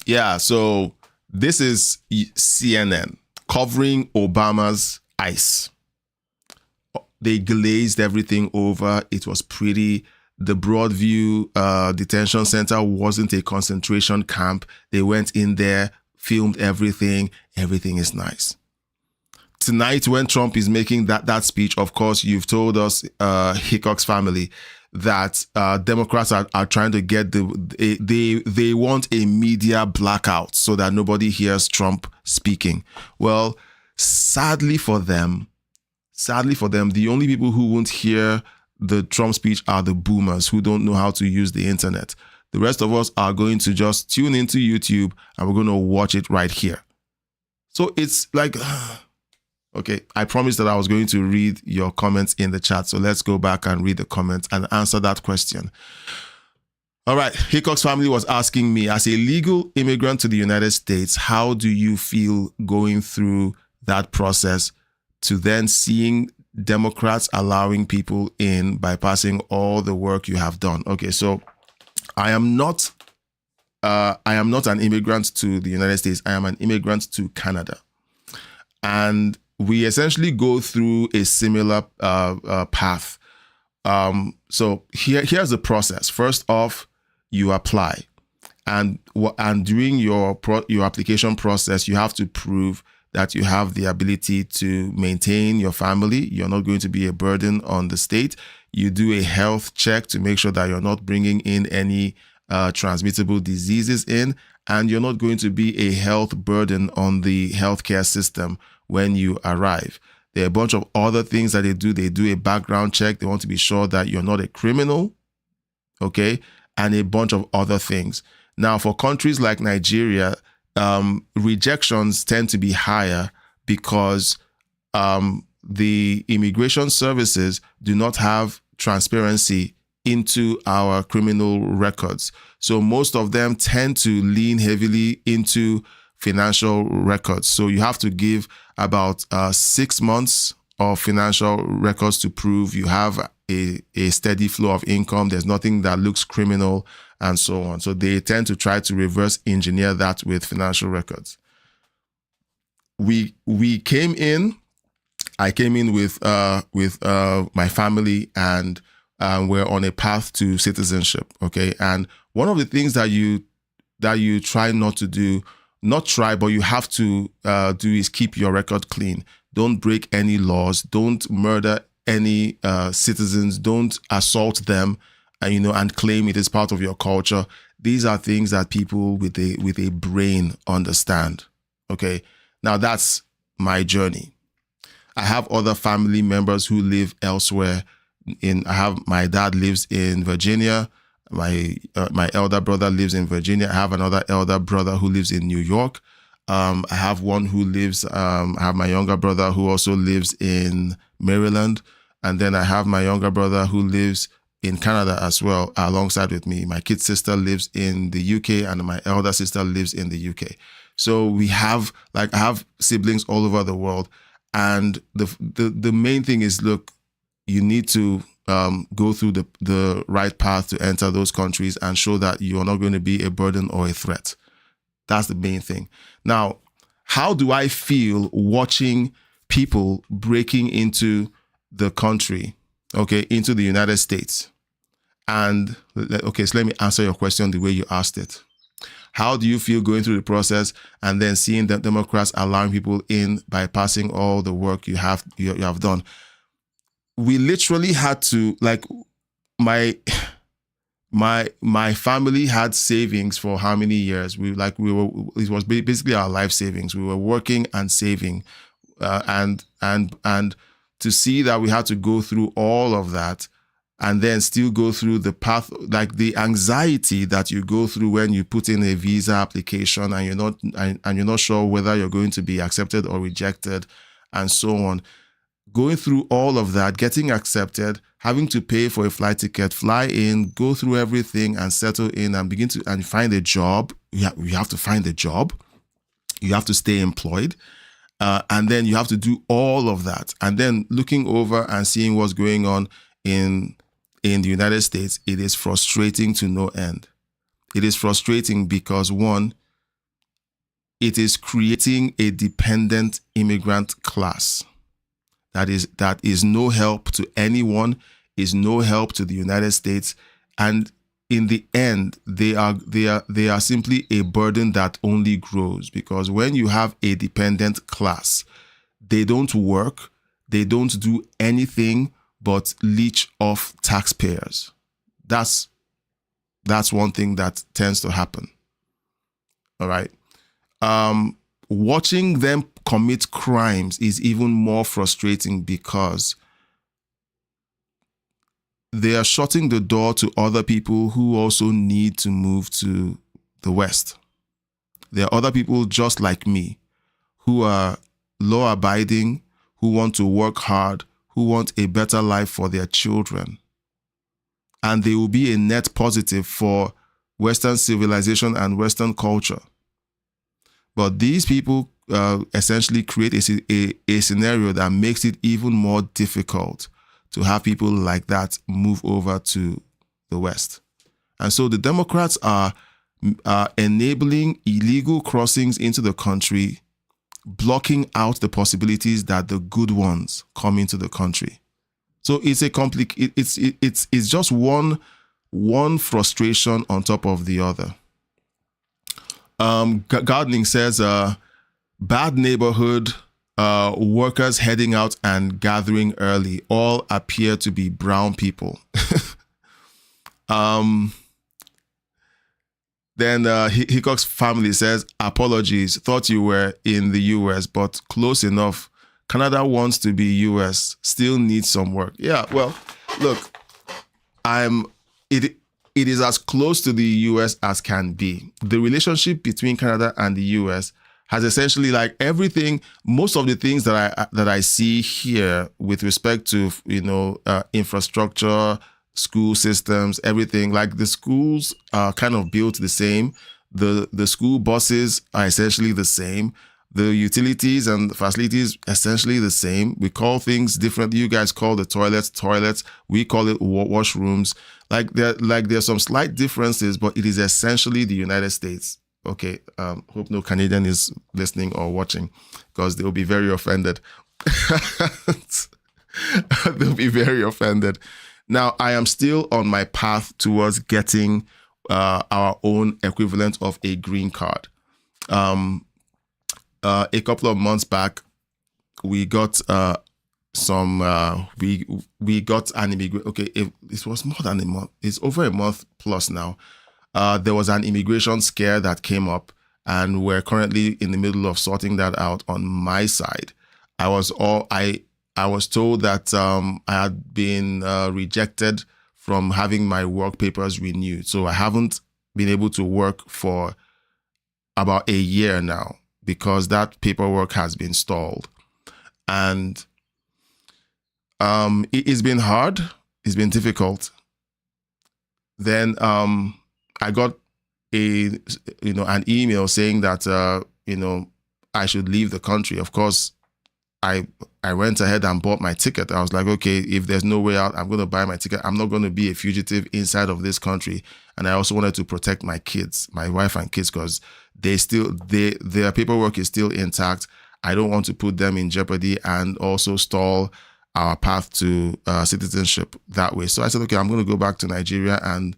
S6: Yeah, so this is CNN covering Obama's ICE. They glazed everything over. It was pretty. The Broadview detention center wasn't a concentration camp. They went in there, filmed everything. Everything is nice. Tonight, when Trump is making that speech, of course, you've told us, Hickox family, that Democrats are trying to get they want a media blackout so that nobody hears Trump speaking. Well, sadly for them, the only people who won't hear the Trump speech are the boomers who don't know how to use the internet. The rest of us are going to just tune into YouTube and we're going to watch it right here. So it's like, okay, I promised that I was going to read your comments in the chat. So let's go back and read the comments and answer that question. All right, Hickox family was asking me, as a legal immigrant to the United States, how do you feel going through that process to then seeing Democrats allowing people in, bypassing all the work you have done? Okay, so I am not an immigrant to the United States. I am an immigrant to Canada. And we essentially go through a similar path. So here's the process. First off, you apply, and during your application process, you have to prove that you have the ability to maintain your family. You're not going to be a burden on the state. You do a health check to make sure that you're not bringing in any transmittable diseases in, and you're not going to be a health burden on the healthcare system when you arrive. There are a bunch of other things that they do. They do a background check. They want to be sure that you're not a criminal, okay, and a bunch of other things. Now, for countries like Nigeria, rejections tend to be higher because the immigration services do not have transparency into our criminal records. So most of them tend to lean heavily into financial records. So you have to give about 6 months of financial records to prove you have a steady flow of income. There's nothing that looks criminal and so on. So they tend to try to reverse engineer that with financial records. I came in with my family, and we're on a path to citizenship. Okay. And one of the things that you try not to do, but you have to do is keep your record clean. Don't break any laws. Don't murder any citizens. Don't assault them, and claim it is part of your culture. These are things that people with a brain understand. Okay. Now that's my journey. I have other family members who live elsewhere. My dad lives in Virginia. My elder brother lives in Virginia. I have another elder brother who lives in New York. I have one who lives, I have my younger brother who also lives in Maryland. And then I have my younger brother who lives in Canada as well, alongside with me. My kid sister lives in the UK, and my elder sister lives in the UK. So I have siblings all over the world. And the main thing is, look, you need to go through the right path to enter those countries and show that you are not going to be a burden or a threat. That's the main thing. Now, how do I feel watching people breaking into the country, okay, into the United States? And okay, so let me answer your question the way you asked it. How do you feel going through the process and then seeing the Democrats allowing people in, bypassing all the work you have done? We literally had to, like, my family had savings for how many years? It was basically our life savings. We were working and saving, and to see that we had to go through all of that and then still go through the path, like the anxiety that you go through when you put in a visa application and you're not sure whether you're going to be accepted or rejected, and so on. Going through all of that, getting accepted, having to pay for a flight ticket, fly in, go through everything and settle in and find a job. You have to find a job. You have to stay employed. And then you have to do all of that. And then looking over and seeing what's going on in the United States, it is frustrating to no end. It is frustrating because, one, it is creating a dependent immigrant class that is no help to anyone, is no help to the United States, and in the end, they are simply a burden that only grows, because when you have a dependent class, they don't work, they don't do anything but leech off taxpayers. That's one thing that tends to happen. All right. Watching them commit crimes is even more frustrating because they are shutting the door to other people who also need to move to the West. There are other people just like me who are law-abiding, who want to work hard, who want a better life for their children. And they will be a net positive for Western civilization and Western culture. But these people essentially create a scenario that makes it even more difficult to have people like that move over to the West. And so the Democrats are enabling illegal crossings into the country blocking out the possibilities that the good ones come into the country. So it's it's just one frustration on top of the other. Gardening says, bad neighborhood, workers heading out and gathering early, all appear to be brown people. Then Hickok's family says, apologies, thought you were in the US, but close enough. Canada wants to be US, still needs some work. Yeah, well, look, it is as close to the US as can be. The relationship between Canada and the US has essentially, like, everything, most of the things that I see here with respect to, infrastructure, school systems, everything, like the schools are kind of built the same. The school buses are essentially the same. The utilities and facilities essentially the same. We call things differently. You guys call the toilets. We call it washrooms. There's some slight differences, but it is essentially the United States. Okay. Hope no Canadian is listening or watching, because they'll be very offended. They'll be very offended. Now, I am still on my path towards getting our own equivalent of a green card. A couple of months back, we got we got an immigration. Okay, it was more than a month. It's over a month plus now. There was an immigration scare that came up, and we're currently in the middle of sorting that out on my side. I was told that I had been rejected from having my work papers renewed. So I haven't been able to work for about a year now because that paperwork has been stalled. And it's been hard. It's been difficult. Then I got an email saying that, I should leave the country. Of course, I went ahead and bought my ticket. I was like, okay, if there's no way out, I'm going to buy my ticket. I'm not going to be a fugitive inside of this country. And I also wanted to protect my kids, my wife and kids, because their paperwork is still intact. I don't want to put them in jeopardy and also stall our path to citizenship that way. So I said, okay, I'm going to go back to Nigeria and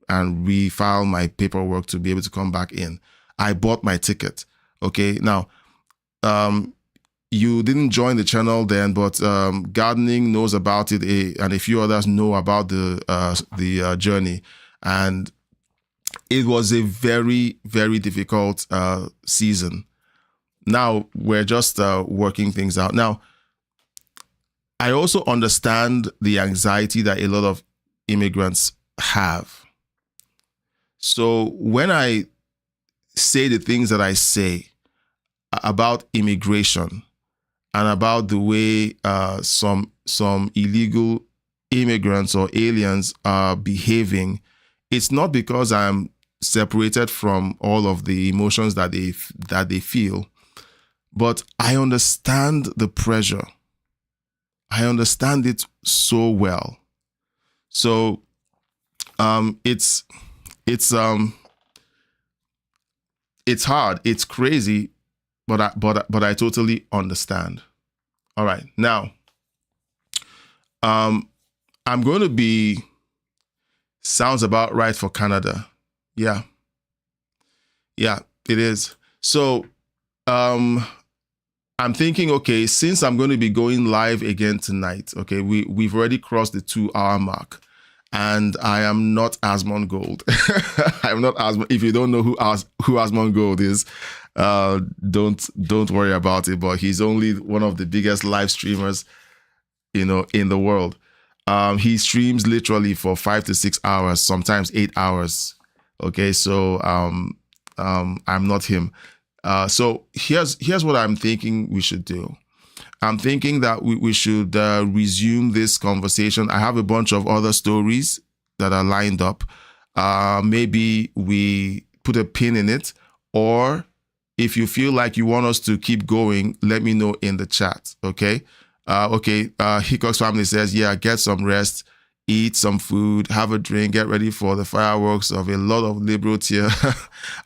S6: refile my paperwork to be able to come back in. I bought my ticket. Okay, now, you didn't join the channel then, but Gardening knows about it, and a few others know about the journey. And it was a very, very difficult season. Now we're just working things out. Now, I also understand the anxiety that a lot of immigrants have. So when I say the things that I say about immigration and about the way some illegal immigrants or aliens are behaving, it's not because I'm separated from all of the emotions that they feel, but I understand the pressure. I understand it so well. So it's hard. It's crazy, but I totally understand. All right, now I'm going to be. Sounds about right for Canada. Yeah, it is. So I'm thinking, okay, since I'm going to be going live again tonight, okay, we've already crossed the 2-hour mark, and I am not Asmon Gold. I'm not Asmon. If you don't know who Asmon Gold is, don't worry about it. But he's only one of the biggest live streamers, in the world. He streams literally for 5 to 6 hours, sometimes 8 hours. Okay, so I'm not him. So here's what I'm thinking we should do. I'm thinking that we should resume this conversation. I have a bunch of other stories that are lined up. Maybe we put a pin in it, or if you feel like you want us to keep going, let me know in the chat. Okay. Hickok's family says, yeah, get some rest. eat some food, have a drink, get ready for the fireworks of a lot of liberals here.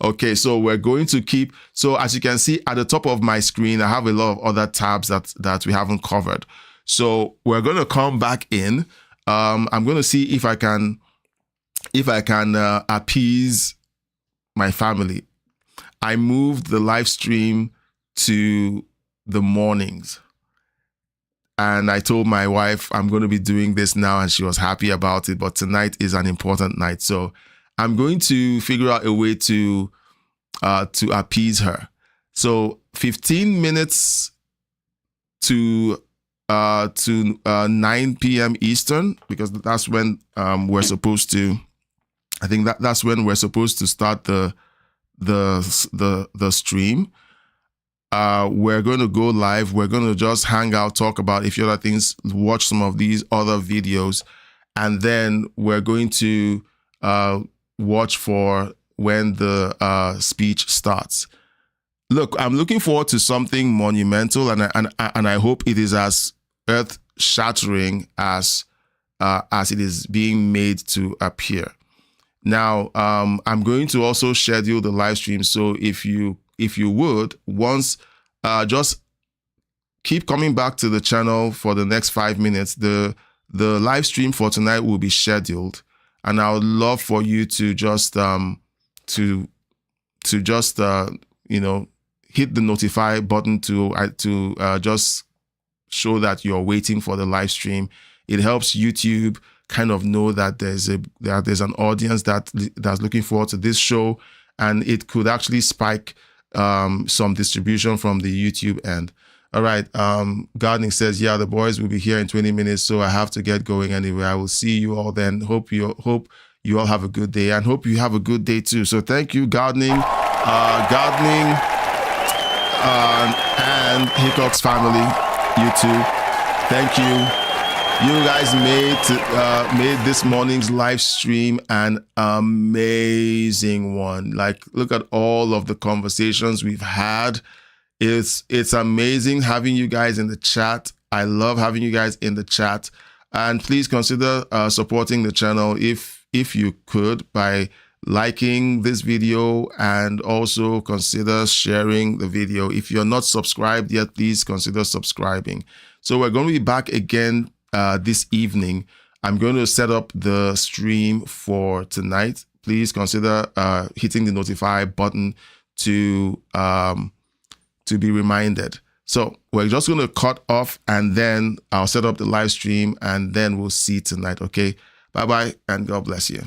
S6: Okay, so we're going to keep, so as you can see at the top of my screen, I have a lot of other tabs that we haven't covered. So we're going to come back in. I'm going to see if I can appease my family. I moved the live stream to the mornings. And I told my wife, I'm going to be doing this now, and she was happy about it. But tonight is an important night. So I'm going to figure out a way to appease her. So 15 minutes to 9 p.m. Eastern, because that's when we're supposed to, I think that's when we're supposed to start the stream. We're going to go live. We're going to just hang out, talk about a few other things, watch some of these other videos, and then we're going to watch for when the speech starts. Look, I'm looking forward to something monumental, and I hope it is as earth-shattering as it is being made to appear. Now, I'm going to also schedule the live stream, so if you would, once, just keep coming back to the channel for the next 5 minutes. The live stream for tonight will be scheduled, and I would love for you to just hit the notify button to just show that you're waiting for the live stream. It helps YouTube kind of know that there's an audience that's looking forward to this show, and it could actually spike some distribution from the YouTube end. All right. Gardening says, yeah, the boys will be here in 20 minutes, so I have to get going anyway. I will see you all then. Hope you all have a good day, and hope you have a good day too. So thank you, Gardening, and Hickox family, you too. Thank you. You guys made this morning's live stream an amazing one. Like, look at all of the conversations we've had. It's amazing having you guys in the chat. I love having you guys in the chat. And please consider supporting the channel if you could by liking this video, and also consider sharing the video. If you're not subscribed yet, please consider subscribing. So we're going to be back again this evening. I'm going to set up the stream for tonight. Please consider hitting the notify button to be reminded. So we're just going to cut off, and then I'll set up the live stream, and then we'll see tonight. Okay, bye-bye, and God bless you.